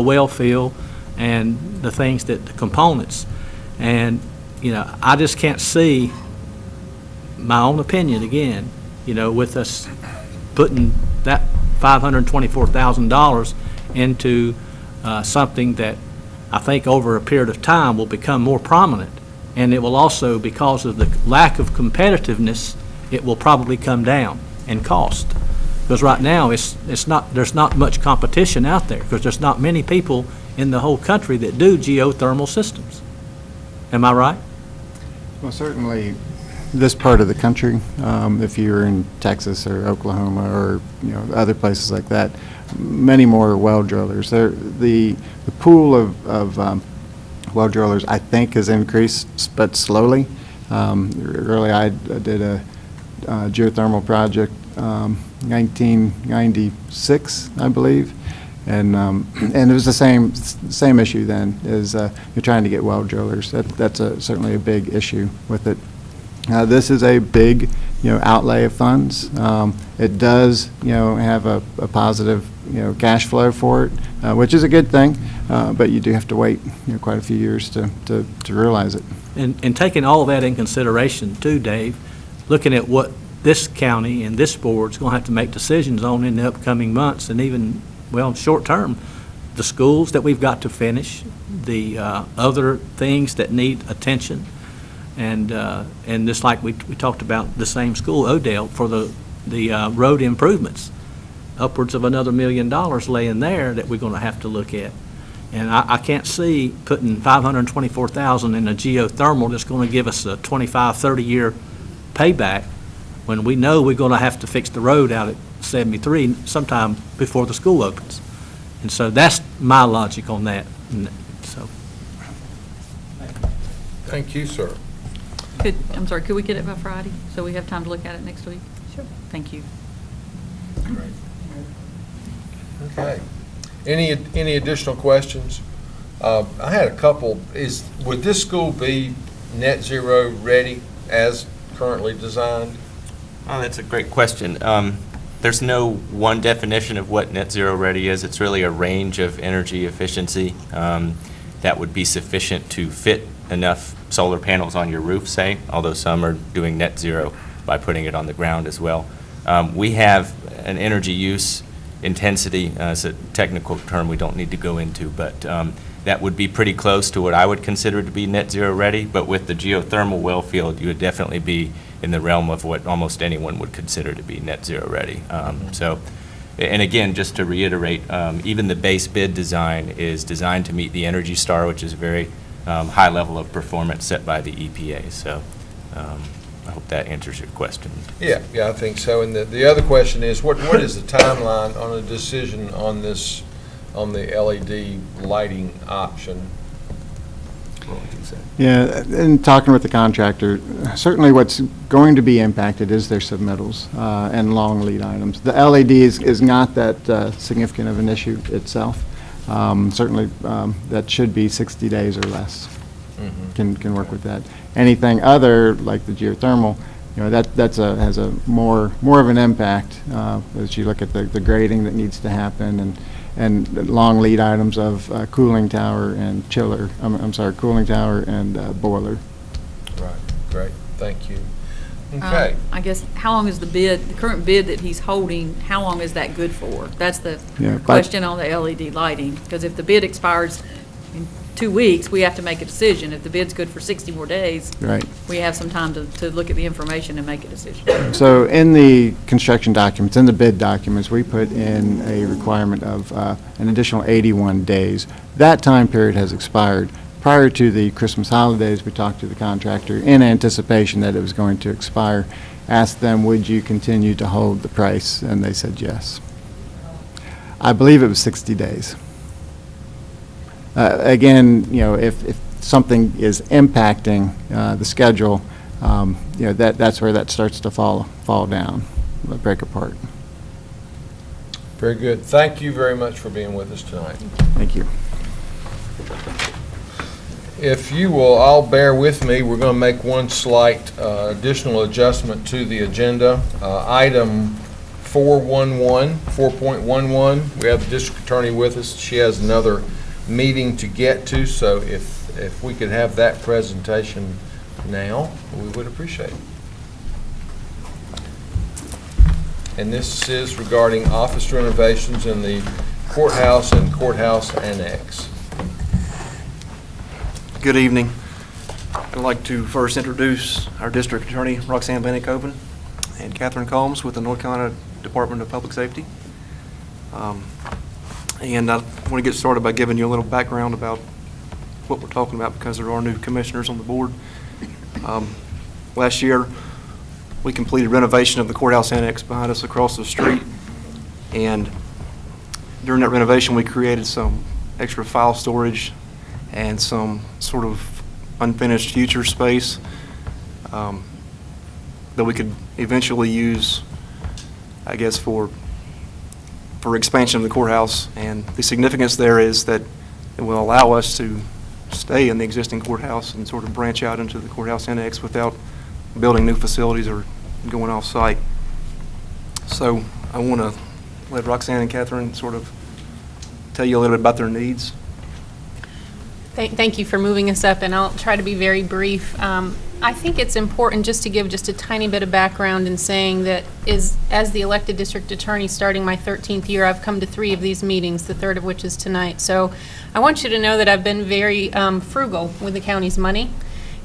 well field and the things the components. And, I just can't see, my own opinion again, with us putting that $524,000 into something that I think over a period of time will become more prominent. And it will also, because of the lack of competitiveness, it will probably come down in cost. Because right now there's not much competition out there, because there's not many people in the whole country that do geothermal systems. Am I right? Well, certainly this part of the country, if you're in Texas or Oklahoma or other places like that, many more well drillers. The pool of well drillers, I think, has increased, but slowly. Early, I did a geothermal project 1996, I believe. And it was the same issue then, is you're trying to get well drillers. That's certainly a big issue with it. This is a big, outlay of funds. It does, have a positive, cash flow for it, which is a good thing, but you do have to wait, quite a few years to realize it. And taking all of that in consideration too, Dave, looking at what this county and this board's going to have to make decisions on in the upcoming months, and even, short term, the schools that we've got to finish, the other things that need attention, and just like we talked about the same school, Odell, for the road improvements, upwards of another $1 million laying there that we're going to have to look at. And I can't see putting $524,000 in a geothermal that's going to give us a 25, 30-year payback when we know we're going to have to fix the road out at 73 sometime before the school opens. And so that's my logic on that. So, Thank you, sir. Could we get it by Friday so we have time to look at it next week? Sure. Thank you. Great. Okay. Any additional questions? I had a couple. Would this school be net zero ready as currently designed? Oh, that's a great question. There's no one definition of what net zero ready is. It's really a range of energy efficiency that would be sufficient to fit enough solar panels on your roof, say, although some are doing net zero by putting it on the ground as well. We have an energy use intensity, it's a technical term we don't need to go into, but that would be pretty close to what I would consider to be net zero ready. But with the geothermal well field, you would definitely be in the realm of what almost anyone would consider to be net zero ready. So, and again, just to reiterate, even the base bid design is designed to meet the Energy Star, which is a very high level of performance set by the EPA. So I hope that answers your question. Yeah, I think so. And the other question is, what is the timeline on a decision on this, on the LED lighting option? What would you say? Yeah, in talking with the contractor, certainly what's going to be impacted is their submittals and long lead items. The LED is not that significant of an issue itself. Certainly, that should be 60 days or less. Can work with that. Anything other, like the geothermal, has a more of an impact as you look at the grading that needs to happen and long lead items of cooling tower and chiller. Cooling tower and boiler. Right. Great. Thank you. Okay. I guess, how long is the current bid that he's holding, how long is that good for? That's the question on the LED lighting, because if the bid expires in 2 weeks, we have to make a decision. If the bid's good for 60 more days, right, we have some time to look at the information and make a decision. So in the construction documents, in the bid documents, we put in a requirement of an additional 81 days. That time period has expired. Prior to the Christmas holidays, we talked to the contractor in anticipation that it was going to expire, asked them, would you continue to hold the price? And they said yes. I believe it was 60 days. Again, if something is impacting the schedule, that's where that starts to fall down, break apart. Very good. Thank you very much for being with us tonight. Thank you. If you will all bear with me, we're going to make one slight additional adjustment to the agenda. Item 4.11, we have the district attorney with us. She has another meeting to get to, so if we could have that presentation now, we would appreciate it. And this is regarding office renovations in the courthouse and courthouse annex. Good evening. I'd like to first introduce our district attorney, Roxanne Bennett-Coven, and Catherine Combs with the North Carolina Department of Public Safety. And I want to get started by giving you a little background about what we're talking about because there are new commissioners on the board. Last year, we completed renovation of the courthouse annex behind us across the street. And during that renovation, we created some extra file storage and some sort of unfinished future space that we could eventually use I guess, for expansion of the courthouse. And the significance there is that it will allow us to stay in the existing courthouse and sort of branch out into the courthouse annex without building new facilities or going off-site. So I want to let Roxanne and Catherine sort of tell you a little bit about their needs. Thank you for moving us up, and I'll try to be very brief. I think it's important just to give just a tiny bit of background in saying that as the elected district attorney starting my 13th year, I've come to 3 of these meetings, the 3rd of which is tonight. So I want you to know that I've been very frugal with the county's money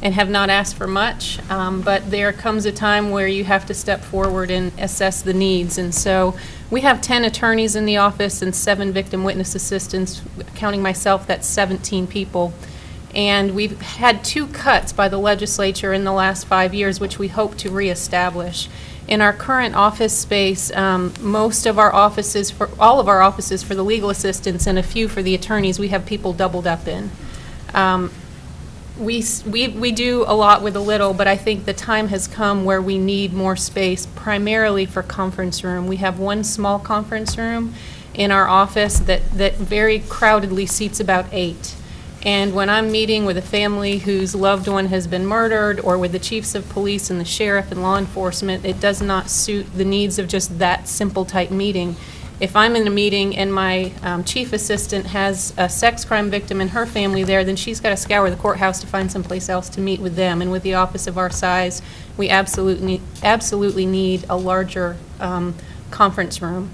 and have not asked for much, but there comes a time where you have to step forward and assess the needs. And so we have 10 attorneys in the office and 7 victim witness assistants. Counting myself, that's 17 people. And we've had 2 cuts by the legislature in the last 5 years, which we hope to reestablish. In our current office space, most of our offices, all of our offices for the legal assistants and a few for the attorneys, we have people doubled up in. We do a lot with a little, but I think the time has come where we need more space, primarily for conference room. We have 1 small conference room in our office that very crowdedly seats about 8. And when I'm meeting with a family whose loved one has been murdered, or with the chiefs of police and the sheriff and law enforcement, it does not suit the needs of just that simple type meeting. If I'm in a meeting and my chief assistant has a sex crime victim and her family there, then she's got to scour the courthouse to find someplace else to meet with them. And with the office of our size, we absolutely need a larger conference room.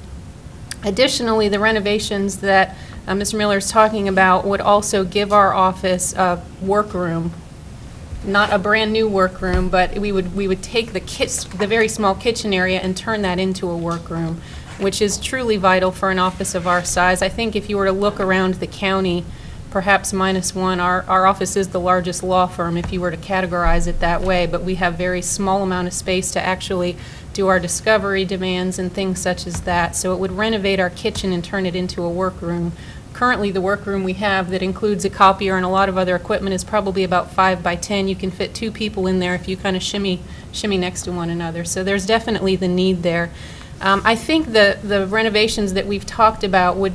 Additionally, the renovations that Mr. Miller is talking about would also give our office a workroom, not a brand new workroom, but we would take the very small kitchen area and turn that into a workroom, which is truly vital for an office of our size. I think if you were to look around the county, perhaps -1, our office is the largest law firm if you were to categorize it that way, but we have very small amount of space to actually do our discovery demands and things such as that. So it would renovate our kitchen and turn it into a workroom. Currently, the workroom we have that includes a copier and a lot of other equipment is probably about 5 by 10. You can fit 2 people in there if you kind of shimmy next to one another. So there's definitely the need there. I think the renovations that we've talked about would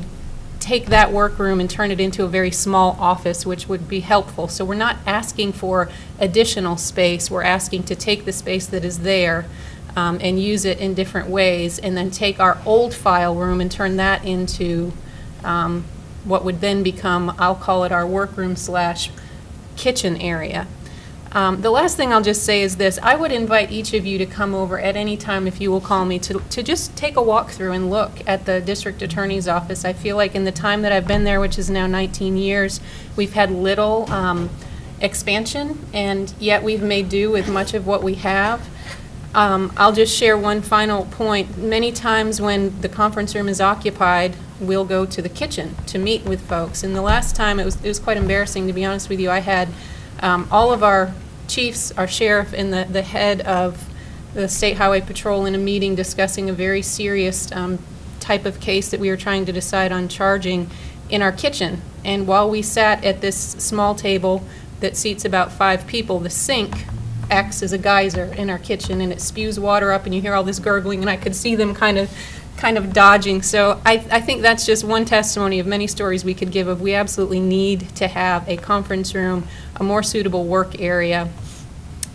take that workroom and turn it into a very small office, which would be helpful. So we're not asking for additional space. We're asking to take the space that is there and use it in different ways, and then take our old file room and turn that into what would then become, I'll call it our workroom / kitchen area. The last thing I'll just say is this: I would invite each of you to come over at any time, if you will call me, to just take a walk through and look at the district attorney's office. I feel like in the time that I've been there, which is now 19 years, we've had little expansion, and yet we've made do with much of what we have. I'll just share one final point. Many times when the conference room is occupied, we'll go to the kitchen to meet with folks. And the last time, it was quite embarrassing, to be honest with you. I had all of our chiefs, our sheriff, and the head of the State Highway Patrol in a meeting discussing a very serious type of case that we were trying to decide on charging in our kitchen. And while we sat at this small table that seats about 5 people, the sink acts as a geyser in our kitchen, and it spews water up, and you hear all this gurgling, and I could see them kind of dodging. So I think that's just one testimony of many stories we could give of we absolutely need to have a conference room, a more suitable work area.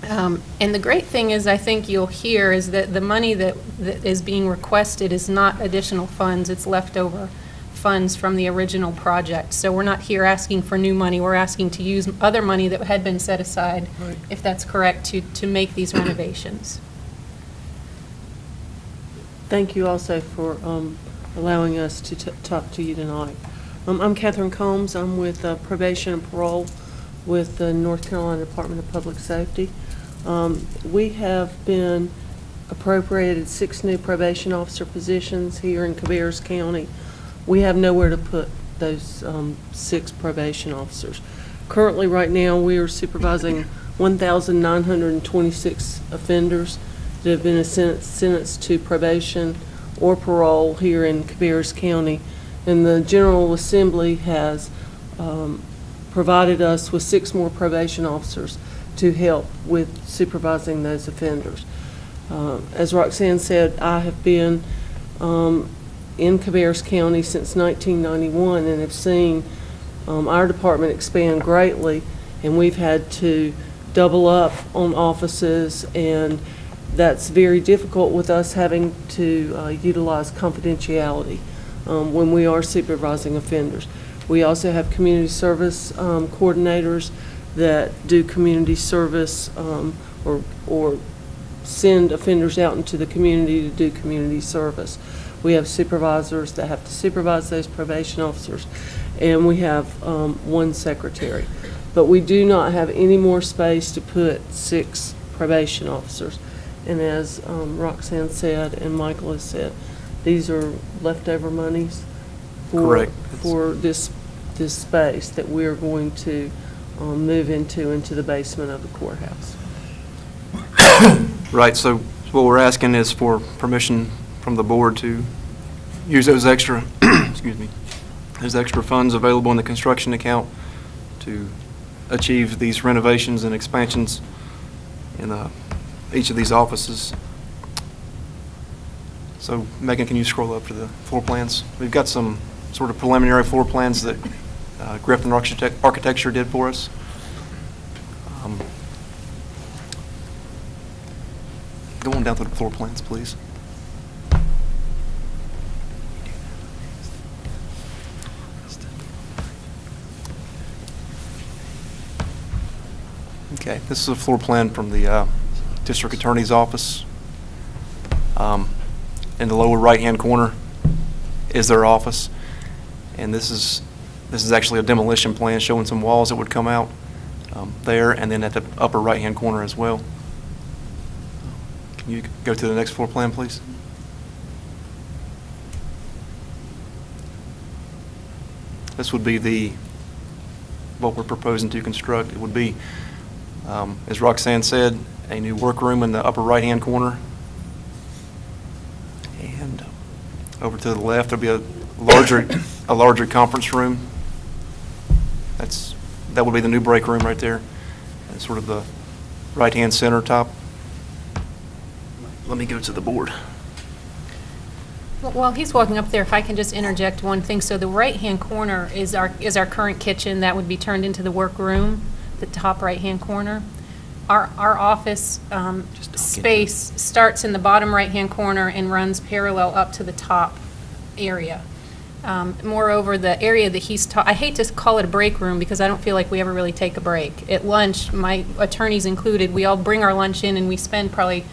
And the great thing is, I think you'll hear, is that the money that is being requested is not additional funds, it's leftover funds from the original project. So we're not here asking for new money, we're asking to use other money that had been set aside, right, if that's correct, to make these renovations. Thank you also for allowing us to talk to you tonight. I'm Catherine Combs. I'm with Probation and Parole with the North Carolina Department of Public Safety. We have been appropriated 6 new probation officer positions here in Cabarrus County. We have nowhere to put those 6 probation officers. Currently, right now, we are supervising 1,926 offenders that have been sentenced to probation or parole here in Cabarrus County. And the General Assembly has provided us with 6 more probation officers to help with supervising those offenders. As Roxanne said, I have been in Cabarrus County since 1991 and have seen our department expand greatly, and we've had to double up on offices, and that's very difficult with us having to utilize confidentiality when we are supervising offenders. We also have community service coordinators that do community service or send offenders out into the community to do community service. We have supervisors that have to supervise those probation officers, and we have one secretary. But we do not have any more space to put 6 probation officers. And as Roxanne said and Michael has said, these are leftover monies for this space that we are going to move into the basement of the courthouse. Right, so what we're asking is for permission from the board to use those extra, excuse me, those extra funds available in the construction account to achieve these renovations and expansions in each of these offices. So Megan, can you scroll up to the floor plans? We've got some sort of preliminary floor plans that Griffin Architecture did for us. Go on down to the floor plans, please. Okay, this is a floor plan from the District Attorney's Office. In the lower right-hand corner is their office, and this is actually a demolition plan showing some walls that would come out there, and then at the upper right-hand corner as well. Can you go to the next floor plan, please? This would be what we're proposing to construct. It would be, as Roxanne said, a new workroom in the upper right-hand corner. And over to the left, there'll be a larger conference room. That would be the new break room right there. And sort of the right-hand center top. Let me go to the board. Well, while he's walking up there, if I can just interject one thing. So the right-hand corner is our current kitchen. That would be turned into the workroom, the top right-hand corner. Our office space starts in the bottom right-hand corner and runs parallel up to the top area. Moreover, the area that I hate to call it a break room because I don't feel like we ever really take a break. At lunch, my attorneys included, we all bring our lunch in and we spend probably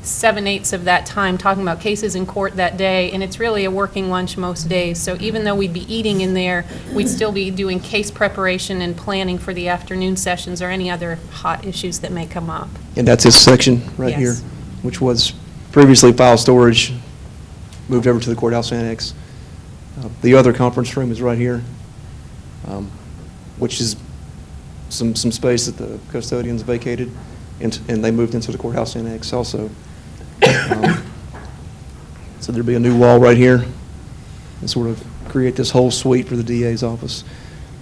7/8 of that time talking about cases in court that day, and it's really a working lunch most days. So even though we'd be eating in there, we'd still be doing case preparation and planning for the afternoon sessions or any other hot issues that may come up. And that's this section right Yes. here, which was previously file storage, moved over to the courthouse annex. The other conference room is right here, which is some space that the custodians vacated, and they moved into the courthouse annex also. So there'd be a new wall right here and sort of create this whole suite for the DA's office.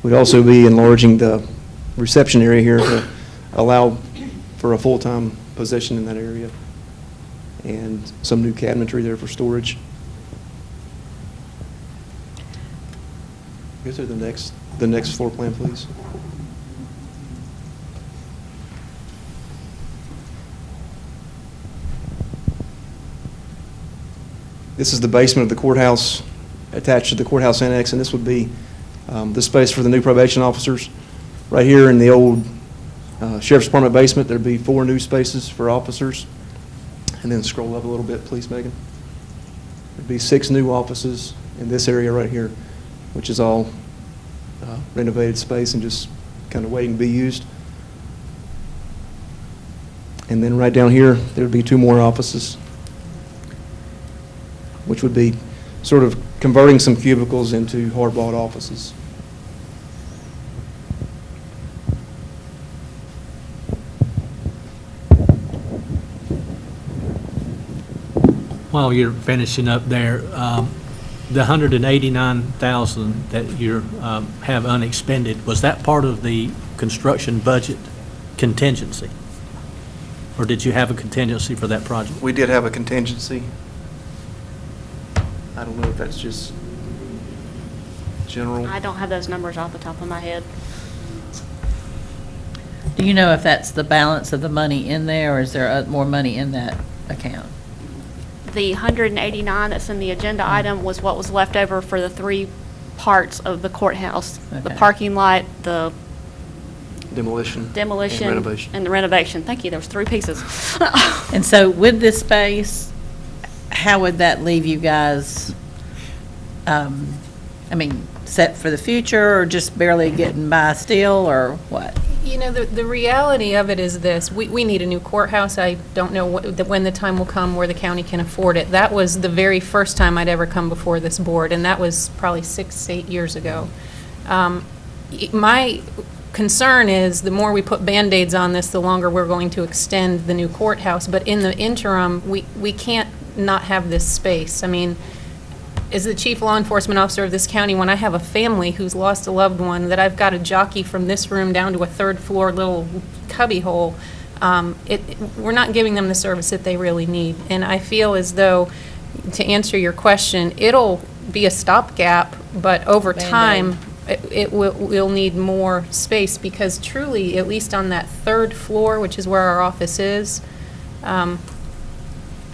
We'd also be enlarging the reception area here to allow for a full-time position in that area and some new cabinetry there for storage. Go to the next floor plan, please. This is the basement of the courthouse attached to the courthouse annex, and this would be the space for the new probation officers. Right here in the old Sheriff's Department basement, there'd be 4 new spaces for officers. And then scroll up a little bit, please, Megan. There'd be 6 new offices in this area right here, which is all renovated space and just kind of waiting to be used. And then right down here, there'd be 2 more offices, which would be sort of converting some cubicles into hard-bought offices. While you're finishing up there, the $189,000 that you have unexpended, was that part of the construction budget contingency? Or did you have a contingency for that project? We did have a contingency. I don't know if that's just general. I don't have those numbers off the top of my head. Do you know if that's the balance of the money in there, or is there more money in that account? The 189 that's in the agenda item was what was left over for the 3 parts of the courthouse. The Okay. parking lot, the Demolition. demolition. And renovation. And the renovation. Thank you, there was 3 pieces. And so with this space, how would that leave you guys, set for the future, or just barely getting by still, or what? You know, the reality of it is this: we need a new courthouse. I don't know when the time will come where the county can afford it. That was the very first time I'd ever come before this board, and that was probably 6-8 years ago. My concern is the more we put Band-Aids on this, the longer we're going to extend the new courthouse. But in the interim, we can't not have this space. I mean, as the chief law enforcement officer of this county, when I have a family who's lost a loved one, that I've got to jockey from this room down to a 3rd floor little cubby hole, we're not giving them the service that they really need. And I feel as though, to answer your question, it'll be a stopgap, but over time, we'll need more space, because truly, at least on that 3rd floor, which is where our office is,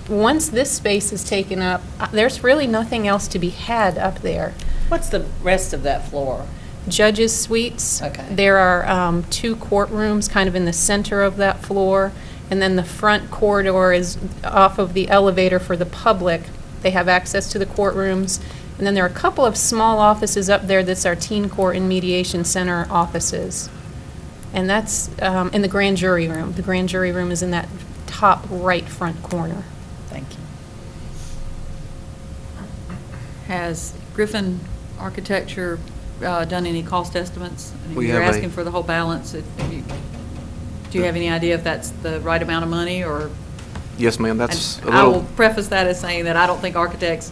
once this space is taken up, there's really nothing else to be had up there. What's the rest of that floor? Judges' suites. Okay. There are 2 courtrooms kind of in the center of that floor, and then the front corridor is off of the elevator for the public. They have access to the courtrooms. And then there are a couple of small offices up there that's our teen court and mediation center offices. And that's in the grand jury room. The grand jury room is in that top right front corner. Thank you. Has Griffin Architecture done any cost estimates? I mean, We you're have asking for the whole balance. Do you have any idea if that's the right amount of money, or? Yes, ma'am, that's a And I will little, preface that as saying that I don't think architects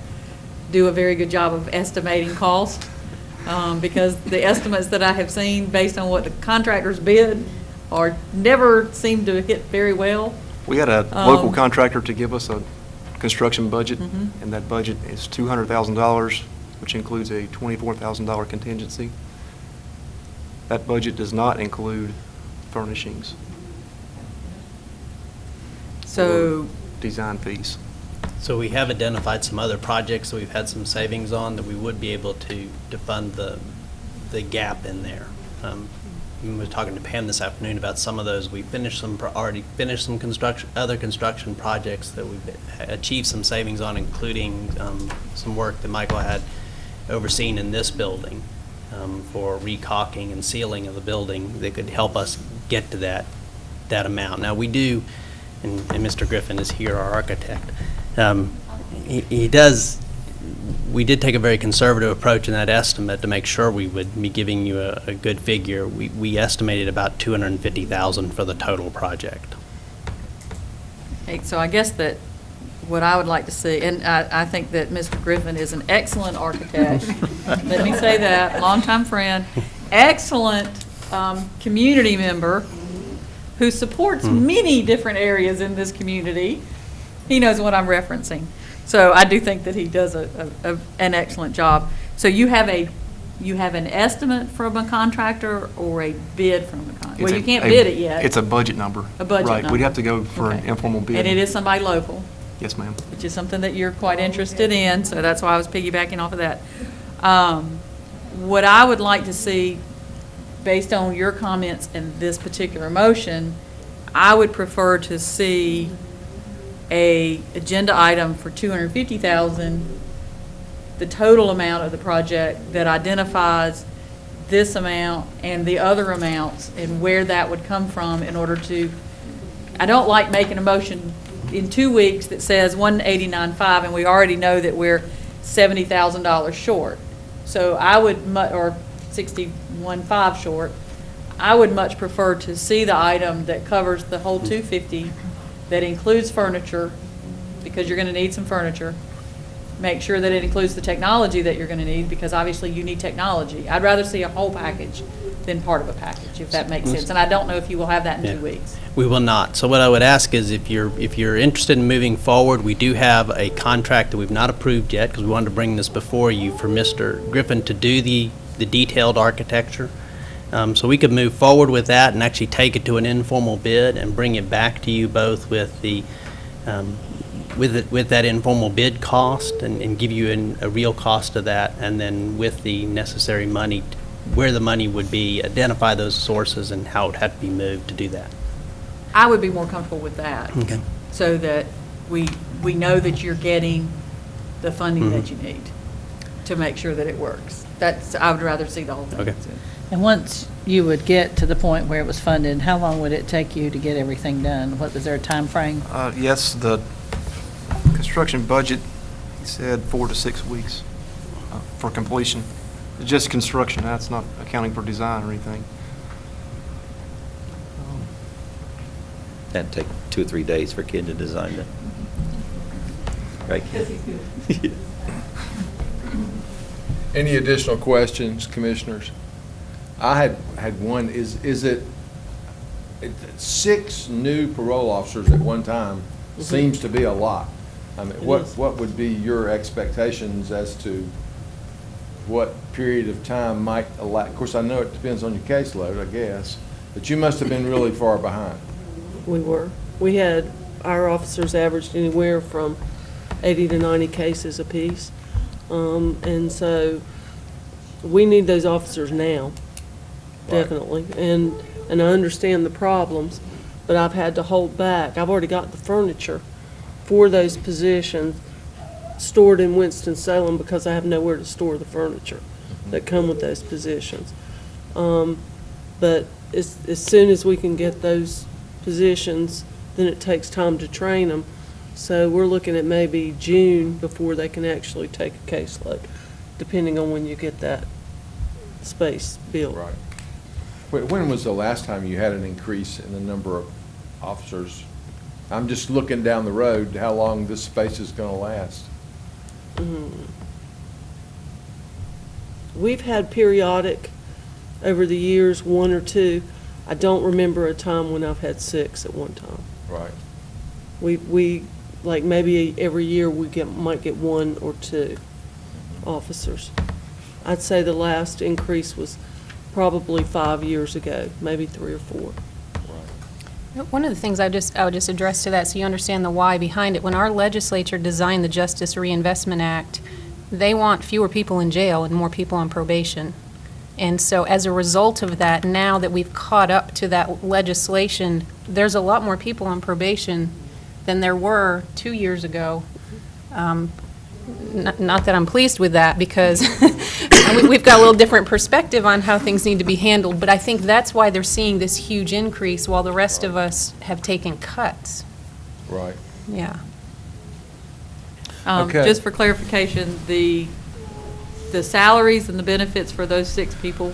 do a very good job of estimating cost, because the estimates that I have seen based on what the contractors bid never seem to hit very well. we had a local contractor to give us a construction budget, and that budget is $200,000, which includes a $24,000 contingency. That budget does not include furnishings. So, or design fees. So we have identified some other projects that we've had some savings on that we would be able to fund the gap in there. We were talking to Pam this afternoon about some of those. We finished already finished some other construction projects that we've achieved some savings on, including some work that Michael had overseen in this building for recaulking and sealing of the building that could help us get to that amount. Now we do, and Mr. Griffin is here, our architect. We did take a very conservative approach in that estimate to make sure we would be giving you a good figure. We estimated about $250,000 for the total project. okay, so I guess that what I would like to see, and I think that Mr. Griffin is an excellent architect. Let me say that, longtime friend, excellent community member who supports many different areas in this community. He knows what I'm referencing. So I do think that he does an excellent job. So you have an estimate from a contractor or a bid from a contractor? Well, you can't bid it yet. It's a budget number. A budget Right, number. we'd have to go for an Okay. informal bid. And it is somebody local, Yes, ma'am. which is something that you're quite interested in, so that's why I was piggybacking off of that. What I would like to see, based on your comments in this particular motion, I would prefer to see a agenda item for $250,000, the total amount of the project that identifies this amount and the other amounts and where that would come from in order to, I don't like making a motion in 2 weeks that says 189.5 and we already know that we're $70,000 short. So I would, or 61.5 short. I would much prefer to see the item that covers the whole 250, that includes furniture, because you're going to need some furniture, make sure that it includes the technology that you're going to need, because obviously you need technology. I'd rather see a whole package than part of a package, if that makes sense. And I don't know if you will have that in 2 weeks. We will not. So what I would ask is if you're interested in moving forward, we do have a contract that we've not approved yet, because we wanted to bring this before you for Mr. Griffin to do the detailed architecture. So we could move forward with that and actually take it to an informal bid and bring it back to you both with the with that informal bid cost and give you a real cost of that, and then with the necessary money, where the money would be, identify those sources and how it had to be moved to do that. I would be more comfortable with that. Okay. So that we know that you're getting the funding that you need to make sure that it works. I would rather see the whole thing. Okay. And once you would get to the point where it was funded, how long would it take you to get everything done? Was there a time frame? Yes, the construction budget, he said 4 to 6 weeks for completion. It's just construction, that's not accounting for design or anything. That'd take 2 or 3 days for a kid to design it. Right? Any additional questions, commissioners? I had one. Is it 6 new parole officers at one time seems to be a lot. I mean, what would be your expectations as to what period of time might allow? Of course, I know it depends on your caseload, I guess, but you must have been really far behind. We were. We had, our officers averaged anywhere from 80 to 90 cases apiece. And so we need those officers now, definitely. And I understand the problems, but I've had to hold back. I've already got the furniture for those positions stored in Winston-Salem because I have nowhere to store the furniture that come with those positions. But as soon as we can get those positions, then it takes time to train them. So we're looking at maybe June before they can actually take a caseload, depending on when you get that space built. Right. When was the last time you had an increase in the number of officers? I'm just looking down the road, how long this space is going to last. We've had periodic, over the years, 1 or 2. I don't remember a time when I've had 6 at one time. Right. We like maybe every year we might get 1 or 2 officers. I'd say the last increase was probably 5 years ago, maybe 3 or 4. One of the things I would just address to that so you understand the why behind it. When our legislature designed the Justice Reinvestment Act, they want fewer people in jail and more people on probation. And so as a result of that, now that we've caught up to that legislation, there's a lot more people on probation than there were 2 years ago. Not that I'm pleased with that, because we've got a little different perspective on how things need to be handled, but I think that's why they're seeing this huge increase while the rest of us have taken cuts. Right. Yeah. Okay. Just for clarification, the salaries and the benefits for those 6 people,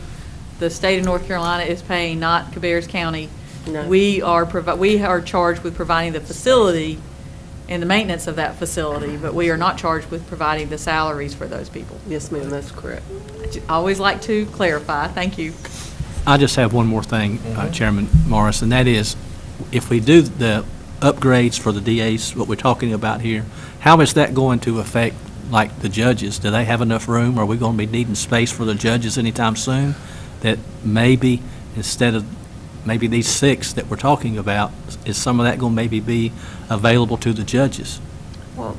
the state of North Carolina is paying, not Cabarrus County. No. We are charged with providing the facility and the maintenance of that facility, but we are not charged with providing the salaries for those people. Yes, ma'am, that's correct. I always like to clarify. Thank you. I just have one more thing, Chairman Morris, and that is, if we do the upgrades for the DAs, what we're talking about here, how is that going to affect, like, the judges? Do they have enough room? Are we going to be needing space for the judges anytime soon? That maybe, instead of maybe these 6 that we're talking about, is some of that going to maybe be available to the judges? Well,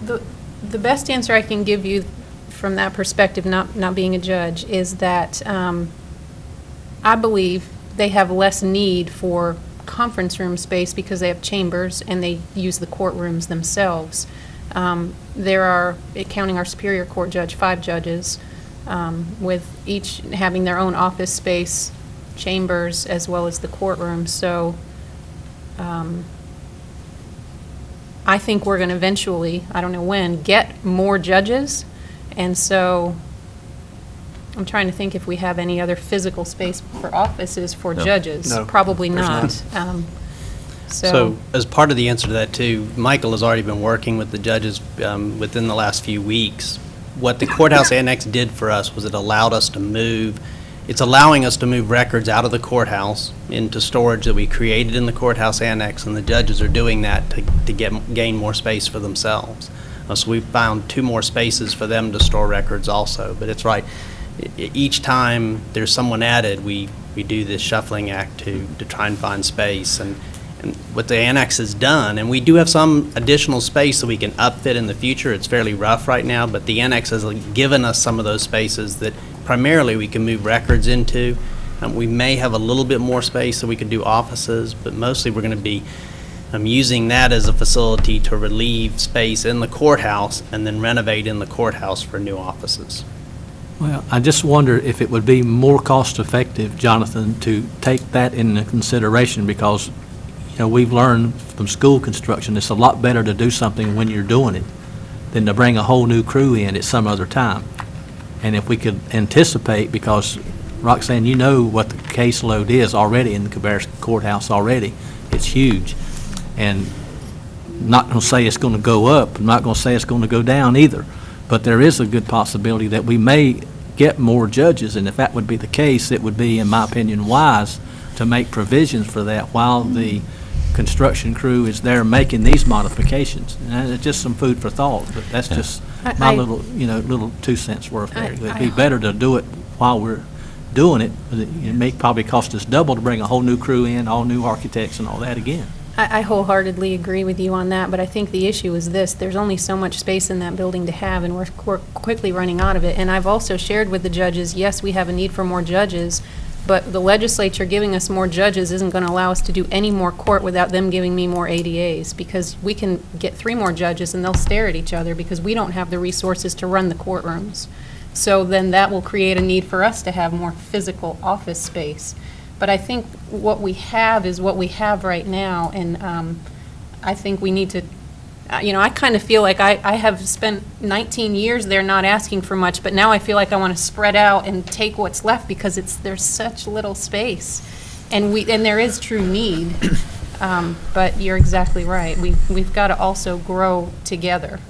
the best answer I can give you from that perspective, not being a judge, is that I believe they have less need for conference room space because they have chambers and they use the courtrooms themselves. There are, counting our Superior Court judge, 5 judges, with each having their own office space, chambers, as well as the courtroom. So I think we're going to eventually, I don't know when, get more judges. And so I'm trying to think if we have any other physical space for offices for No. judges. No, Probably there's not. So, as part of the answer to that too, Michael has already been working with the judges within the last few weeks. What the courthouse annex did for us was it allowed us to move, it's allowing us to move records out of the courthouse into storage that we created in the courthouse annex, and the judges are doing that to gain more space for themselves. So we found 2 more spaces for them to store records also. But it's right, each time there's someone added, we do this shuffling act to try and find space. And what the annex has done, and we do have some additional space that we can upfit in the future. It's fairly rough right now, but the annex has given us some of those spaces that primarily we can move records into. We may have a little bit more space so we can do offices, but mostly we're going to be using that as a facility to relieve space in the courthouse and then renovate in the courthouse for new offices. Well, I just wonder if it would be more cost-effective, Jonathan, to take that into consideration, because, you know, we've learned from school construction, it's a lot better to do something when you're doing it than to bring a whole new crew in at some other time. And if we could anticipate, because Roxanne, you know what the caseload is already in the Cabarrus courthouse already. It's huge. And I'm not going to say it's going to go up. I'm not going to say it's going to go down either. But there is a good possibility that we may get more judges, and if that would be the case, it would be, in my opinion, wise to make provisions for that while the construction crew is there making these modifications. And it's just some food for thought, but that's just my little 2 cents worth there. It'd be better to do it while we're doing it. It may probably cost us double to bring a whole new crew in, all new architects and all that again. I wholeheartedly agree with you on that, but I think the issue is this: there's only so much space in that building to have, and we're quickly running out of it. And I've also shared with the judges, yes, we have a need for more judges, but the legislature giving us more judges isn't going to allow us to do any more court without them giving me more ADAs, because we can get 3 more judges and they'll stare at each other because we don't have the resources to run the courtrooms. So then that will create a need for us to have more physical office space. But I think what we have is what we have right now, and I think we need to, I kind of feel like I have spent 19 years there not asking for much, but now I feel like I want to spread out and take what's left because there's such little space, and there is true need. But you're exactly right. We've got to also grow together.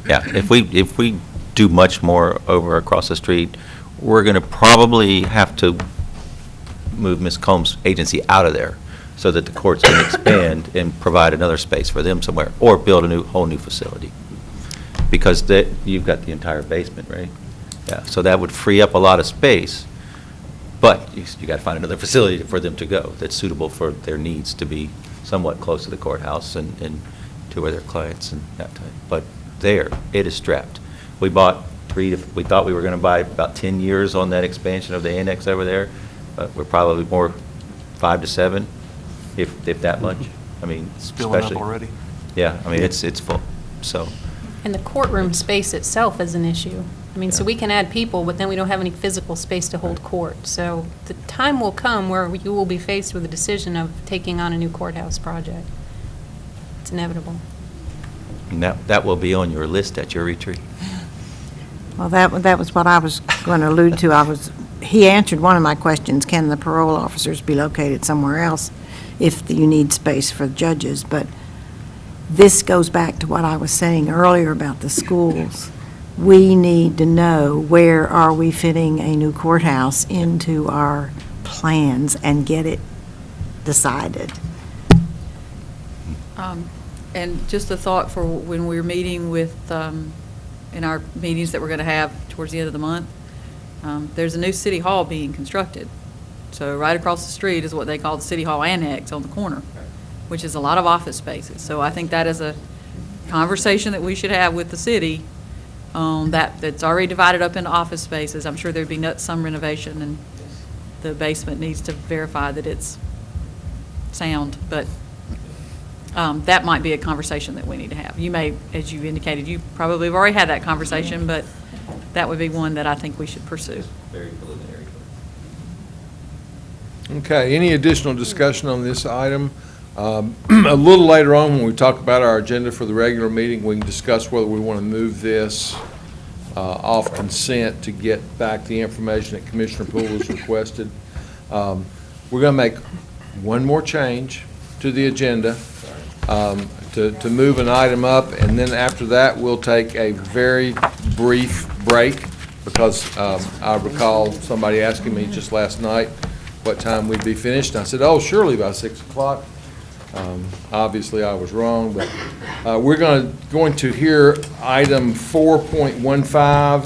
Yeah, if we do much more over across the street, we're going to probably have to move Ms. Combs' agency out of there so that the courts can expand and provide another space for them somewhere, or build a whole new facility. Because you've got the entire basement, right? Yeah, so that would free up a lot of space, but you got to find another facility for them to go that's suitable for their needs to be somewhat close to the courthouse and to where their clients and that type. But it is strapped. We bought we thought we were going to buy about 10 years on that expansion of the annex over there. We're probably more 5 to 7, if that much. I mean, it's filling up already. Yeah, I mean, it's full, so. And the courtroom space itself is an issue. I mean, so we can add people, but then we don't have any physical space to hold court. So the time will come where you will be faced with the decision of taking on a new courthouse project. It's inevitable. And that will be on your list at your retreat. Well, that was what I was going to allude to. He answered one of my questions: can the parole officers be located somewhere else if you need space for judges? But this goes back to what I was saying earlier about the schools. We need to know, where are we fitting a new courthouse into our plans and get it decided. And just a thought for when we're meeting with, in our meetings that we're going to have towards the end of the month, there's a new city hall being constructed. So right across the street is what they call the city hall annex on the corner, which is a lot of office spaces. So I think that is a conversation that we should have with the city, that's already divided up into office spaces. I'm sure there'd be some renovation, and the basement needs to verify that it's sound, but that might be a conversation that we need to have. You may, as you indicated, you probably have already had that conversation, but that would be one that I think we should pursue. Very preliminary. Okay, any additional discussion on this item? A little later on, when we talk about our agenda for the regular meeting, we can discuss whether we want to move this off consent to get back the information that Commissioner Poole has requested. We're going to make one more change to the agenda to move an item up, and then after that, we'll take a very brief break because I recall somebody asking me just last night what time we'd be finished. And I said, oh, surely by 6 o'clock. Obviously, I was wrong, but we're going to hear item 4.15.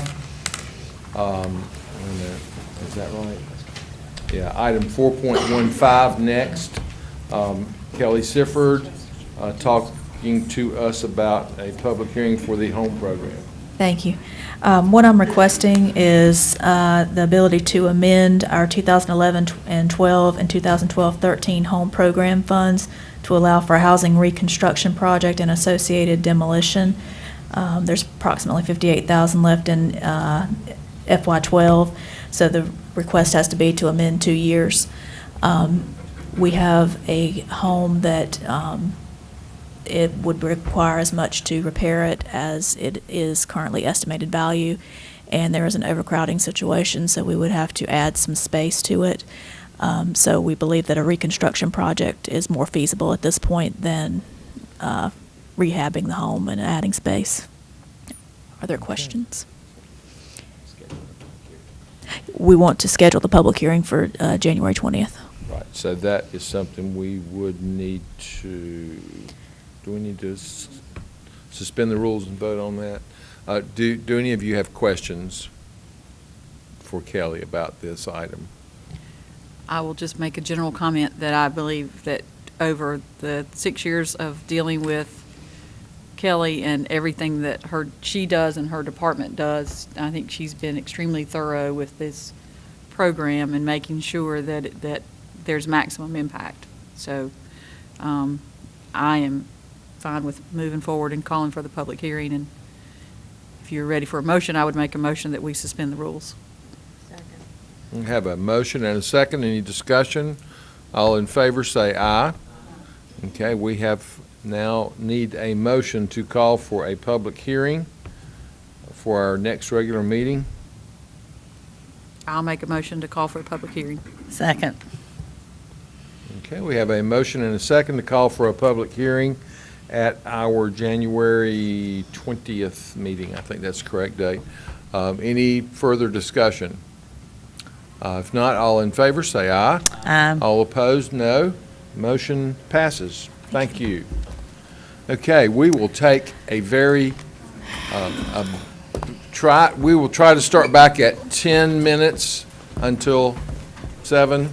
Wait a minute, is that right? Yeah, item 4.15 next. Kelly Sifford talking to us about a public hearing for the home program. Thank you. What I'm requesting is the ability to amend our 2011 and 12 and 2012-13 home program funds to allow for a housing reconstruction project and associated demolition. There's approximately $58,000 left in FY12, so the request has to be to amend 2 years. We have a home that it would require as much to repair it as it is currently estimated value, and there is an overcrowding situation, so we would have to add some space to it. So we believe that a reconstruction project is more feasible at this point than rehabbing the home and adding space. Are there questions? We want to schedule the public hearing for January 20th. Right, so that is something we would need to, do we need to suspend the rules and vote on that? Do any of you have questions for Kelly about this item? I will just make a general comment that I believe that over the 6 years of dealing with Kelly and everything that she does and her department does, I think she's been extremely thorough with this program and making sure that there's maximum impact. So I am fine with moving forward and calling for the public hearing. And if you're ready for a motion, I would make a motion that we suspend the rules. We have a motion and a second. Any discussion? All in favor say aye. Okay, we have now need a motion to call for a public hearing for our next regular meeting. I'll make a motion to call for a public hearing. Second. Okay, we have a motion and a second to call for a public hearing at our January 20th meeting. I think that's the correct date. Any further discussion? If not, all in favor say aye. Aye. All opposed, no. Motion passes. Thank you. Okay, we will take a very, we will try to start back at 10 minutes until 7.